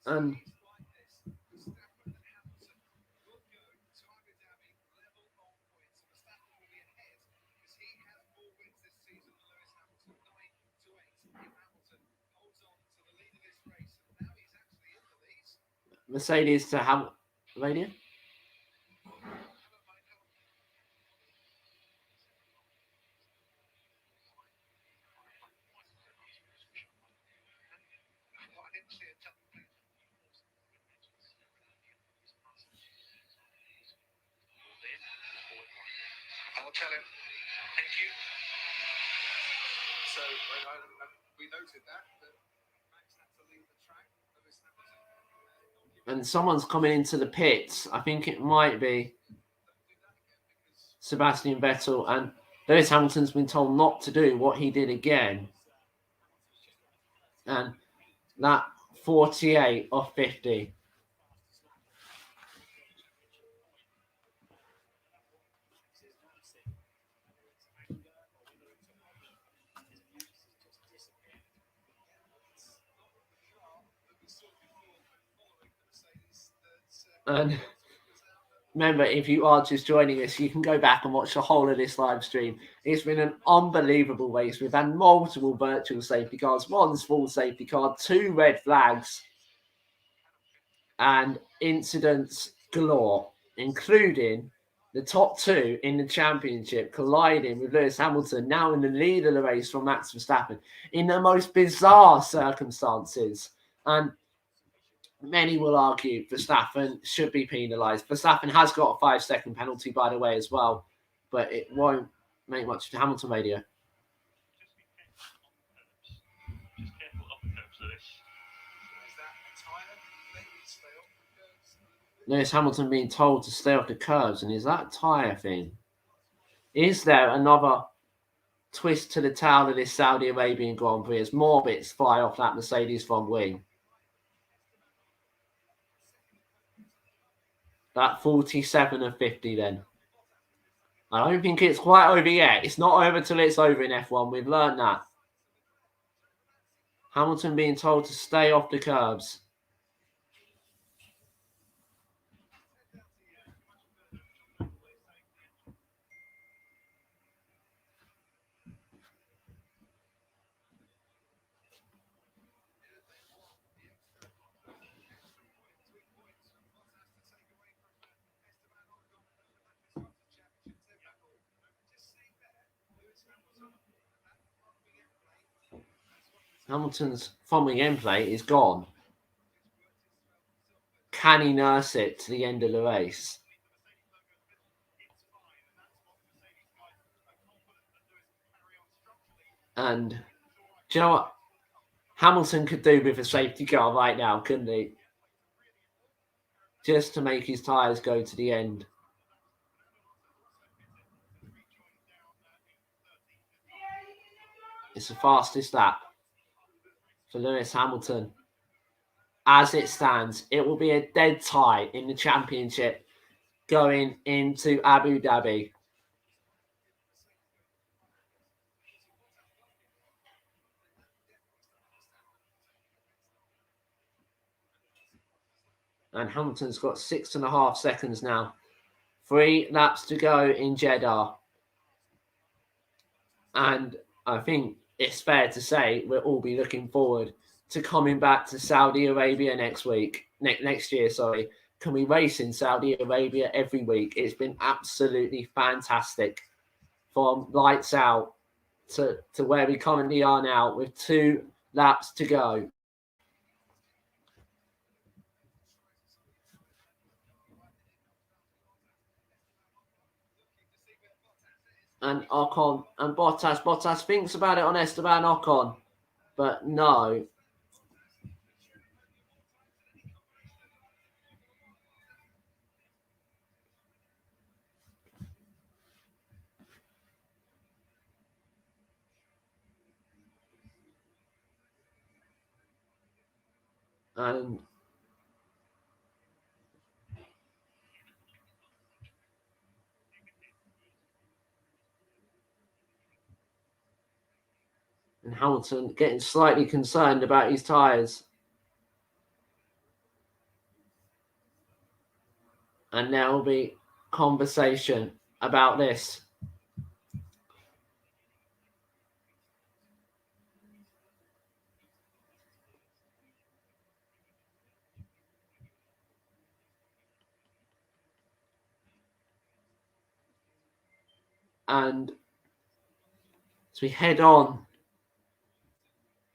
And Mercedes to Hamilton. Radio? I'll tell him. Thank you. So we noted that Max had to leave the track. And someone's coming into the pits. I think it might be Sebastian Vettel. And Lewis Hamilton's been told not to do what he did again. And that 48 of 50. And remember, if you are just joining us, you can go back and watch the whole of this live stream. It's been an unbelievable race. We've had multiple virtual safety cars, one full safety car, 2 red flags, and incidents galore, including the top 2 in the championship colliding with Lewis Hamilton, now in the lead of the race from Max Verstappen, in the most bizarre circumstances. And many will argue Verstappen should be penalised. Verstappen has got a 5-second penalty, by the way, as well, but it won't make much to Hamilton radio. Lewis Hamilton being told to stay off the curbs, and is that tyre thing? Is there another twist to the tail of this Saudi Arabian Grand Prix as more bits fly off that Mercedes front wing? That 47 of 50 then. I don't think it's quite over yet. It's not over till it's over in F1. We've learned that. Hamilton being told to stay off the curbs. Hamilton's front-wing end plate is gone. Can he nurse it to the end of the race? And do you know what Hamilton could do with a safety car right now, couldn't he? Just to make his tyres go to the end. It's the fastest lap for Lewis Hamilton. As it stands, it will be a dead tie in the championship going into Abu Dhabi. And Hamilton's got 6.5 seconds now. 3 laps to go in Jeddah. And I think it's fair to say we'll all be looking forward to coming back to Saudi Arabia next year. Can we race in Saudi Arabia every week? It's been absolutely fantastic. From lights out to where we currently are now with 2 laps to go. And Ocon and Bottas. Bottas thinks about it on Esteban Ocon, but no. And Hamilton getting slightly concerned about his tyres. And there will be conversation about this. And as we head on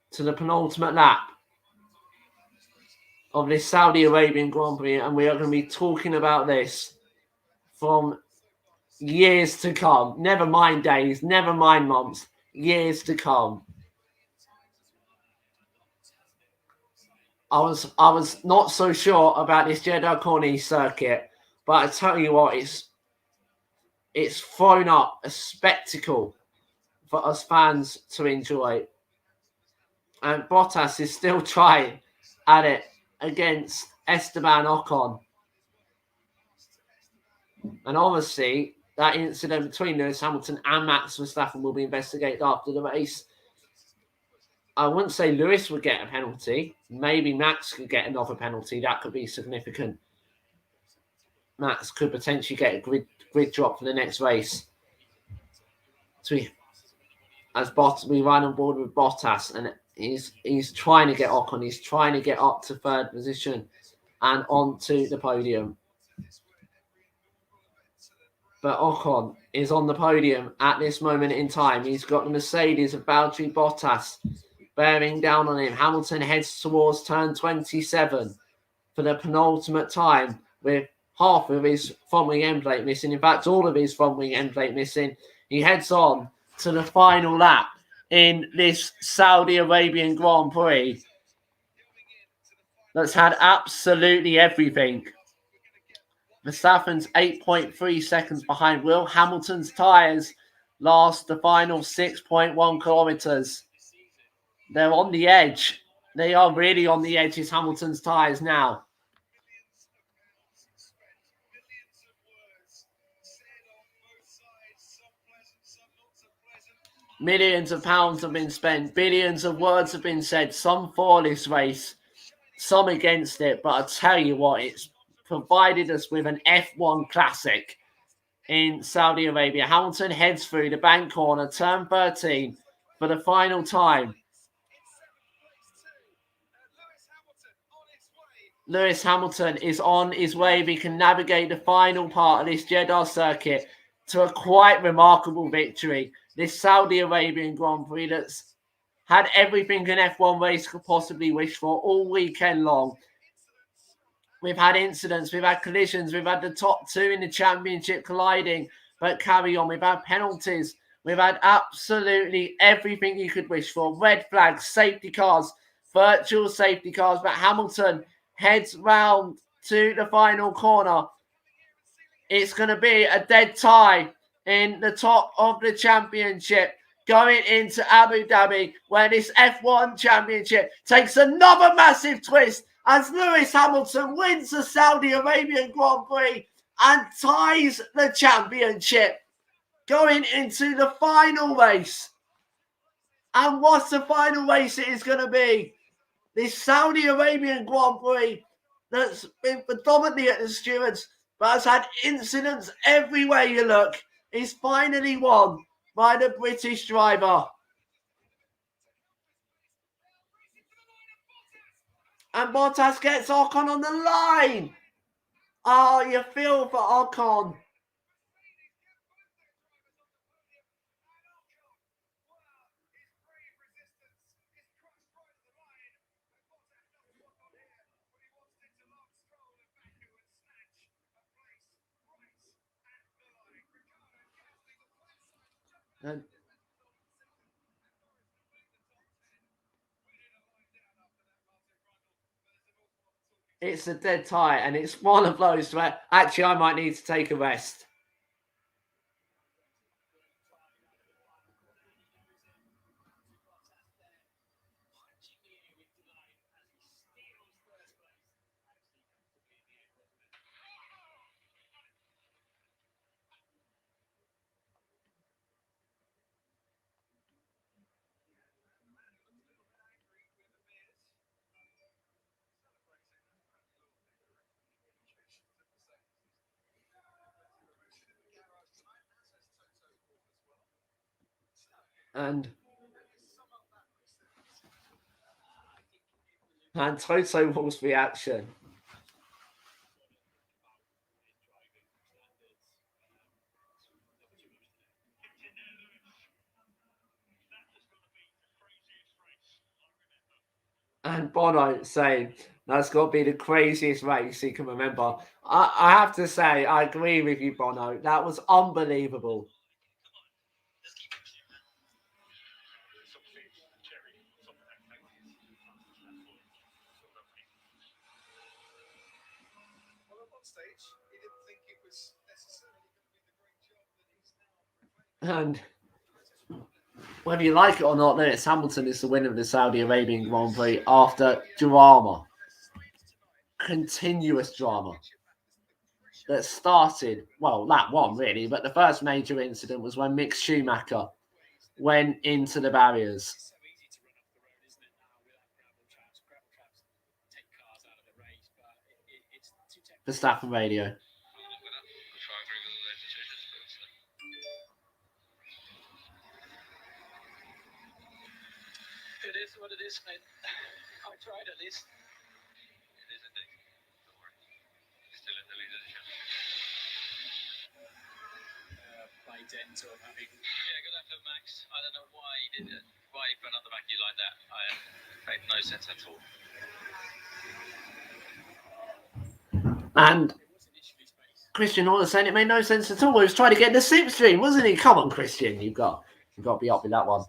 to the penultimate lap of this Saudi Arabian Grand Prix, and we are going to be talking about this from years to come. Never mind days, never mind months, years to come. I was not so sure about this Jeddah Corniche circuit, but I tell you what, it's thrown up a spectacle for us fans to enjoy. And Bottas is still trying at it against Esteban Ocon. And obviously, that incident between Lewis Hamilton and Max Verstappen will be investigated after the race. I wouldn't say Lewis would get a penalty. Maybe Max could get another penalty. That could be significant. Max could potentially get a grid drop for the next race. So we run on board with Bottas, and he's trying to get Ocon. He's trying to get up to 3rd position and onto the podium. But Ocon is on the podium at this moment in time. He's got the Mercedes of Valtteri Bottas bearing down on him. Hamilton heads towards turn 27 for the penultimate time with half of his front-wing end plate missing. In fact, all of his front-wing end plate missing. He heads on to the final lap in this Saudi Arabian Grand Prix that's had absolutely everything. Verstappen's 8.3 seconds behind Will. Hamilton's tyres last the final 6.1 kilometres. They're on the edge. They are really on the edge, is Hamilton's tyres now. Millions of pounds have been spent. Billions of words have been said. Some for this race, some against it. But I tell you what, it's provided us with an F1 classic in Saudi Arabia. Hamilton heads through the bank corner, turn 13 for the final time. Lewis Hamilton is on his way. He can navigate the final part of this Jeddah circuit to a quite remarkable victory. This Saudi Arabian Grand Prix that's had everything an F1 race could possibly wish for all weekend long. We've had incidents, we've had collisions, we've had the top two in the championship colliding, but carry on. We've had penalties, we've had absolutely everything you could wish for. Red flags, safety cars, virtual safety cars, but Hamilton heads round to the final corner. It's going to be a dead tie in the top of the championship going into Abu Dhabi, where this F1 championship takes another massive twist as Lewis Hamilton wins the Saudi Arabian Grand Prix and ties the championship going into the final race. And what's the final race it is going to be? This Saudi Arabian Grand Prix that's been predominantly at the stewards, but has had incidents everywhere you look, is finally won by the British driver. And Bottas gets Ocon on the line. Oh, you feel for Ocon. And it's a dead tie, and it's one of those where actually I might need to take a rest. And Toto Wolff's reaction. And Bono saying that's got to be the craziest race he can remember. I have to say, I agree with you, Bono. That was unbelievable. And whether you like it or not, Lewis Hamilton is the winner of the Saudi Arabian Grand Prix after drama. Continuous drama. That started, well, lap one really, but the first major incident was when Mick Schumacher went into the barriers. Verstappen radio. It is what it is, mate. I tried at least. It is indeed. Don't worry. Still in the lead of the championship. By dint of having. Yeah, good effort, Max. I don't know why he did it. Why he put on the back of you like that. It made no sense at all. And Christian Horner saying it made no sense at all. He was trying to get in the slipstream, wasn't he? Come on, Christian, you've got to be up with that one.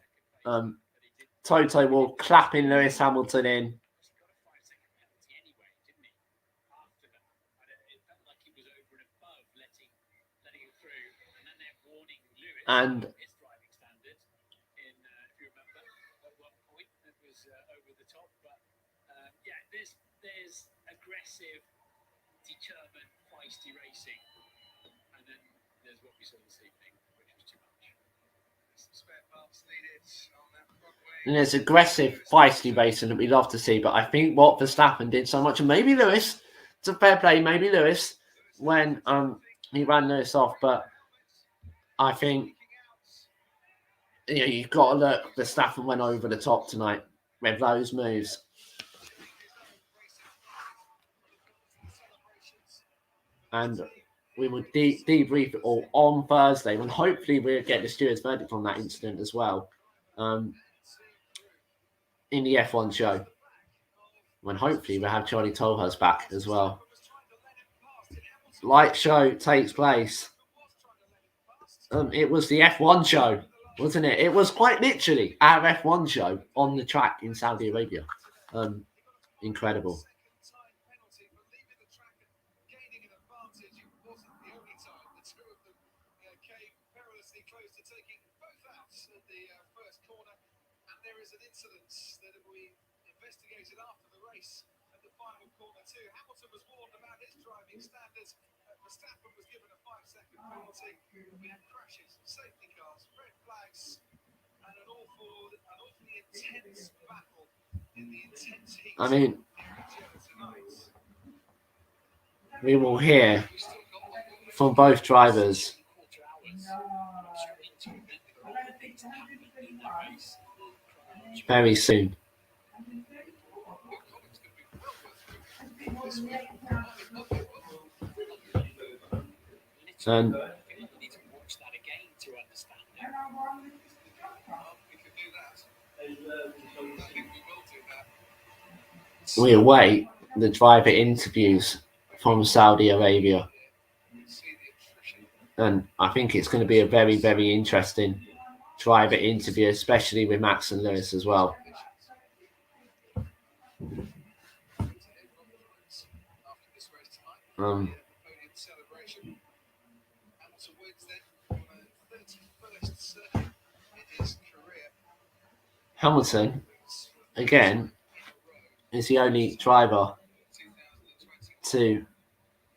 Toto will clapping Lewis Hamilton in. And there's aggressive, determined, feisty racing, and then there's what we saw this evening, which was too much. And there's aggressive, feisty racing that we love to see. But I think what Verstappen did so much, and maybe Lewis, it's a fair play, maybe Lewis, when he ran Lewis off. But I think you've got to look. Verstappen went over the top tonight with those moves. And we will debrief it all on Thursday, when hopefully we'll get the steward's verdict on that incident as well. In the F1 show, when hopefully we'll have Charlie Tolhurst back as well. Light show takes place. It was the F1 show, wasn't it? It was quite literally our F1 show on the track in Saudi Arabia. Incredible. Verstappen was given a 5-second penalty. We had crashes, safety cars, red flags, and an awfully intense battle in the intense heat. I mean, we will hear from both drivers very soon. And we await the driver interviews from Saudi Arabia. And I think it's going to be a very, very interesting driver interview, especially with Max and Lewis as well. Hamilton, again, is the only driver to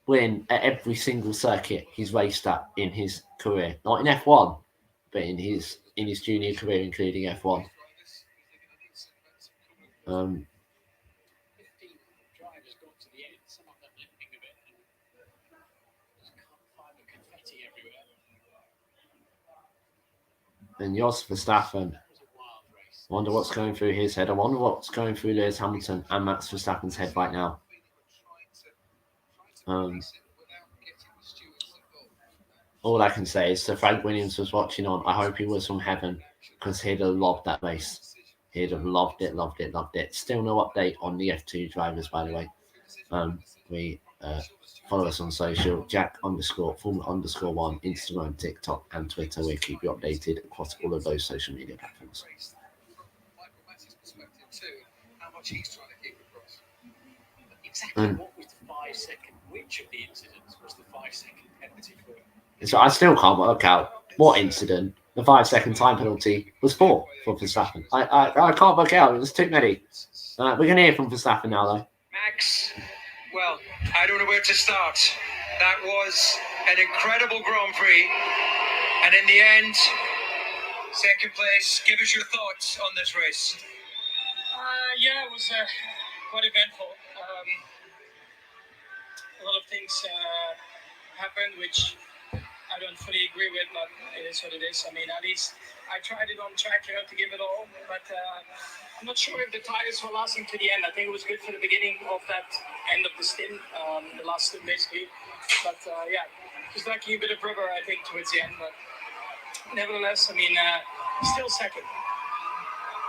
win at every single circuit he's raced at in his career. Not in F1, but in his junior career, including F1. And Jos Verstappen, I wonder what's going through his head. I wonder what's going through Lewis Hamilton and Max Verstappen's head right now. All I can say is, so Frank Williams was watching on. I hope he was from heaven, because he'd have loved that race. He'd have loved it, loved it, loved it. Still no update on the F2 drivers, by the way. We follow us on social, Jack_Formula_1, Instagram, TikTok, and Twitter. We'll keep you updated across all of those social media platforms. Exactly what was the 5-second? Which of the incidents was the 5-second penalty for? So I still can't work out what incident the 5-second time penalty was for Verstappen. I can't work out. There's too many. We're going to hear from Verstappen now, though. Max, well, I don't know where to start. That was an incredible Grand Prix. And in the end, second place. Give us your thoughts on this race. Yeah, it was quite eventful. A lot of things happened which I don't fully agree with, but it is what it is. I mean, at least I tried it on track, to give it all, but I'm not sure if the tires were lasting to the end. I think it was good for the beginning of that end of the stint, the last stint basically. But yeah, just lacking a bit of rubber, I think, towards the end. But nevertheless, I mean, still second.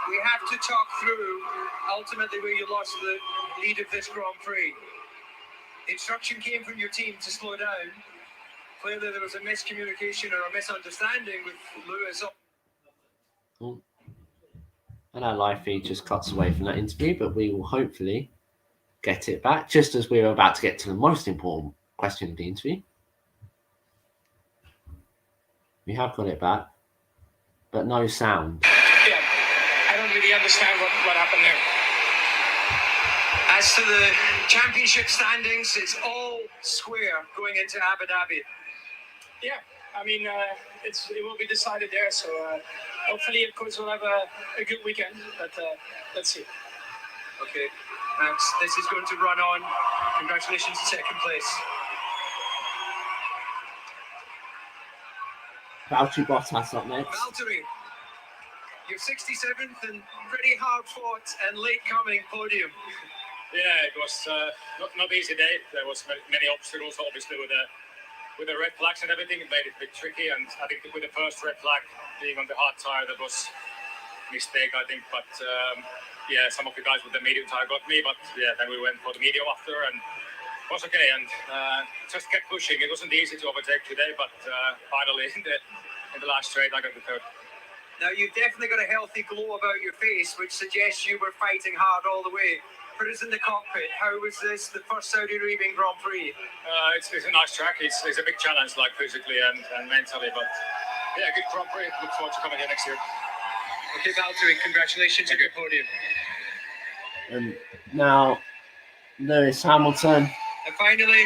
We have to talk through ultimately where you lost the lead of this Grand Prix. Instruction came from your team to slow down. Clearly there was a miscommunication or a misunderstanding with Lewis. And our live feed just cuts away from that interview, but we will hopefully get it back just as we were about to get to the most important question of the interview. We have got it back, but no sound. Yeah, I don't really understand what happened there. As to the championship standings, it's all square going into Abu Dhabi. Yeah, I mean, it will be decided there. So hopefully, of course, we'll have a good weekend. But let's see. Okay, Max, this is going to run on. Congratulations to second place. Valteri Bottas up next. Valtteri, your 67th and pretty hard fought and late coming podium. Yeah, it was not easy day. There was many obstacles, obviously, with the red flags and everything. It made it a bit tricky, and I think with the first red flag being on the hard tire, that was a mistake, I think. But yeah, some of the guys with the medium tire got me, but yeah, then we went for the medium after, and it was okay. And just kept pushing. It wasn't easy to overtake today, but finally in the last straight, I got the third. Now, you've definitely got a healthy glow about your face, which suggests you were fighting hard all the way. Put us in the cockpit. How was this, the first Saudi Arabian Grand Prix? It's a nice track. It's a big challenge, like physically and mentally. But yeah, good Grand Prix. Look forward to coming here next year. Okay, Valtteri, congratulations on your podium. And now, Lewis Hamilton. And finally,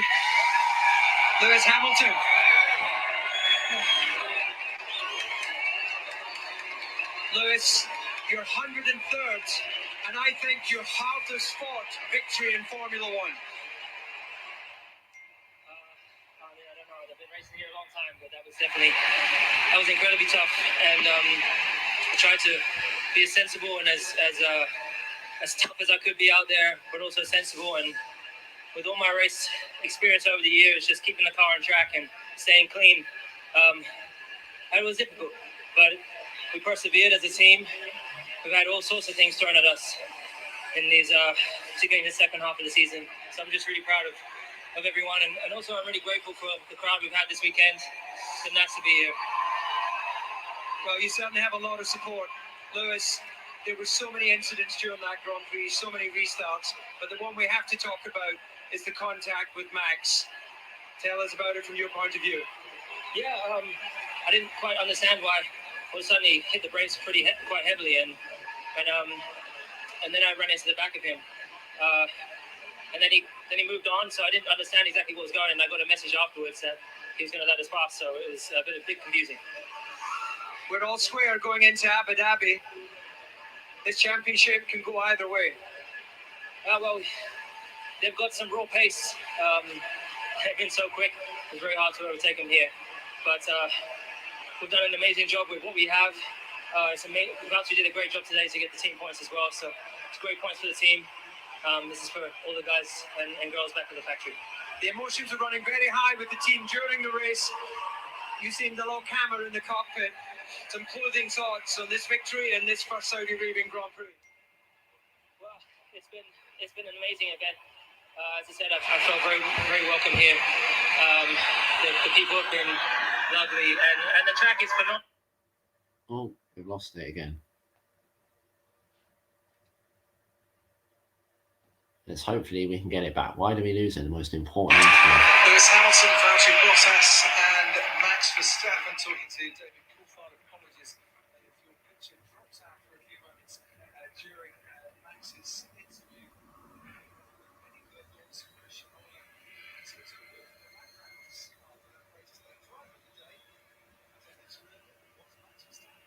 Lewis Hamilton. Lewis, your 103rd, and I think your hardest fought victory in Formula One. I don't know. I've been racing here a long time, but that was incredibly tough. And I tried to be as sensible and as tough as I could be out there, but also sensible. And with all my race experience over the years, just keeping the car on track and staying clean, it was difficult, but we persevered as a team. We've had all sorts of things thrown at us in these, particularly in the second half of the season. So I'm just really proud of everyone, and also I'm really grateful for the crowd we've had this weekend. It's been nice to be here. Well, you certainly have a lot of support. Lewis, there were so many incidents during that Grand Prix, so many restarts, but the one we have to talk about is the contact with Max. Tell us about it from your point of view. Yeah, I didn't quite understand why I suddenly hit the brakes quite heavily, and then I ran into the back of him, and then he moved on. So I didn't understand exactly what was going on. And I got a message afterwards that he was going to let us pass. So it was a bit confusing. We're all square going into Abu Dhabi. This championship can go either way. Well, they've got some raw pace. They've been so quick. It's very hard to overtake them here, but. We've done an amazing job with what we have. Valtteri did a great job today to get the team points as well. So it's great points for the team. This is for all the guys and girls back at the factory. The emotions are running very high with the team during the race. You seen the low camera in the cockpit. Some clothing thoughts on this victory and this first Saudi Arabian Grand Prix. Well, it's been an amazing event. As I said, I felt very, very welcome here. The people have been lovely, and the track is phenomenal. Oh, we've lost it again. Let's hopefully we can get it back. Why do we lose it? The most important instrument. Lewis Hamilton, Valtteri Bottas, and Max Verstappen talking to David Coulthard. Apologies if your picture drops out for a few moments during Max's interview. Any further thoughts from Christian Horner? It's good to hear from the backgrounds of the greatest late driver of the day. And it's really what's Max Verstappen.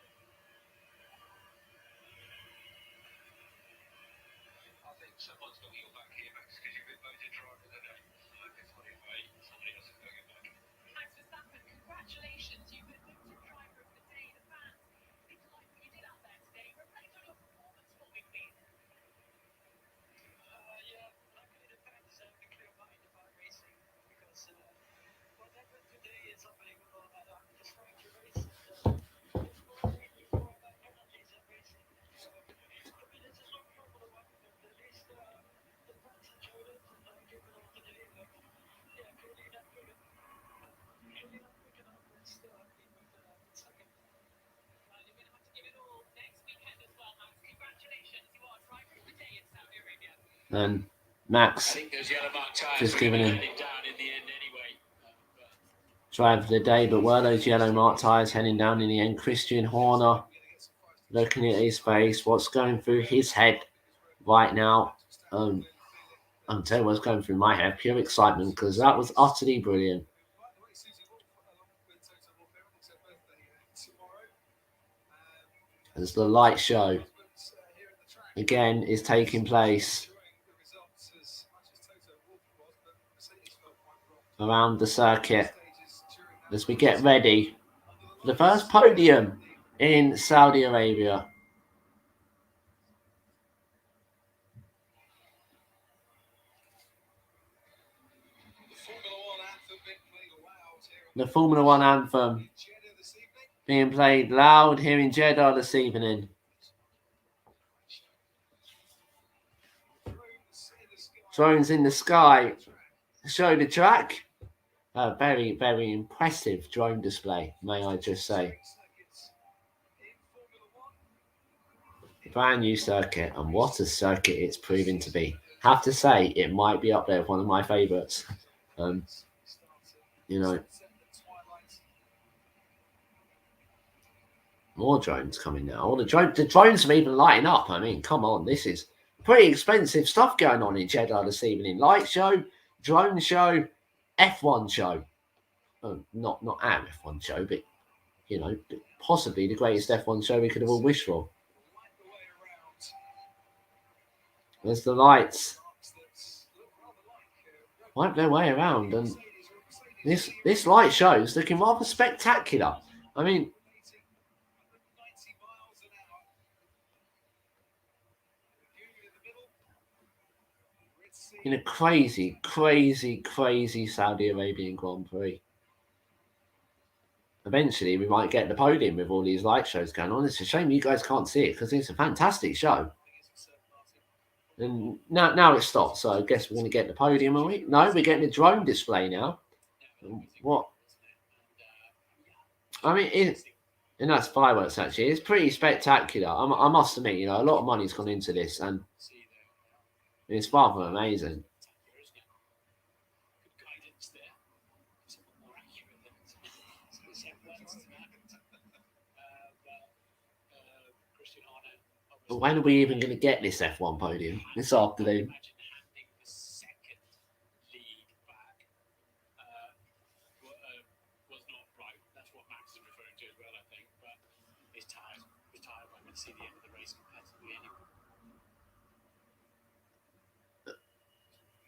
I think someone's got your back here, Max, because you've been voted driver of the day. I hope it's not in way. Somebody else has got your back. Max Verstappen, congratulations. You were voted driver of the day. The fans seem to like what you did out there today. Reflect on your performance for me, please. Yeah, luckily the fans have a clear mind about racing because what happened today is unbelievable. And I'm just trying to race before my penalties of racing. So, I mean, it's a long Formula One, but at least the fans enjoyed it and I gave it all today. But yeah, clearly not good enough. It's still happy with second. Well, you're going to have to give it all next weekend as well, Max. Congratulations. You are driver of the day in Saudi Arabia. And Max just giving him drive of the day, but were those yellow marked tyres heading down in the end? Christian Horner looking at his face, what's going through his head right now. I'm telling you what's going through my head, pure excitement, because that was utterly brilliant. as the light show again is taking place around the circuit as we get ready for the first podium in Saudi Arabia. The Formula One anthem being played loud here in Jeddah this evening. Drones in the sky show the track. A very, very impressive drone display, may I just say. Brand new circuit, and what a circuit it's proving to be. Have to say, it might be up there with one of my favourites. You know, more drones coming now. All the drones are even lighting up. I mean, come on, this is pretty expensive stuff going on in Jeddah this evening. Light show, drone show, F1 show. Not our F1 show, but you know, possibly the greatest F1 show we could have all wished for. There's the lights wipe their way around, and this light show is looking rather spectacular. I mean, in a crazy Saudi Arabian Grand Prix. Eventually, we might get the podium with all these light shows going on. It's a shame you guys can't see it because it's a fantastic show. And now it stopped, so I guess we're going to get the podium, are we? No, we're getting the drone display now. What? I mean, and that's fireworks, actually. It's pretty spectacular. I must admit, you know, a lot of money's gone into this, and it's rather amazing. But when are we even going to get this F1 podium this afternoon?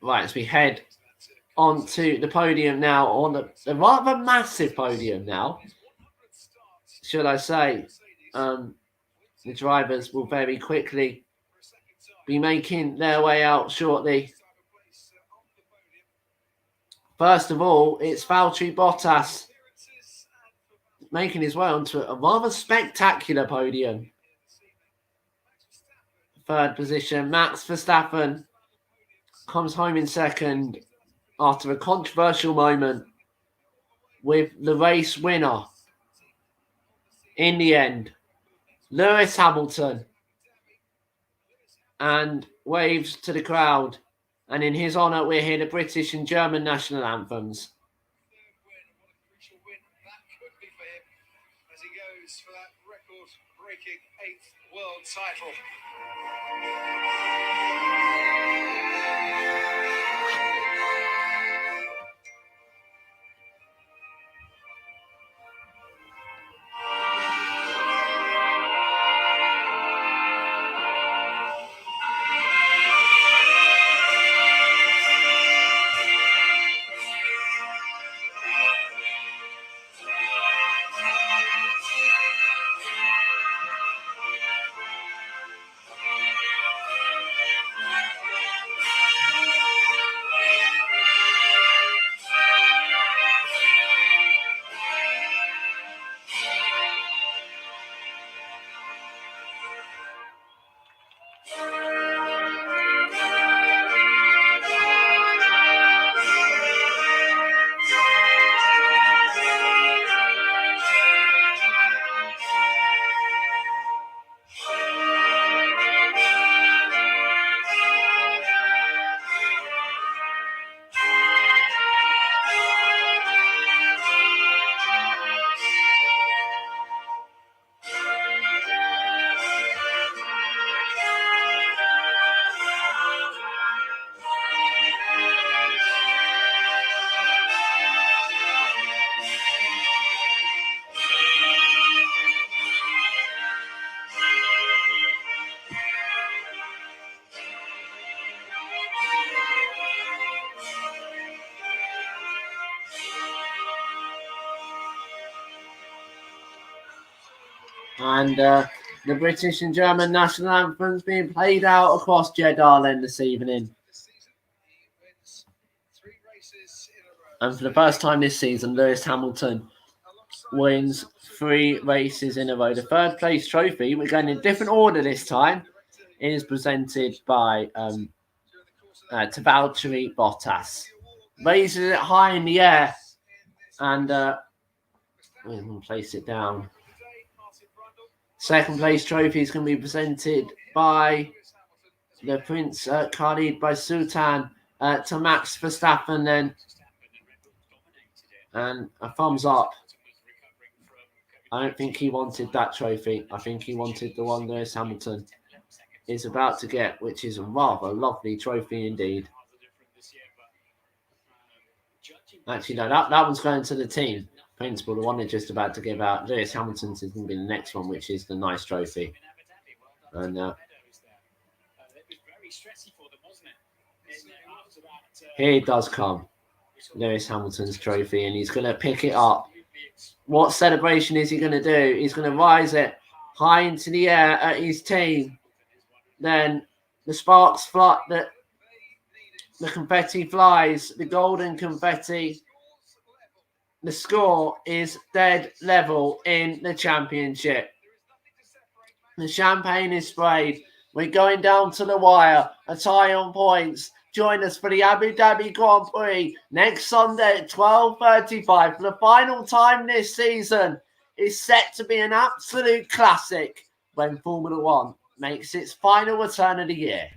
Right, as we head onto the podium now, on the rather massive podium now, should I say. The drivers will very quickly be making their way out shortly. First of all, it's Valteri Bottas making his way onto a rather spectacular podium. Third position, Max Verstappen comes home in second after a controversial moment with the race winner in the end, Lewis Hamilton, and waves to the crowd. And in his honour, we hear the British and German national anthems. As he goes for that record-breaking 8th world title. And the British and German national anthems being played out across Jeddah then this evening. And for the first time this season, Lewis Hamilton wins 3 races in a row. The third place trophy, we're going in a different order this time, is presented by to Valteri Bottas. Raises it high in the air and we'll place it down. Second place trophy is going to be presented by the Prince Khalid by Sultan to Max Verstappen then. And a thumbs up. I don't think he wanted that trophy. I think he wanted the one Lewis Hamilton is about to get, which is a rather lovely trophy indeed. Actually, no, that one's going to the team principal. The one they're just about to give out. Lewis Hamilton's is going to be the next one, which is the nice trophy. And here it does come. Lewis Hamilton's trophy, and he's going to pick it up. What celebration is he going to do? He's going to rise it high into the air at his team. Then the sparks fly, the confetti flies, the golden confetti. The score is dead level in the championship. The champagne is sprayed. We're going down to the wire. A tie on points. Join us for the Abu Dhabi Grand Prix next Sunday at 12:35 for the final time this season. It's set to be an absolute classic when Formula One makes its final return of the year.